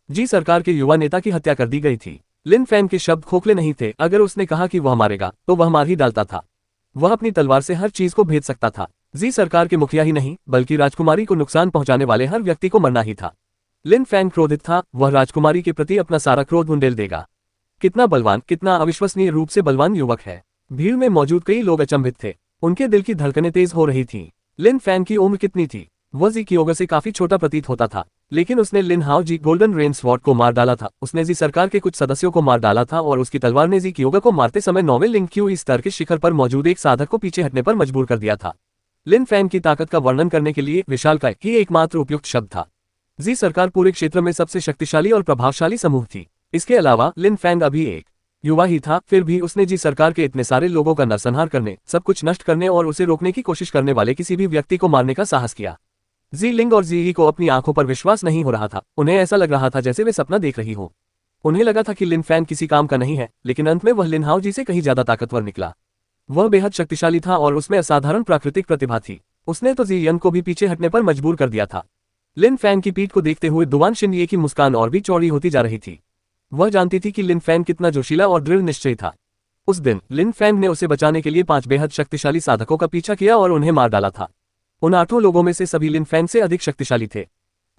जी सरकार के युवा नेता की हत्या कर दी गई थी। लिन फैंग के शब्द खोखले नहीं थे। अगर उसने कहा कि वह मारेगा तो वह मार ही डालता था। वह अपनी तलवार से हर चीज को भेद सकता था। जी सरकार के मुखिया ही नहीं बल्कि राजकुमारी को नुकसान पहुंचाने वाले हर व्यक्ति को मरना ही था। लिन फैंग क्रोधित था। वह राजकुमारी के प्रति अपना सारा क्रोध उंडेल देगा। कितना बलवान, कितना अविश्वसनीय रूप से बलवान युवक है। भीड़ में मौजूद कई लोग अचंभित थे। उनके दिल की धड़कनें तेज हो रही थीं। लिन फैंग की उम्र कितनी थी? वह जी कियोगा से काफी छोटा प्रतीत होता था, लेकिन उसने लिन हाओ जी गोल्डन रेन स्वॉर्ड को मार डाला था। उसने जी सरकार के कुछ सदस्यों को मार डाला था और उसकी तलवार ने जी कियोगा को मारते समय नोवेल लिंग क्यू इस स्तर के शिखर पर मौजूद एक साधक को पीछे हटने पर मजबूर कर दिया था। लिन फैंग की ताकत का वर्णन करने के लिए विशालकाय ही एकमात्र उपयुक्त शब्द था। जी सरकार पूरे क्षेत्र में सबसे शक्तिशाली और प्रभावशाली समूह थी। इसके अलावा लिन फैंग अभी एक युवा ही था, फिर भी उसने जी सरकार के इतने सारे लोगों का नरसंहार करने, सब कुछ नष्ट करने और उसे रोकने की कोशिश करने वाले किसी भी व्यक्ति को मारने का साहस किया। जी लिंग और जी को अपनी आंखों पर विश्वास नहीं हो रहा था। उन्हें ऐसा लग रहा था जैसे वे सपना देख रही हो। उन्हें लगा था कि लिन फैंग किसी काम का नहीं है, लेकिन अंत में वह लिन हाओ जी से कहीं ज्यादा ताकतवर निकला। वह बेहद शक्तिशाली था और उसमें असाधारण प्राकृतिक प्रतिभा थी। उसने तो जियन को भी पीछे हटने पर मजबूर कर दिया था। लिन फैंग की पीठ को देखते हुए दुवान शिनये की मुस्कान और भी चौड़ी होती जा रही थी। वह जानती थी कि लिन फैंग कितना जोशीला और दृढ़ निश्चयी था। उस दिन लिन फैंग ने उसे बचाने के लिए 5 बेहद शक्तिशाली साधकों का पीछा किया और उन्हें मार डाला था। उन 8 लोगों में से सभी लिन फैंग से अधिक शक्तिशाली थे।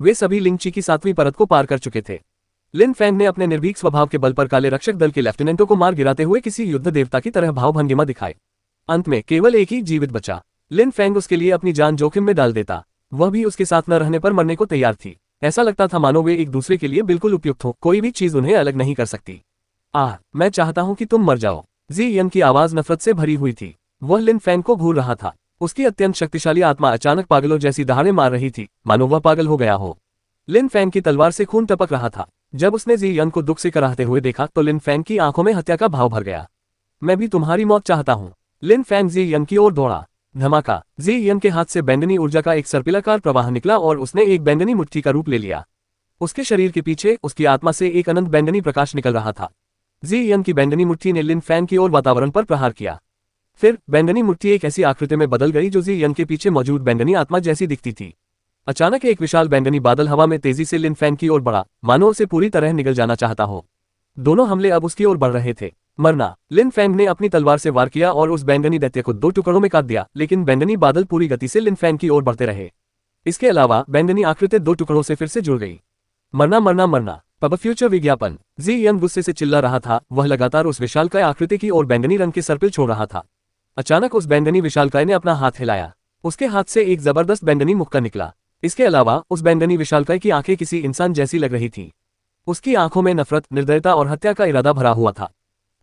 वे सभी लिंगची की 7वीं परत को पार कर चुके थे। लिन फैंग ने अपने निर्भीक स्वभाव के बल पर काले रक्षक दल के लेफ्टिनेंटों को मार गिराते हुए किसी युद्ध देवता की तरह भावभंगिमा दिखाए। अंत में केवल एक ही जीवित बचा। लिन फैंग उसके लिए अपनी जान जोखिम में डाल देता। वह भी उसके साथ न रहने पर मरने को तैयार थी। ऐसा लगता था मानो वे एक दूसरे के लिए बिल्कुल उपयुक्त हो, कोई भी चीज उन्हें अलग नहीं कर सकती। मैं चाहता हूं कि तुम मर जाओ। जियन की आवाज नफरत से भरी हुई थी। वह लिन फैंग को घूर रहा था। उसकी अत्यंत शक्तिशाली आत्मा अचानक पागलों जैसी दहाड़े मार रही थी, मानो वह पागल हो गया हो। लिन फैंग की तलवार से खून टपक रहा था। जब उसने जियन को दुख से कराहते हुए देखा तो लिन फैंग की आंखों में हत्या का भाव भर गया। मैं भी तुम्हारी मौत चाहता हूं। लिन फैंग जियन की ओर दौड़ा। धमाका! जियन के हाथ से बैंगनी ऊर्जा का एक सर्पिलाकार प्रवाह निकला और उसने एक बैंगनी मुट्ठी का रूप ले लिया। उसके शरीर के पीछे उसकी आत्मा से एक अनंत बैंगनी प्रकाश निकल रहा था। जियन की बैंगनी मुट्ठी ने लिन फैंग की ओर वातावरण पर प्रहार किया। फिर बैंगनी मुट्ठी एक ऐसी आकृति में बदल गई जो जियन के पीछे मौजूद बैंगनी आत्मा जैसी दिखती थी। अचानक एक विशाल बैंगनी बादल हवा में तेजी से लिन फैंग की ओर बढ़ा, मानो उसे पूरी तरह निगल जाना चाहता हो। दोनों हमले अब उसकी ओर बढ़ रहे थे। मरना! लिन फैंग ने अपनी तलवार से वार किया और उस बैंगनी दैत्य को 2 टुकड़ों में काट दिया, लेकिन बैंगनी बादल पूरी गति से लिन फैंग की ओर बढ़ते रहे। इसके अलावा बैंगनी आकृति 2 टुकड़ों से फिर से जुड़ गई। मरना मरना मरना! पब फ्यूचर विज्ञापन। जियन गुस्से से चिल्ला रहा था। वह लगातार उस विशालकाय आकृति की ओर बैंगनी रंग के सर्पिल छोड़ रहा था। अचानक उस बैंगनी विशालकाय ने अपना हाथ हिलाया। उसके हाथ से एक जबरदस्त बैंगनी मुक्का निकला। इसके अलावा उस बैंगनी विशालकाय की आंखें किसी इंसान जैसी लग रही थीं। उसकी आंखों में नफरत, निर्दयता और हत्या का इरादा भरा हुआ था।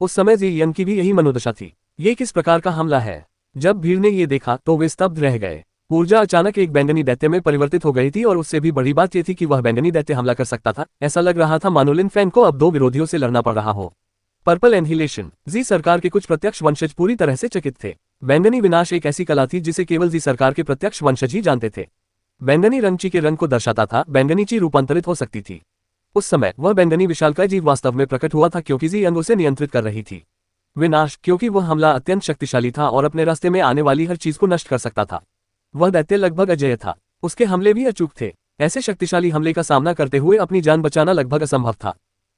उस समय जियन की भी यही मनोदशा थी। ये किस प्रकार का हमला है? जब भीड़ ने ये देखा तो वे स्तब्ध रह गए। ऊर्जा अचानक एक बैंगनी दैत्य में परिवर्तित हो गई थी और उससे भी बड़ी बात यह थी कि वह बैंगनी दैत्य हमला कर सकता था। ऐसा लग रहा था मानो लिन फैंग को अब 2 विरोधियों से लड़ना पड़ रहा हो। Purple annihilation. जी सरकार के कुछ प्रत्यक्ष वंशज पूरी तरह से चकित थे। बैंगनी विनाश एक ऐसी कला थी जिसे केवल जी सरकार के प्रत्यक्ष वंशज ही जानते थे। बैंगनी रंग ची के रंग को दर्शाता था। बैंगनी ची रूपांतरित हो सकती थी। उस समय वह बैंगनी विशालकाय जीव वास्तव में प्रकट हुआ था क्योंकि जियन उसे नियंत्रित कर रही थी। विनाश, क्योंकि वह हमला अत्यंत शक्तिशाली था और अपने रास्ते में आने वाली हर चीज को नष्ट कर सकता था। वह दैत्य लगभग अजेय था। उसके हमले भी अचूक थे। ऐसे शक्तिशाली हमले का सामना करते हुए अपनी जान बचाना लगभग असंभव था।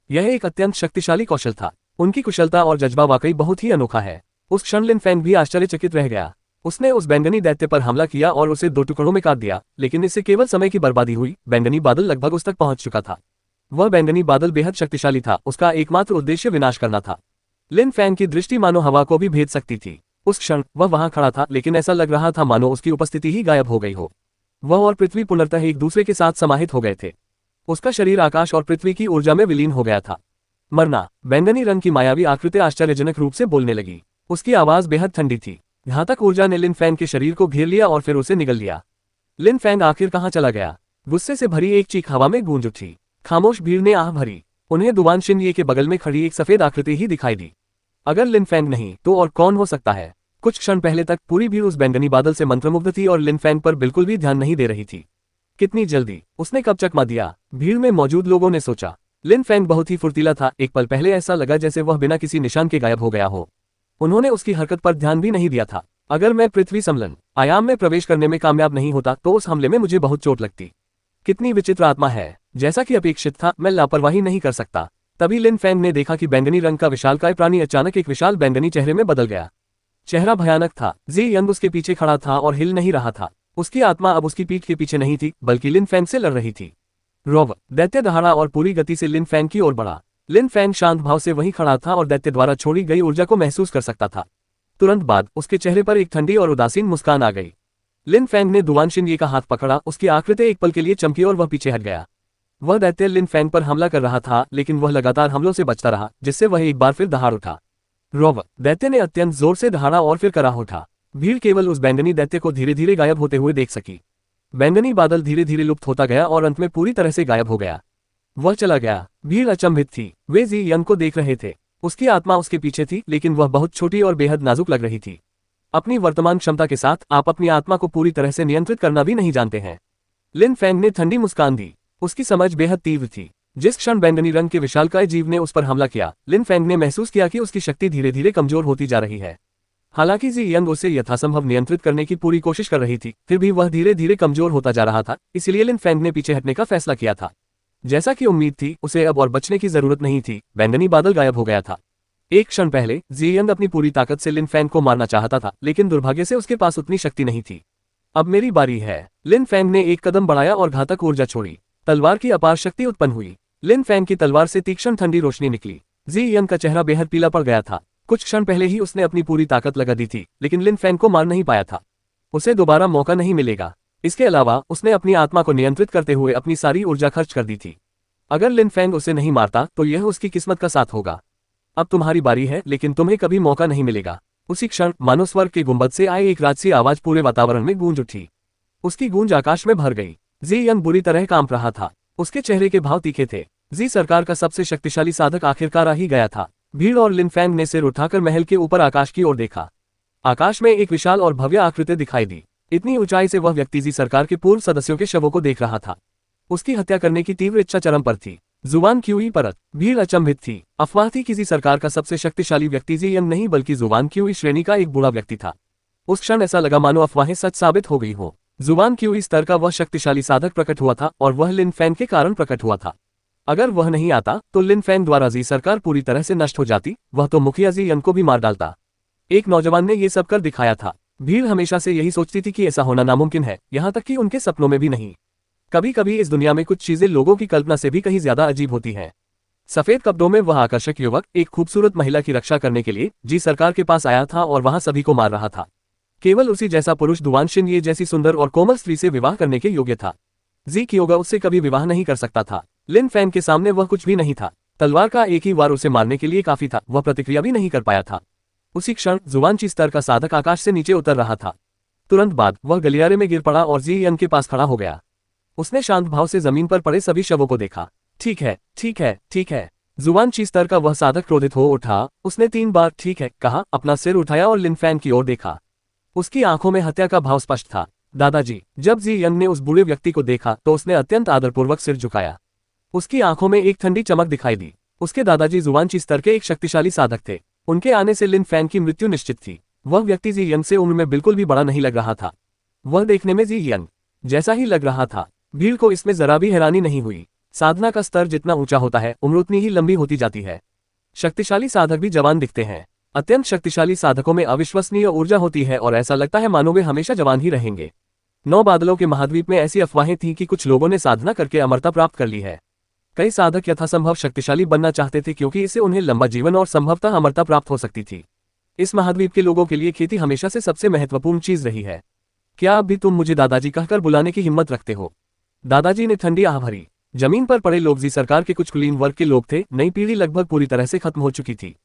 यह एक अत्यंत शक्तिशाली कौशल था। उनकी कुशलता और जज्बा वाकई बहुत ही अनोखा है। उस क्षण लिन फैंग भी आश्चर्यचकित रह गया। उसने उस बैंगनी दैत्य पर हमला किया और उसे 2 टुकड़ों में काट दिया, लेकिन इससे केवल समय की बर्बादी हुई। बैंगनी बादल लगभग उस तक पहुंच चुका था। वह बैंगनी बादल बेहद शक्तिशाली था। उसका एकमात्र उद्देश्य विनाश करना था। लिन फैंग की दृष्टि मानो हवा को भी भेद सकती थी। उस क्षण वह वहां खड़ा था, लेकिन ऐसा लग रहा था मानो उसकी उपस्थिति ही गायब हो गई हो। वह और पृथ्वी पुनर्तः एक दूसरे के साथ समाहित हो गए थे। उसका शरीर आकाश और पृथ्वी की ऊर्जा में विलीन हो गया था। मरना! बैंगनी रंग की मायावी आकृति आश्चर्यजनक रूप से बोलने लगी। उसकी आवाज बेहद ठंडी थी। घातक ऊर्जा ने लिन फैंग के शरीर को घेर लिया और फिर उसे निगल लिया। लिन फैंग आखिर कहां चला गया? गुस्से से भरी एक चीख हवा में गूंज उठी। खामोश भीड़ ने आह भरी। उन्हें दुवान शिनये के बगल में खड़ी एक सफेद आकृति ही दिखाई दी। अगर लिन फैंग नहीं तो और कौन हो सकता है? कुछ क्षण पहले तक पूरी भीड़ उस बैंगनी बादल से मंत्रमुग्ध थी और लिन फैंग पर बिल्कुल भी ध्यान नहीं दे रही थी। कितनी जल्दी उसने कब चकमा दिया? भीड़ में मौजूद लोगों ने सोचा। लिन फैंग बहुत ही फुर्तीला था। एक पल पहले ऐसा लगा जैसे वह बिना किसी निशान के गायब हो गया हो। उन्होंने उसकी हरकत पर ध्यान भी नहीं दिया था। अगर मैं पृथ्वी समलन आयाम में प्रवेश करने में कामयाब नहीं होता तो उस हमले में मुझे बहुत चोट लगती। कितनी विचित्र आत्मा है। जैसा कि अपेक्षित था, मैं लापरवाही नहीं कर सकता। तभी लिन फैंग ने देखा कि बैंगनी रंग का विशालकाय प्राणी अचानक एक विशाल बैंगनी चेहरे में बदल गया। चेहरा भयानक था। जियन उसके पीछे खड़ा था और हिल नहीं रहा था। उसकी आत्मा अब उसकी पीठ के पीछे नहीं थी, बल्कि लिन फैंग से लड़ रही थी। रौब! दैत्य दहाड़ा और पूरी गति से लिन फैंग की ओर बढ़ा। लिन फैंग शांत भाव से वहीं खड़ा था और दैत्य द्वारा छोड़ी गई ऊर्जा को महसूस कर सकता था। तुरंत बाद उसके चेहरे पर एक ठंडी और उदासीन मुस्कान आ गई। लिन फैंग ने दुवान शिनये का हाथ पकड़ा। उसकी आकृति एक पल के लिए चमकी और वह पीछे हट गया। वह दैत्य लिन फैंग पर हमला कर रहा था, लेकिन वह लगातार हमलों से बचता रहा, जिससे वह एक बार फिर दहाड़ उठा। रौब! दैत्य ने अत्यंत जोर से दहाड़ा और फिर कराह उठा। भीड़ केवल उस बैंगनी दैत्य को धीरे धीरे गायब होते हुए देख सकी। बैंगनी बादल धीरे धीरे लुप्त होता गया और अंत में पूरी तरह से गायब हो गया। वह चला गया। भीड़ अचंभित थी। वे जियन को देख रहे थे। उसकी आत्मा उसके पीछे थी, लेकिन वह बहुत छोटी और बेहद नाजुक लग रही थी। अपनी वर्तमान क्षमता के साथ आप अपनी आत्मा को पूरी तरह से नियंत्रित करना भी नहीं जानते हैं। लिन फैंग ने ठंडी मुस्कान दी। उसकी समझ बेहद तीव्र थी। जिस क्षण बैंगनी रंग के विशालकाय जीव ने उस पर हमला किया, लिन फैंग ने महसूस किया कि उसकी शक्ति धीरे धीरे कमजोर होती जा रही है। हालांकि जी यंग उसे यथासंभव नियंत्रित करने की पूरी कोशिश कर रही थी, फिर भी वह धीरे धीरे कमजोर होता जा रहा था, इसलिए लिन फैंग ने पीछे हटने का फैसला किया था। जैसा कि उम्मीद थी, उसे अब और बचने की जरूरत नहीं थी। बैंगनी बादल गायब हो गया था। एक क्षण पहले जी यंग अपनी पूरी ताकत से लिन फैंग को मारना चाहता था, लेकिन दुर्भाग्य से उसके पास उतनी शक्ति नहीं थी। अब मेरी बारी है। लिन फैंग ने एक कदम बढ़ाया और घातक ऊर्जा छोड़ी। तलवार की अपार शक्ति उत्पन्न हुई। लिन फैंग की तलवार से तीक्ष्ण ठंडी रोशनी निकली। जी यंग का चेहरा बेहद पीला पड़ गया था। कुछ क्षण पहले ही उसने अपनी पूरी ताकत लगा दी थी, लेकिन लिन फैंग को मार नहीं पाया था। उसे दोबारा मौका नहीं मिलेगा। इसके अलावा उसने अपनी आत्मा को नियंत्रित करते हुए अपनी सारी ऊर्जा खर्च कर दी थी। अगर लिन फैंग उसे नहीं मारता तो यह उसकी किस्मत का साथ होगा। अब तुम्हारी बारी है, लेकिन तुम्हें कभी मौका नहीं मिलेगा। उसी क्षण मानो स्वर्ग के गुंबद से आए एक राजसी आवाज पूरे वातावरण में गूंज उठी। उसकी गूंज आकाश में भर गई। जी यंग बुरी तरह कांप रहा था। उसके चेहरे के भाव तीखे थे। जी सरकार का सबसे शक्तिशाली साधक आखिरकार आ ही गया था। भीड़ और लिन फैंग ने सिर उठाकर महल के ऊपर आकाश की ओर देखा। आकाश में एक विशाल और भव्य आकृति दिखाई दी। इतनी ऊंचाई से वह व्यक्ति जी सरकार के पूर्व सदस्यों के शवों को देख रहा था। उसकी हत्या करने की तीव्र इच्छा चरम पर थी। जुबान क्यूई परत। भीड़ अचंभित थी। अफवाह थी किसी सरकार का सबसे शक्तिशाली व्यक्ति जी यंग नहीं, बल्कि जुबान क्यूई श्रेणी का एक बूढ़ा व्यक्ति था। उस क्षण ऐसा लगा मानो अफवाहें सच साबित हो गई हो। जुबान क्यूई स्तर का वह शक्तिशाली साधक प्रकट हुआ था, और वह लिन फैंग के कारण प्रकट हुआ था। अगर वह नहीं आता तो लिन फैंग द्वारा जी सरकार पूरी तरह से नष्ट हो जाती। वह तो मुखिया जी यंग को भी मार डालता। एक नौजवान ने यह सब कर दिखाया था। भीड़ हमेशा से यही सोचती थी कि ऐसा होना नामुमकिन है, यहाँ तक कि उनके सपनों में भी नहीं। कभी कभी इस दुनिया में कुछ चीजें लोगों की कल्पना से भी कहीं ज्यादा अजीब होती हैं। सफेद कपड़ों में वह आकर्षक युवक एक खूबसूरत महिला की रक्षा करने के लिए जी सरकार के पास आया था और वहां सभी को मार रहा था। केवल उसी जैसा पुरुष दुआन शिन ये जैसी सुंदर और कोमल स्त्री से विवाह करने के योग्य था। जी कियोगा उससे कभी विवाह नहीं कर सकता था। लिन फैंग के सामने वह कुछ भी नहीं था। तलवार का एक ही वार उसे मारने के लिए काफी था। वह प्रतिक्रिया भी नहीं कर पाया था। उसी क्षण जुबानची स्तर का साधक आकाश से नीचे उतर रहा था। तुरंत बाद वह गलियारे में गिर पड़ा और जी यंग के पास खड़ा हो गया। उसने शांत भाव से जमीन पर पड़े सभी शवों को देखा। ठीक है, ठीक है, ठीक है। जुबानची स्तर का वह साधक क्रोधित हो उठा। उसने 3 बार ठीक है कहा, अपना सिर उठाया और लिन फैंग की ओर देखा। उसकी आंखों में हत्या का भाव स्पष्ट था। दादाजी। जब जी यंग ने उस बूढ़े व्यक्ति को देखा तो उसने अत्यंत आदरपूर्वक सिर झुकाया। उसकी आंखों में एक ठंडी चमक दिखाई दी। उसके दादाजी जुबानची स्तर के एक शक्तिशाली साधक थे। उनके आने से लिन फैंग की मृत्यु निश्चित थी। वह व्यक्ति जी यंग से उम्र में बिल्कुल भी बड़ा नहीं लग रहा था। वह देखने में जी यंग जैसा ही लग रहा था। भीड़ को इसमें जरा भी हैरानी नहीं हुई। साधना का स्तर जितना ऊंचा होता है, उम्र उतनी ही लंबी होती जाती है। शक्तिशाली साधक भी जवान दिखते हैं। अत्यंत शक्तिशाली साधकों में अविश्वसनीय ऊर्जा होती है और ऐसा लगता है मानो वे हमेशा जवान ही रहेंगे। 9 बादलों के महाद्वीप में ऐसी अफवाहें थीं कि कुछ लोगों ने साधना करके अमरता प्राप्त कर ली है। कई साधक यथासंभव शक्तिशाली बनना चाहते थे क्योंकि इससे उन्हें लंबा जीवन और संभवतः अमरता प्राप्त हो सकती थी। इस महाद्वीप के लोगों के लिए खेती हमेशा से सबसे महत्वपूर्ण चीज रही है। क्या अब भी तुम मुझे दादाजी कहकर बुलाने की हिम्मत रखते हो? दादाजी ने ठंडी आह भरी। जमीन पर पड़े लोग जी सरकार के कुछ कुलीन वर्ग के लोग थे। नई पीढ़ी लगभग पूरी तरह से खत्म हो चुकी थी।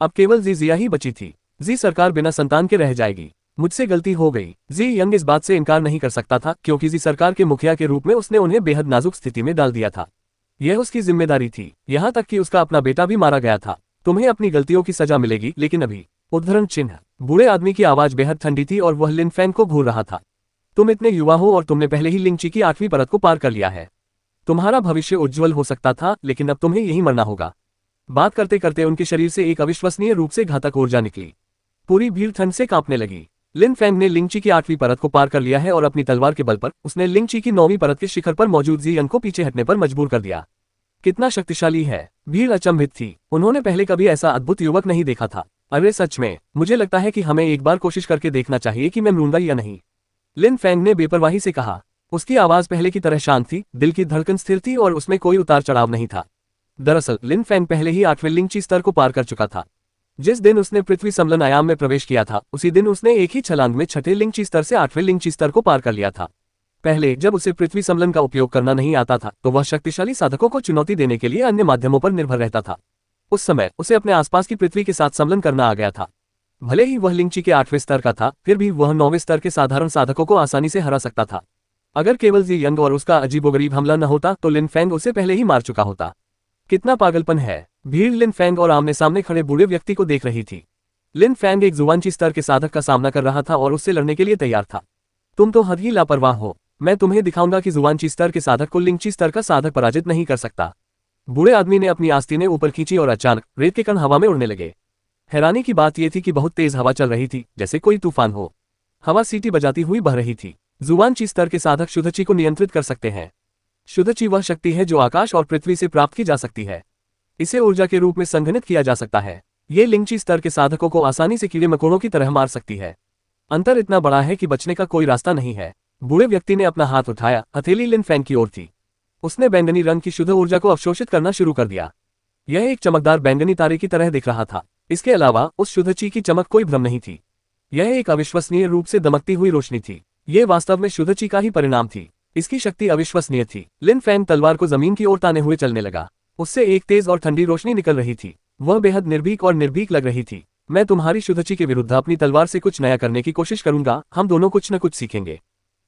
अब केवल जी जिया ही बची थी। जी सरकार बिना संतान के रह जाएगी। मुझसे गलती हो गई। जी यंग इस बात से इनकार नहीं कर सकता था क्योंकि जी सरकार के मुखिया के रूप में उसने उन्हें बेहद नाजुक स्थिति में डाल दिया था। यह उसकी जिम्मेदारी थी। यहाँ तक कि उसका अपना बेटा भी मारा गया था। तुम्हें अपनी गलतियों की सजा मिलेगी, लेकिन अभी। उद्धरण चिन्ह। बूढ़े आदमी की आवाज बेहद ठंडी थी और वह लिन फैंग को घूर रहा था। तुम इतने युवा हो और तुमने पहले ही लिंगची की 8वीं परत को पार कर लिया है। तुम्हारा भविष्य उज्जवल हो सकता था, लेकिन अब तुम्हें यही मरना होगा। बात करते करते उनके शरीर से एक अविश्वसनीय रूप से घातक ऊर्जा निकली। पूरी भीड़ ठंड से कांपने लगी। लिन फैंग ने लिंगची की 8वीं परत को पार कर लिया है और अपनी तलवार के बल पर उसने लिंगची की 9वीं परत के शिखर पर मौजूद जी यंग को पीछे हटने पर मजबूर कर दिया। कितना शक्तिशाली है। भीड़ अचंभित थी। उन्होंने पहले कभी ऐसा अद्भुत युवक नहीं देखा था। अरे सच में, मुझे लगता है कि हमें एक बार कोशिश करके देखना चाहिए कि मैं मरूंगा या नहीं, लिन फैंग ने बेपरवाही से कहा। उसकी आवाज पहले की तरह शांत थी। दिल की धड़कन स्थिर थी और उसमें कोई उतार चढ़ाव नहीं था। दरअसल लिन फैंग पहले ही 8वें लिंगची स्तर को पार कर चुका था। जिस दिन उसने पृथ्वी समलन आयाम में प्रवेश किया था, उसी दिन उसने एक ही छलांग में 6ठे लिंगची स्तर से 8वें लिंगची स्तर को पार कर लिया था। पहले जब उसे पृथ्वी समलन का उपयोग करना नहीं आता था तो वह शक्तिशाली साधकों को चुनौती देने के लिए अन्य माध्यमों पर निर्भर रहता था। उस समय उसे अपने आसपास की पृथ्वी के साथ समलन करना आ गया था। भले ही वह लिंगची के 8वें स्तर का था, फिर भी वह 9वें स्तर के साधारण साधकों को आसानी से हरा सकता था। अगर केवल जी यंग और उसका अजीबोगरीब हमला न होता तो लिन फैंग उसे पहले ही मार चुका होता। कितना पागलपन है। भीड़ लिन फैंग और आमने सामने खड़े बूढ़े व्यक्ति को देख रही थी। लिन फैंग एक जुबानची स्तर के साधक का सामना कर रहा था और उससे लड़ने के लिए तैयार था। तुम तो हद ही लापरवाह हो। मैं तुम्हें दिखाऊंगा कि जुबानची स्तर के साधक को लिंगची स्तर का साधक पराजित नहीं कर सकता। बूढ़े आदमी ने अपनी आस्तीनें ऊपर खींची और अचानक रेत के कण हवा में उड़ने लगे। हैरानी की बात यह थी कि बहुत तेज हवा चल रही थी, जैसे कोई तूफान हो। हवा सीटी बजाती हुई बह रही थी। जुवानची स्तर के साधक शुद्धची को नियंत्रित कर सकते हैं। शुद्धची वह शक्ति है जो आकाश और पृथ्वी से प्राप्त की जा सकती है। इसे ऊर्जा के रूप में संघनित किया जा सकता है। ये लिंगची स्तर के साधकों को आसानी से कीड़े मकोड़ों की तरह मार सकती है। अंतर इतना बड़ा है कि बचने का कोई रास्ता नहीं है। बूढ़े व्यक्ति ने अपना हाथ उठाया, हथेली लिन फैंग की ओर थी। उसने बैंगनी रंग की शुद्ध ऊर्जा को अवशोषित करना शुरू कर दिया। यह एक चमकदार बैंगनी तारे की तरह दिख रहा था। इसके अलावा उस शुद्धची की चमक कोई भ्रम नहीं थी। यह एक अविश्वसनीय रूप से दमकती हुई रोशनी थी। यह वास्तव में शुद्धची का ही परिणाम थी। इसकी शक्ति अविश्वसनीय थी। लिन फैंग तलवार को जमीन की ओर ताने हुए चलने लगा। उससे एक तेज और ठंडी रोशनी निकल रही थी। वह बेहद निर्भीक और निर्भीक लग रही थी। मैं तुम्हारी शुद्धची के विरुद्ध अपनी तलवार से कुछ नया करने की कोशिश करूंगा। हम दोनों कुछ न कुछ सीखेंगे।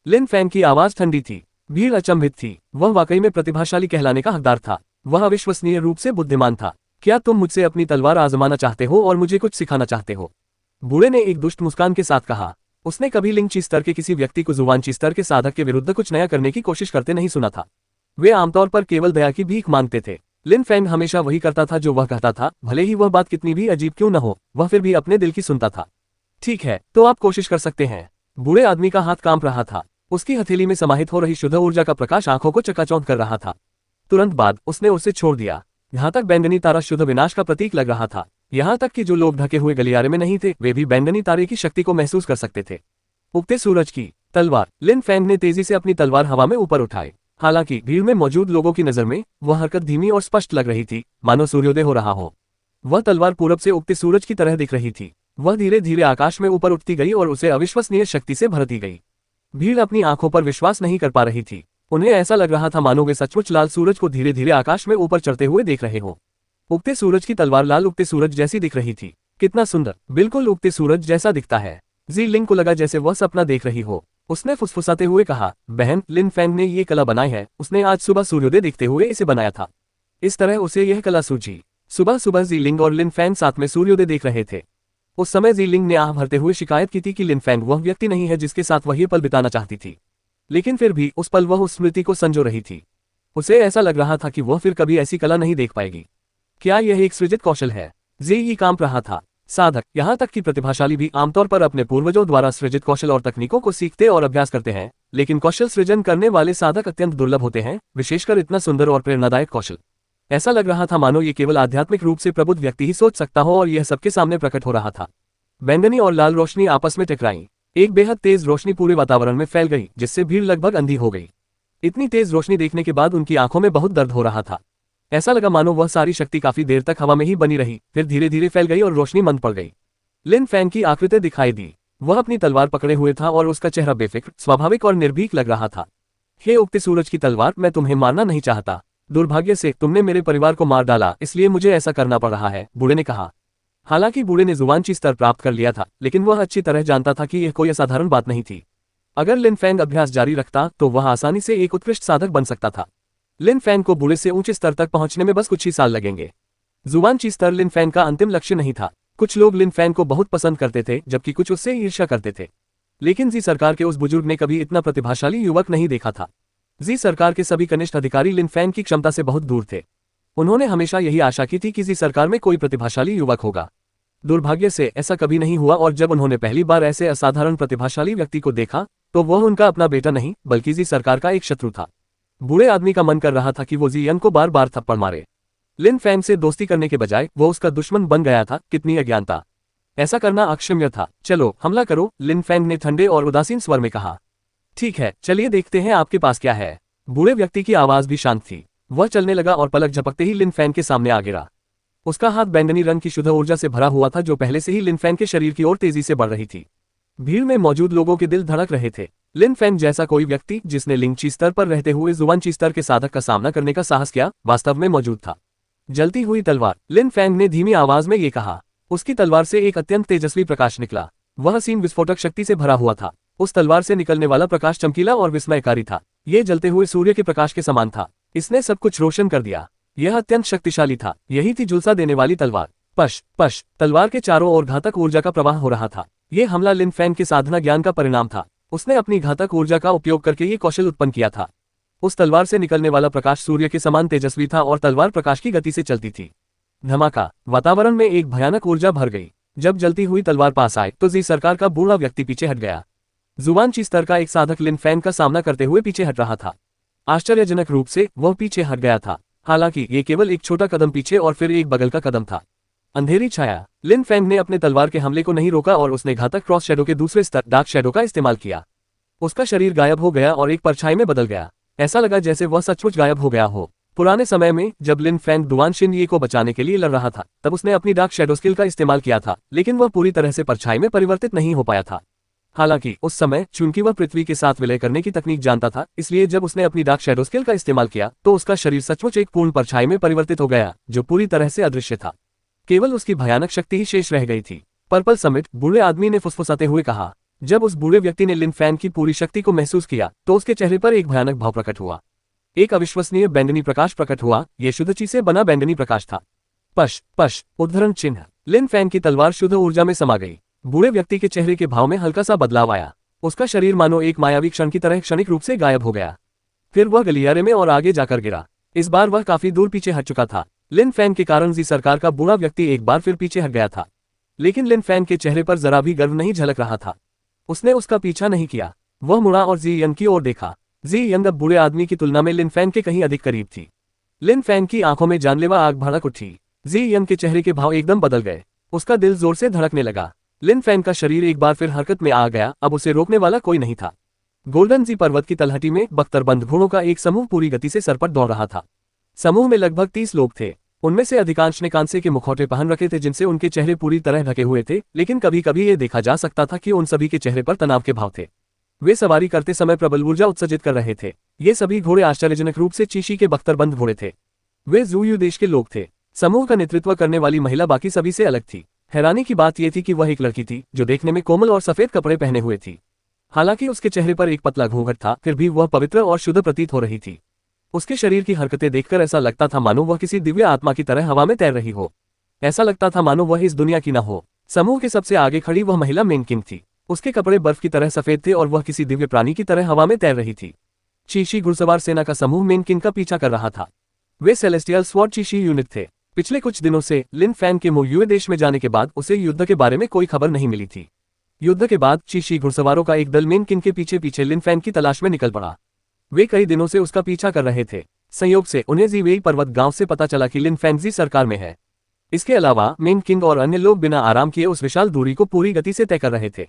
लिन फैंग की आवाज ठंडी थी। भीड़ अचंभित थी। वह वाकई में प्रतिभाशाली कहलाने का हकदार था। वह अविश्वसनीय रूप से बुद्धिमान था। क्या तुम मुझसे अपनी तलवार आजमाना चाहते हो और मुझे कुछ सिखाना चाहते हो? बूढ़े ने एक दुष्ट मुस्कान के साथ कहा। उसने कभी लिंगची स्तर के किसी व्यक्ति को जुवानची स्तर के साधक के विरुद्ध कुछ नया करने की कोशिश करते नहीं सुना था। वे आमतौर पर केवल दया की भीख मांगते थे। लिन फैंग हमेशा वही करता था जो वह कहता था, भले ही वह बात कितनी भी अजीब क्यों न हो, वह फिर भी अपने दिल की सुनता था। ठीक है, तो आप कोशिश कर सकते हैं। बूढ़े आदमी का हाथ कांप रहा था। उसकी हथेली में समाहित हो रही शुद्ध ऊर्जा का प्रकाश आंखों को चकाचौंध कर रहा था। तुरंत बाद उसने उसे छोड़ दिया। यहाँ तक बैंगनी तारा शुद्ध विनाश का प्रतीक लग रहा था। यहाँ तक कि जो लोग ढके हुए गलियारे में नहीं थे, वे भी बैंगनी तारे की शक्ति को महसूस कर सकते थे। उगते सूरज की तलवार। लिन फैंग ने तेजी से अपनी तलवार हवा में ऊपर उठाई। हालांकि भीड़ में मौजूद लोगों की नजर में वह हरकत धीमी और स्पष्ट लग रही थी, मानो सूर्योदय हो रहा हो। वह तलवार पूरब से उगते सूरज की तरह दिख रही थी। वह धीरे धीरे आकाश में ऊपर उठती गई और उसे अविश्वसनीय शक्ति से भरती गई। भीड़ अपनी आंखों पर विश्वास नहीं कर पा रही थी। उन्हें ऐसा लग रहा था मानो वे सचमुच लाल सूरज को धीरे धीरे आकाश में ऊपर चढ़ते हुए देख रहे हो। उगते सूरज की तलवार लाल उगते सूरज जैसी दिख रही थी। कितना सुंदर, बिल्कुल उगते सूरज जैसा दिखता है। जी लिंग को लगा जैसे वह सपना देख रही हो। उसने फुसफुसाते हुए कहा, बहन, लिन फैंग ने ये कला बनाई है। उसने आज सुबह सूर्योदय देखते हुए इसे बनाया था। इस तरह उसे यह कला सूझी। सुबह सुबह जी लिंग और लिन फैंग साथ में सूर्योदय देख रहे थे। उस समय जी लिंग ने आह भरते हुए शिकायत की थी कि लिन फैंग वह व्यक्ति नहीं है जिसके साथ वह ये पल बिताना चाहती थी। लेकिन फिर भी उस पल वह उस स्मृति को संजो रही थी। उसे ऐसा लग रहा था कि वह फिर कभी ऐसी कला नहीं देख पाएगी। क्या यह एक सृजित कौशल है? जी ये कांप रहा था। साधक, यहाँ तक कि प्रतिभाशाली भी आमतौर पर अपने पूर्वजों द्वारा सृजित कौशल और तकनीकों को सीखते और अभ्यास करते हैं, लेकिन कौशल सृजन करने वाले साधक अत्यंत दुर्लभ होते हैं, विशेषकर इतना सुंदर और प्रेरणादायक कौशल। ऐसा लग रहा था मानो ये केवल आध्यात्मिक रूप से प्रबुद्ध व्यक्ति ही सोच सकता हो, और यह सबके सामने प्रकट हो रहा था। बैंगनी और लाल रोशनी आपस में टकराई। एक बेहद तेज रोशनी पूरे वातावरण में फैल गई, जिससे भीड़ लगभग अंधी हो गई। इतनी तेज रोशनी देखने के बाद उनकी आंखों में बहुत दर्द हो रहा था। ऐसा लगा मानो वह सारी शक्ति काफी देर तक हवा में ही बनी रही, फिर धीरे धीरे फैल गई और रोशनी मंद पड़ गई। लिन फैंग की आकृति दिखाई दी। वह अपनी तलवार पकड़े हुए था और उसका चेहरा बेफिक्र, स्वाभाविक और निर्भीक लग रहा था। हे उगते सूरज की तलवार, मैं तुम्हें मारना नहीं चाहता। दुर्भाग्य से तुमने मेरे परिवार को मार डाला, इसलिए मुझे ऐसा करना पड़ रहा है, बूढ़े ने कहा। हालांकि बूढ़े ने जुवानची स्तर प्राप्त कर लिया था, लेकिन वह अच्छी तरह जानता था कि यह कोई असाधारण बात नहीं थी। अगर लिन फैंग अभ्यास जारी रखता तो वह आसानी से एक उत्कृष्ट साधक बन सकता था। लिन फैंग को बूढ़े से ऊंचे स्तर तक पहुंचने में बस कुछ ही साल लगेंगे। जुवानची स्तर लिन फैंग का अंतिम लक्ष्य नहीं था। कुछ लोग लिन फैंग को बहुत पसंद करते थे, जबकि कुछ उससे ईर्ष्या करते थे। लेकिन जी सरकार के उस बुजुर्ग ने कभी इतना प्रतिभाशाली युवक नहीं देखा था। जी सरकार के सभी कनिष्ठ अधिकारी लिन फैंग की क्षमता से बहुत दूर थे। उन्होंने हमेशा यही आशा की थी कि जी सरकार में कोई प्रतिभाशाली युवक होगा। दुर्भाग्य से ऐसा कभी नहीं हुआ, और जब उन्होंने पहली बार ऐसे असाधारण प्रतिभाशाली व्यक्ति को देखा तो वह उनका अपना बेटा नहीं, बल्कि जी सरकार का एक शत्रु था। बूढ़े आदमी का मन कर रहा था कि वो जी यंग को बार बार थप्पड़ मारे। लिन फैंग से दोस्ती करने के बजाय वो उसका दुश्मन बन गया था। कितनी अज्ञानता! ऐसा करना अक्षम्य था। चलो हमला करो, लिन फैंग ने ठंडे और उदासीन स्वर में कहा। ठीक है, चलिए देखते हैं आपके पास क्या है। बूढ़े व्यक्ति की आवाज भी शांत थी। वह चलने लगा और पलक झपकते ही लिन फैंग के सामने आ गिरा। उसका हाथ बैंगनी रंग की शुद्ध ऊर्जा से भरा हुआ था, जो पहले से ही लिन फैंग के शरीर की ओर तेजी से बढ़ रही थी। भीड़ में मौजूद लोगों के दिल धड़क रहे थे। लिन फैंग जैसा कोई व्यक्ति जिसने लिंगची स्तर पर रहते हुए जुवानची स्तर के साधक का सामना करने का साहस किया, वास्तव में मौजूद था। जलती हुई तलवार, लिन फैंग ने धीमी आवाज में ये कहा। उसकी तलवार से एक अत्यंत तेजस्वी प्रकाश निकला। वह असीम विस्फोटक शक्ति से भरा हुआ था। उस तलवार से निकलने वाला प्रकाश चमकीला और विस्मयकारी था। ये जलते हुए सूर्य के प्रकाश के समान था। इसने सब कुछ रोशन कर दिया। यह अत्यंत शक्तिशाली था। यही थी झुलसा देने वाली तलवार। पश पश, तलवार के चारों ओर घातक ऊर्जा का प्रवाह हो रहा था। यह हमला लिन फैंग के साधना ज्ञान का परिणाम था। उसने अपनी घातक ऊर्जा का उपयोग करके ये कौशल उत्पन्न किया था। उस तलवार से निकलने वाला प्रकाश सूर्य के समान तेजस्वी था और तलवार प्रकाश की गति से चलती थी। धमाका, वातावरण में एक भयानक ऊर्जा भर गई। जब जलती हुई तलवार पास आए तो जी सरकार का बूढ़ा व्यक्ति पीछे हट गया। जुबानची स्तर का एक साधक लिन फैंग का सामना करते हुए पीछे हट रहा था। आश्चर्यजनक रूप से वह पीछे हट गया था। हालांकि ये केवल एक छोटा कदम पीछे और फिर एक बगल का कदम था। अंधेरी छाया। लिन फैंग ने अपने तलवार के हमले को नहीं रोका और उसने घातक क्रॉस शैडो के दूसरे स्तर डार्क शैडो का इस्तेमाल किया। उसका शरीर गायब हो गया और एक परछाई में बदल गया। ऐसा लगा जैसे वह सचमुच गायब हो गया हो। पुराने समय में जब लिन फैंग दुआन शिनये को बचाने के लिए लड़ रहा था तब उसने अपनी डार्क शैडो स्किल का इस्तेमाल किया था, लेकिन वह पूरी तरह से परछाई में परिवर्तित नहीं हो पाया था। हालांकि उस समय चूंकि वह पृथ्वी के साथ विलय करने की तकनीक जानता था, इसलिए जब उसने अपनी डार्क शैडो स्किल का इस्तेमाल किया तो उसका शरीर सचमुच एक पूर्ण परछाई में परिवर्तित हो गया, जो पूरी तरह से अदृश्य था। केवल उसकी भयानक शक्ति ही शेष रह गई थी। पर्पल समिट, बूढ़े आदमी ने फुसफुसाते हुए कहा। जब उस बूढ़े व्यक्ति ने लिन फैंग की पूरी शक्ति को महसूस किया तो उसके चेहरे पर एक भयानक भाव प्रकट हुआ। एक अविश्वसनीय बैंगनी प्रकाश प्रकट हुआ। यह शुद्ध ची से बना बैंगनी प्रकाश था। पश पश उद्धरण चिन्ह। लिन फैंग की तलवार शुद्ध ऊर्जा में समा गई। बूढ़े व्यक्ति के चेहरे के भाव में हल्का सा बदलाव आया। उसका शरीर मानो एक मायावी क्षण की तरह क्षणिक रूप से गायब हो गया। फिर वह गलियारे में और आगे जाकर गिरा। इस बार वह काफी दूर पीछे हट चुका था। लिन फैंग के कारण जी सरकार का बूढ़ा व्यक्ति एक बार फिर पीछे हट गया था, लेकिन लिन फैंग के चेहरे पर जरा भी गर्व नहीं झलक रहा था। उसने उसका पीछा नहीं किया। वह मुड़ा और जी यंग की ओर देखा। जी यंग अब बूढ़े आदमी की तुलना में लिन फैंग के कहीं अधिक करीब थी। लिन फैंग की आंखों में जानलेवा आग भड़क उठी। जी यंग के चेहरे के भाव एकदम बदल गए। उसका दिल जोर से धड़कने लगा। लिन फैंग का शरीर एक बार फिर हरकत में आ गया। अब उसे रोकने वाला कोई नहीं था। गोल्डन जी पर्वत की तलहटी में बख्तरबंद घोड़ों का एक समूह पूरी गति से सर पर दौड़ रहा था। समूह में लगभग 30 लोग थे। उनमें से अधिकांश ने कांसे के मुखौटे पहन रखे थे, जिनसे उनके चेहरे पूरी तरह ढके हुए थे, लेकिन कभी कभी ये देखा जा सकता था कि उन सभी के चेहरे पर तनाव के भाव थे। वे सवारी करते समय प्रबल ऊर्जा उत्सर्जित कर रहे थे। ये सभी घोड़े आश्चर्यजनक रूप से चीशी के बख्तरबंद घोड़े थे। वे ज़ूयू देश के लोग थे। समूह का नेतृत्व करने वाली महिला बाकी सभी से अलग थी। हैरानी की बात यह थी कि वह एक लड़की थी जो देखने में कोमल और सफेद कपड़े पहने हुए थी। हालांकि उसके चेहरे पर एक पतला घूंघट था, फिर भी वह पवित्र और शुद्ध प्रतीत हो रही थी। उसके शरीर की हरकतें देखकर ऐसा लगता था मानो वह किसी दिव्य आत्मा की तरह हवा में तैर रही हो। ऐसा लगता था मानो वह इस दुनिया की न हो। समूह के सबसे आगे खड़ी वह महिला मेन किंग थी। उसके कपड़े बर्फ की तरह सफेद थे और वह किसी दिव्य प्राणी की तरह हवा में तैर रही थी। चीशी घुड़सवार सेना का समूह मेन किंग का पीछा कर रहा था। वे सेलेस्टियल स्वॉर्ड चीशी यूनिट थे। पिछले कुछ दिनों से लिन फैंग के मोयुए देश में जाने के बाद उसे युद्ध के बारे में कोई खबर नहीं मिली थी। युद्ध के बाद चीशी घुड़सवारों का एक दल मेन किंग के पीछे पीछे लिन फैंग की तलाश में निकल पड़ा। वे कई दिनों से उसका पीछा कर रहे थे। संयोग से उन्हें जीवेई पर्वत गांव से पता चला कि लिन फैंग जी सरकार में है। इसके अलावा मेन किंग और अन्य लोग बिना आराम किए उस विशाल दूरी को पूरी गति से तय कर रहे थे।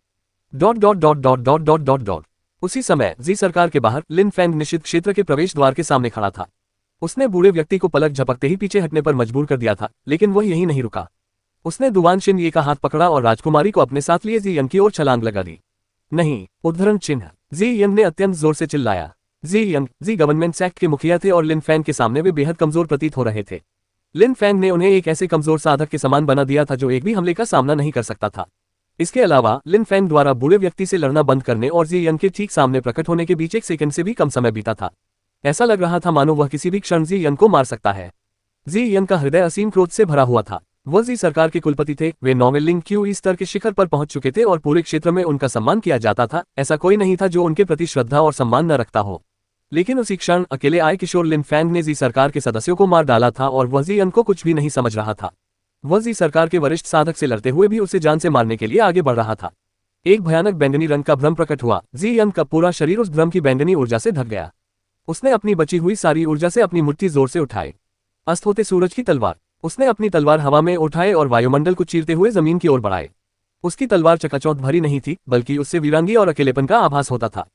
उसी समय जी सरकार के बाहर लिन फैंग निषिद्ध क्षेत्र के प्रवेश द्वार के सामने खड़ा था। उसने बूढ़े व्यक्ति को पलक झपकते ही पीछे हटने पर मजबूर कर दिया था, लेकिन वह यही नहीं रुका। उसने दुआन शिनये का हाथ पकड़ा और राजकुमारी को अपने साथ लिए जी यंग की ओर छलांग लगा दी। नहीं, उद्धरण चिन्ह। जी यंग ने अत्यंत जोर से चिल्लाया। जी यंग जी गवर्नमेंट सेक्ट के मुखिया थे और लिन फैंग के सामने वे बेहद कमजोर प्रतीत हो रहे थे। लिन फैंग ने उन्हें एक ऐसे कमजोर साधक के समान बना दिया था जो एक भी हमले का सामना नहीं कर सकता था। इसके अलावा लिन फैंग द्वारा बूढ़े व्यक्ति से लड़ना बंद करने और जी यंग के ठीक सामने प्रकट होने के बीच 1 सेकंड से भी कम समय बीता था। ऐसा लग रहा था मानो वह किसी भी क्षण जी यंग को मार सकता है। जी यंग का हृदय असीम क्रोध से भरा हुआ था। वह जी सरकार के कुलपति थे। वे नॉवेलिंग क्यू स्तर के शिखर पर पहुंच चुके थे और पूरे क्षेत्र में उनका सम्मान किया जाता था। ऐसा कोई नहीं था जो उनके प्रति श्रद्धा और सम्मान न रखता हो। लेकिन उसी क्षण अकेले आए किशोर लिन फैंग ने जी सरकार के सदस्यों को मार डाला था और वह जी यंग को कुछ भी नहीं समझ रहा था। वह जी सरकार के वरिष्ठ साधक से लड़ते हुए भी उसे जान से मारने के लिए आगे बढ़ रहा था। एक भयानक बैंगनी रंग का भ्रम प्रकट हुआ। जी यंग का पूरा शरीर उस भ्रम की बैंगनी ऊर्जा से ढक गया। उसने अपनी बची हुई सारी ऊर्जा से अपनी मुट्ठी जोर से उठाई। अस्त होते सूरज की तलवार। उसने अपनी तलवार हवा में उठाए और वायुमंडल को चीरते हुए जमीन की ओर बढ़ाए। उसकी तलवार चकाचौंध भरी नहीं थी, बल्कि उससे वीरांगी और अकेलेपन का आभास होता था।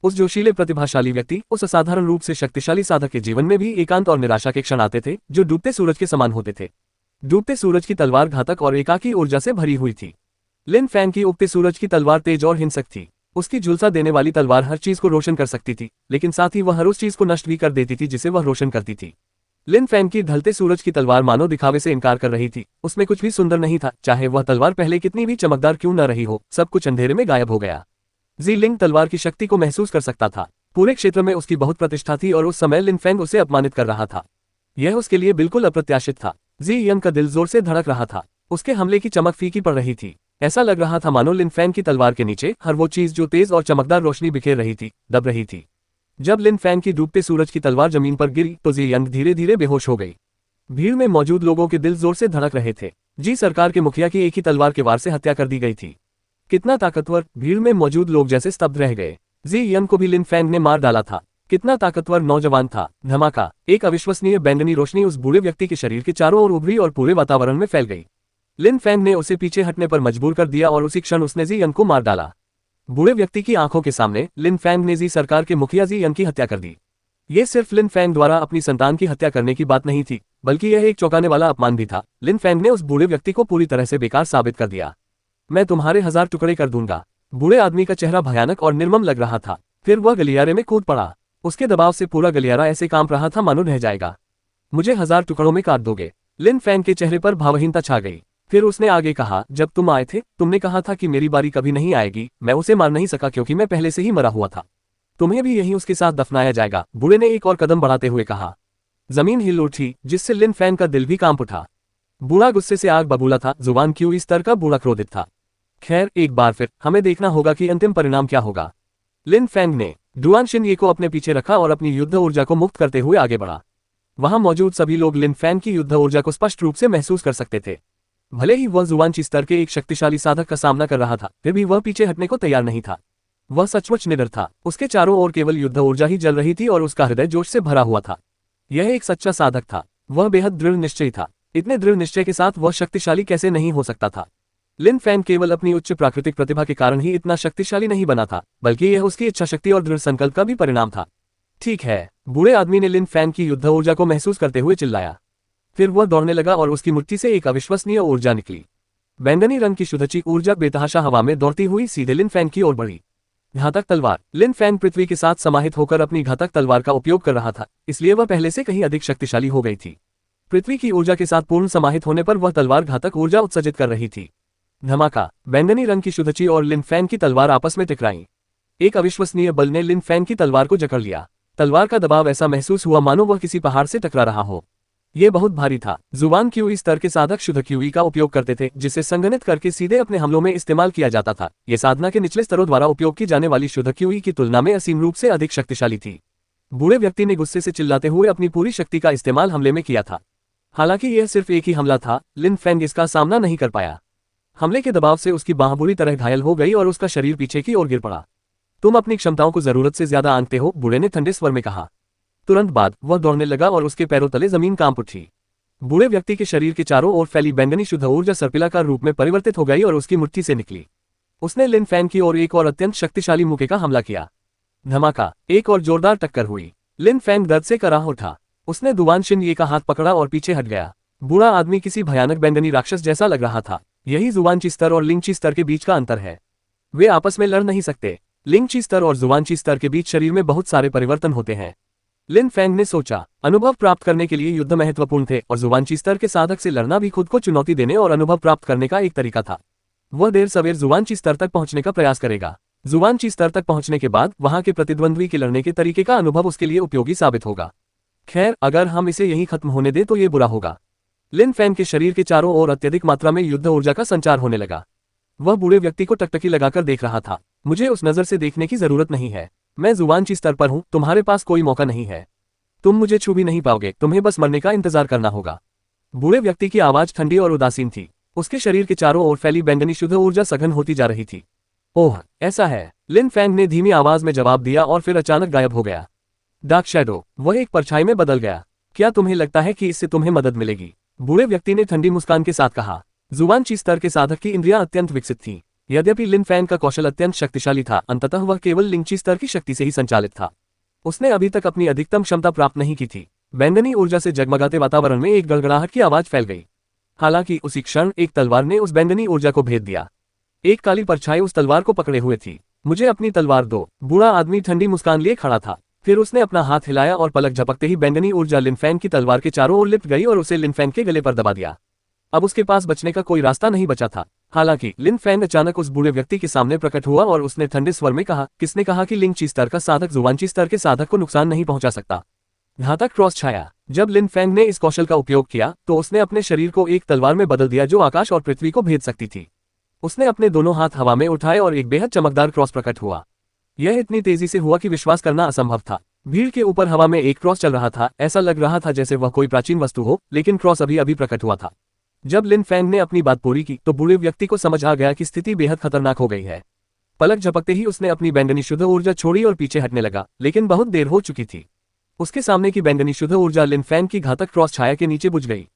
उस जोशीले प्रतिभाशाली व्यक्ति, उस असाधारण रूप से शक्तिशाली साधक के जीवन में भी एकांत और निराशा के क्षण आते थे जो डूबते सूरज के समान होते थे। डूबते सूरज की तलवार घातक और एकाकी ऊर्जा से भरी हुई थी। लिन फैंग की उगते सूरज की तलवार तेज और हिंसक थी। उसकी झुलसा देने वाली तलवार हर चीज को रोशन कर सकती थी, लेकिन साथ ही वह हर उस चीज को नष्ट भी कर देती थी जिसे वह रोशन करती थी। लिन फैंग की ढलते सूरज की तलवार मानो दिखावे से इनकार कर रही थी। उसमें कुछ भी सुंदर नहीं था, चाहे वह तलवार पहले कितनी भी चमकदार क्यों न रही हो। सब कुछ अंधेरे में गायब हो गया। जी लिंग तलवार की शक्ति को महसूस कर सकता था। पूरे क्षेत्र में उसकी बहुत प्रतिष्ठा थी और उस समय लिन फैंग उसे अपमानित कर रहा था। यह उसके लिए बिल्कुल अप्रत्याशित था। जी यंग का दिल जोर से धड़क रहा था। उसके हमले की चमक फीकी पड़ रही थी। ऐसा लग रहा था मानो लिन फैंग की तलवार के नीचे हर वो चीज जो तेज और चमकदार रोशनी बिखेर रही थी, दब रही थी। जब लिन फैंग की डूबते सूरज की तलवार जमीन पर गिरी तो जी यंग धीरे धीरे बेहोश हो गई। भीड़ में मौजूद लोगों के दिल जोर से धड़क रहे थे। जी सरकार के मुखिया की एक ही तलवार के वार से हत्या कर दी गई थी। कितना ताकतवर। भीड़ में मौजूद लोग जैसे स्तब्ध रह गए। जी यन को भी लिन फैंग ने मार डाला था। कितना ताकतवर नौजवान था। धमाका। एक अविश्वसनीय बैंगनी रोशनी उस बूढ़े व्यक्ति के शरीर के चारों ओर उभरी और पूरे वातावरण में फैल गई। लिन फैंग ने उसे पीछे हटने पर मजबूर कर दिया और उसी क्षण उसने जी यन को मार डाला। बूढ़े व्यक्ति की आंखों के सामने लिन फैंग ने जी सरकार के मुखिया जी यन की हत्या कर दी। ये सिर्फ लिन फैंग द्वारा अपनी संतान की हत्या करने की बात नहीं थी, बल्कि यह एक चौंकाने वाला अपमान भी था। लिन फैंग ने उस बूढ़े व्यक्ति को पूरी तरह से बेकार साबित कर दिया। मैं तुम्हारे 1000 टुकड़े कर दूंगा। बूढ़े आदमी का चेहरा भयानक और निर्मम लग रहा था। फिर वह गलियारे में कूद पड़ा। उसके दबाव से पूरा गलियारा ऐसे कांप रहा था मानो रह जाएगा। मुझे 1000 टुकड़ों में काट दोगे। लिन फैंग के चेहरे पर भावहीनता छा गई। फिर उसने आगे कहा, जब तुम आए थे तुमने कहा था कि मेरी बारी कभी नहीं आएगी। मैं उसे मार नहीं सका क्योंकि मैं पहले से ही मरा हुआ था। तुम्हें भी यहीं उसके साथ दफनाया जाएगा। बूढ़े ने एक और कदम बढ़ाते हुए कहा। जमीन हिल उठी, जिससे लिन फैंग का दिल भी कांप उठा। बूढ़ा गुस्से से आग बबूला था। जुबान क्यों इस तरह का बूढ़ा क्रोधित था। खैर, एक बार फिर हमें देखना होगा कि अंतिम परिणाम क्या होगा। लिन फैंग ने डुआन शिनये को अपने पीछे रखा और अपनी युद्ध ऊर्जा को मुक्त करते हुए आगे बढ़ा। वहां मौजूद सभी लोग लिन फैंग की युद्ध ऊर्जा को स्पष्ट रूप से महसूस कर सकते थे। भले ही वह जुआनची स्तर के एक शक्तिशाली साधक का सामना कर रहा था, फिर भी वह पीछे हटने को तैयार नहीं था। वह सचमुच निडर था। उसके चारों ओर केवल युद्ध ऊर्जा ही जल रही थी और उसका हृदय जोश से भरा हुआ था। यह एक सच्चा साधक था। वह बेहद दृढ़ निश्चयी था। इतने दृढ़ निश्चय के साथ वह शक्तिशाली कैसे नहीं हो सकता था। लिन फैंग केवल अपनी उच्च प्राकृतिक प्रतिभा के कारण ही इतना शक्तिशाली नहीं बना था, बल्कि यह उसकी इच्छाशक्ति और दृढ़ संकल्प का भी परिणाम था। ठीक है, बूढ़े आदमी ने लिन फैंग की युद्ध ऊर्जा को महसूस करते हुए चिल्लाया। फिर वह दौड़ने लगा और उसकी मुट्ठी से एक अविश्वसनीय ऊर्जा निकली। बैंगनी रंग की शुद्धची ऊर्जा बेतहाशा हवा में दौड़ती हुई सीधे लिन फैंग की ओर बढ़ी। घातक तलवार। लिन फैंग पृथ्वी के साथ समाहित होकर अपनी घातक तलवार का उपयोग कर रहा था, इसलिए वह पहले से कहीं अधिक शक्तिशाली हो गई थी। पृथ्वी की ऊर्जा के साथ पूर्ण समाहित होने पर वह तलवार घातक ऊर्जा उत्सर्जित कर रही थी। धमाका। बैंगनी रंग की शुद्धची और लिन फैंग की तलवार आपस में टकराई। एक अविश्वसनीय बल ने लिन फैंग की तलवार को जकड़ लिया। तलवार का दबाव ऐसा महसूस हुआ मानो वह किसी पहाड़ से टकरा रहा हो। यह बहुत भारी था। जुबान क्यू स्तर के साधक शुद्ध क्यूई का उपयोग करते थे, जिसे संगठित करके सीधे अपने हमलों में इस्तेमाल किया जाता था। यह साधना के निचले स्तरों द्वारा उपयोग की जाने वाली शुद्ध क्यूई की तुलना में असीम रूप से अधिक शक्तिशाली थी। बूढ़े व्यक्ति ने गुस्से से चिल्लाते हुए अपनी पूरी शक्ति का इस्तेमाल हमले में किया था। हालांकि यह सिर्फ एक ही हमला था, लिन फैंग इसका सामना नहीं कर पाया। हमले के दबाव से उसकी बांह बुरी तरह घायल हो गई और उसका शरीर पीछे की ओर गिर पड़ा। तुम अपनी क्षमताओं को जरूरत से ज्यादा आंकते हो, बूढ़े ने ठंडे स्वर में कहा। तुरंत बाद वह दौड़ने लगा और उसके पैरों तले जमीन कांप उठी। बूढ़े व्यक्ति के शरीर के चारों ओर फैली बैंगनी शुद्ध ऊर्जा सर्पिलाकार रूप में परिवर्तित हो गई और उसकी मुट्ठी से निकली। उसने लिन फैंग की ओर एक और अत्यंत शक्तिशाली मुक्के का हमला किया। धमाका। एक और जोरदार टक्कर हुई। लिन फैंग दर्द से कराह उठा। उसने दुआन शिनये का हाथ पकड़ा और पीछे हट गया। बूढ़ा आदमी किसी भयानक बैंगनी राक्षस जैसा लग रहा था। यही जुआनची स्तर और लिंगची स्तर के बीच का अंतर है। वे आपस में लड़ नहीं सकते। लिंगची स्तर और जुआनची स्तर के बीच शरीर में बहुत सारे परिवर्तन होते हैं। लिन फैंग ने सोचा, अनुभव प्राप्त करने के लिए युद्ध महत्वपूर्ण थे और जुआनची स्तर के साधक से लड़ना भी खुद को चुनौती देने और अनुभव प्राप्त करने का एक तरीका था। वह देर सवेर जुआनची स्तर तक पहुंचने का प्रयास करेगा। जुआनची स्तर तक पहुंचने के बाद वहां के प्रतिद्वंद्वी के लड़ने के तरीके का अनुभव उसके लिए उपयोगी साबित होगा। खैर, अगर हम इसे यहीं खत्म होने दें तो ये बुरा होगा। लिन फैंग के शरीर के चारों ओर अत्यधिक मात्रा में युद्ध ऊर्जा का संचार होने लगा। वह बूढ़े व्यक्ति को टकटकी लगाकर देख रहा था। मुझे उस नजर से देखने की जरूरत नहीं है। मैं जुआनची स्तर पर हूं, तुम्हारे पास कोई मौका नहीं है। तुम मुझे छू भी नहीं पाओगे, तुम्हें बस मरने का इंतजार करना होगा। बूढ़े व्यक्ति की आवाज ठंडी और उदासीन थी। उसके शरीर के चारों ओर फैली बैंगनी शुद्ध ऊर्जा सघन होती जा रही थी। ओह, ऐसा है, लिन फैंग ने धीमी आवाज में जवाब दिया और फिर अचानक गायब हो गया। Dark shadow. वह एक परछाई में बदल गया। क्या तुम्हें लगता है कि इससे तुम्हें मदद मिलेगी? बूढ़े व्यक्ति ने ठंडी मुस्कान के साथ कहा। जुआनची स्तर के साधक की इंद्रियां अत्यंत विकसित थीं। यद्यपि लिन फैंग का कौशल अत्यंत शक्तिशाली था, अंततः वह केवल लिंगची स्तर की शक्ति से ही संचालित था। उसने अभी तक अपनी अधिकतम क्षमता प्राप्त नहीं की थी। बैंगनी ऊर्जा से जगमगाते वातावरण में एक गड़गड़ाहट की आवाज फैल गई। हालांकि उसी क्षण एक तलवार ने उस बैंगनी ऊर्जा को भेद दिया। एक काली परछाई उस तलवार को पकड़े हुए थी। मुझे अपनी तलवार दो। बूढ़ा आदमी ठंडी मुस्कान लिए खड़ा था। फिर उसने अपना हाथ हिलाया और पलक झपकते ही बैंगनी ऊर्जा लिन फैंग की तलवार के चारों ओर लिपट गई और उसे लिन फैंग के गले पर दबा दिया। अब उसके पास बचने का कोई रास्ता नहीं बचा था। हालांकि लिन फैंग अचानक उस बूढ़े व्यक्ति के सामने प्रकट हुआ और उसने ठंडे स्वर में कहा, किसने कहा कि लिंगची स्तर का साधक जुआनची स्तर के साधक को नुकसान नहीं पहुंचा सकता? घातक क्रॉस छाया। जब लिन फैंग ने इस कौशल का उपयोग किया तो उसने अपने शरीर को एक तलवार में बदल दिया जो आकाश और पृथ्वी को भेद सकती थी। उसने अपने दोनों हाथ हवा में उठाए और एक बेहद चमकदार क्रॉस प्रकट हुआ। यह इतनी तेजी से हुआ कि विश्वास करना असंभव था। भीड़ के ऊपर हवा में एक क्रॉस चल रहा था। ऐसा लग रहा था जैसे वह कोई प्राचीन वस्तु हो, लेकिन क्रॉस अभी अभी प्रकट हुआ था। जब लिन फैंग ने अपनी बात पूरी की तो बूढ़े व्यक्ति को समझ आ गया कि स्थिति बेहद खतरनाक हो गई है। पलक झपकते ही उसने अपनी बैंगनी शुद्ध ऊर्जा छोड़ी और पीछे हटने लगा, लेकिन बहुत देर हो चुकी थी। उसके सामने की बैंगनी शुद्ध ऊर्जा लिन फैंग की घातक क्रॉस छाया के नीचे बुझ गई।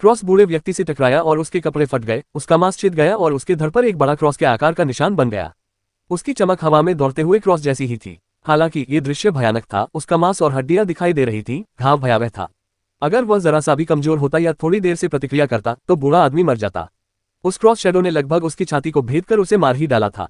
क्रॉस बूढ़े व्यक्ति से टकराया और उसके कपड़े फट गए, उसका मांस छिद गया और उसके धड़ पर एक बड़ा क्रॉस के आकार का निशान बन गया। उसकी चमक हवा में दौड़ते हुए क्रॉस जैसी ही थी। हालांकि ये दृश्य भयानक था, उसका मांस और हड्डियां दिखाई दे रही थी, घाव भयावह था। अगर वह जरा सा भी कमजोर होता या थोड़ी देर से प्रतिक्रिया करता तो बूढ़ा आदमी मर जाता। उस क्रॉस शैडो ने लगभग उसकी छाती को भेद कर उसे मार ही डाला था।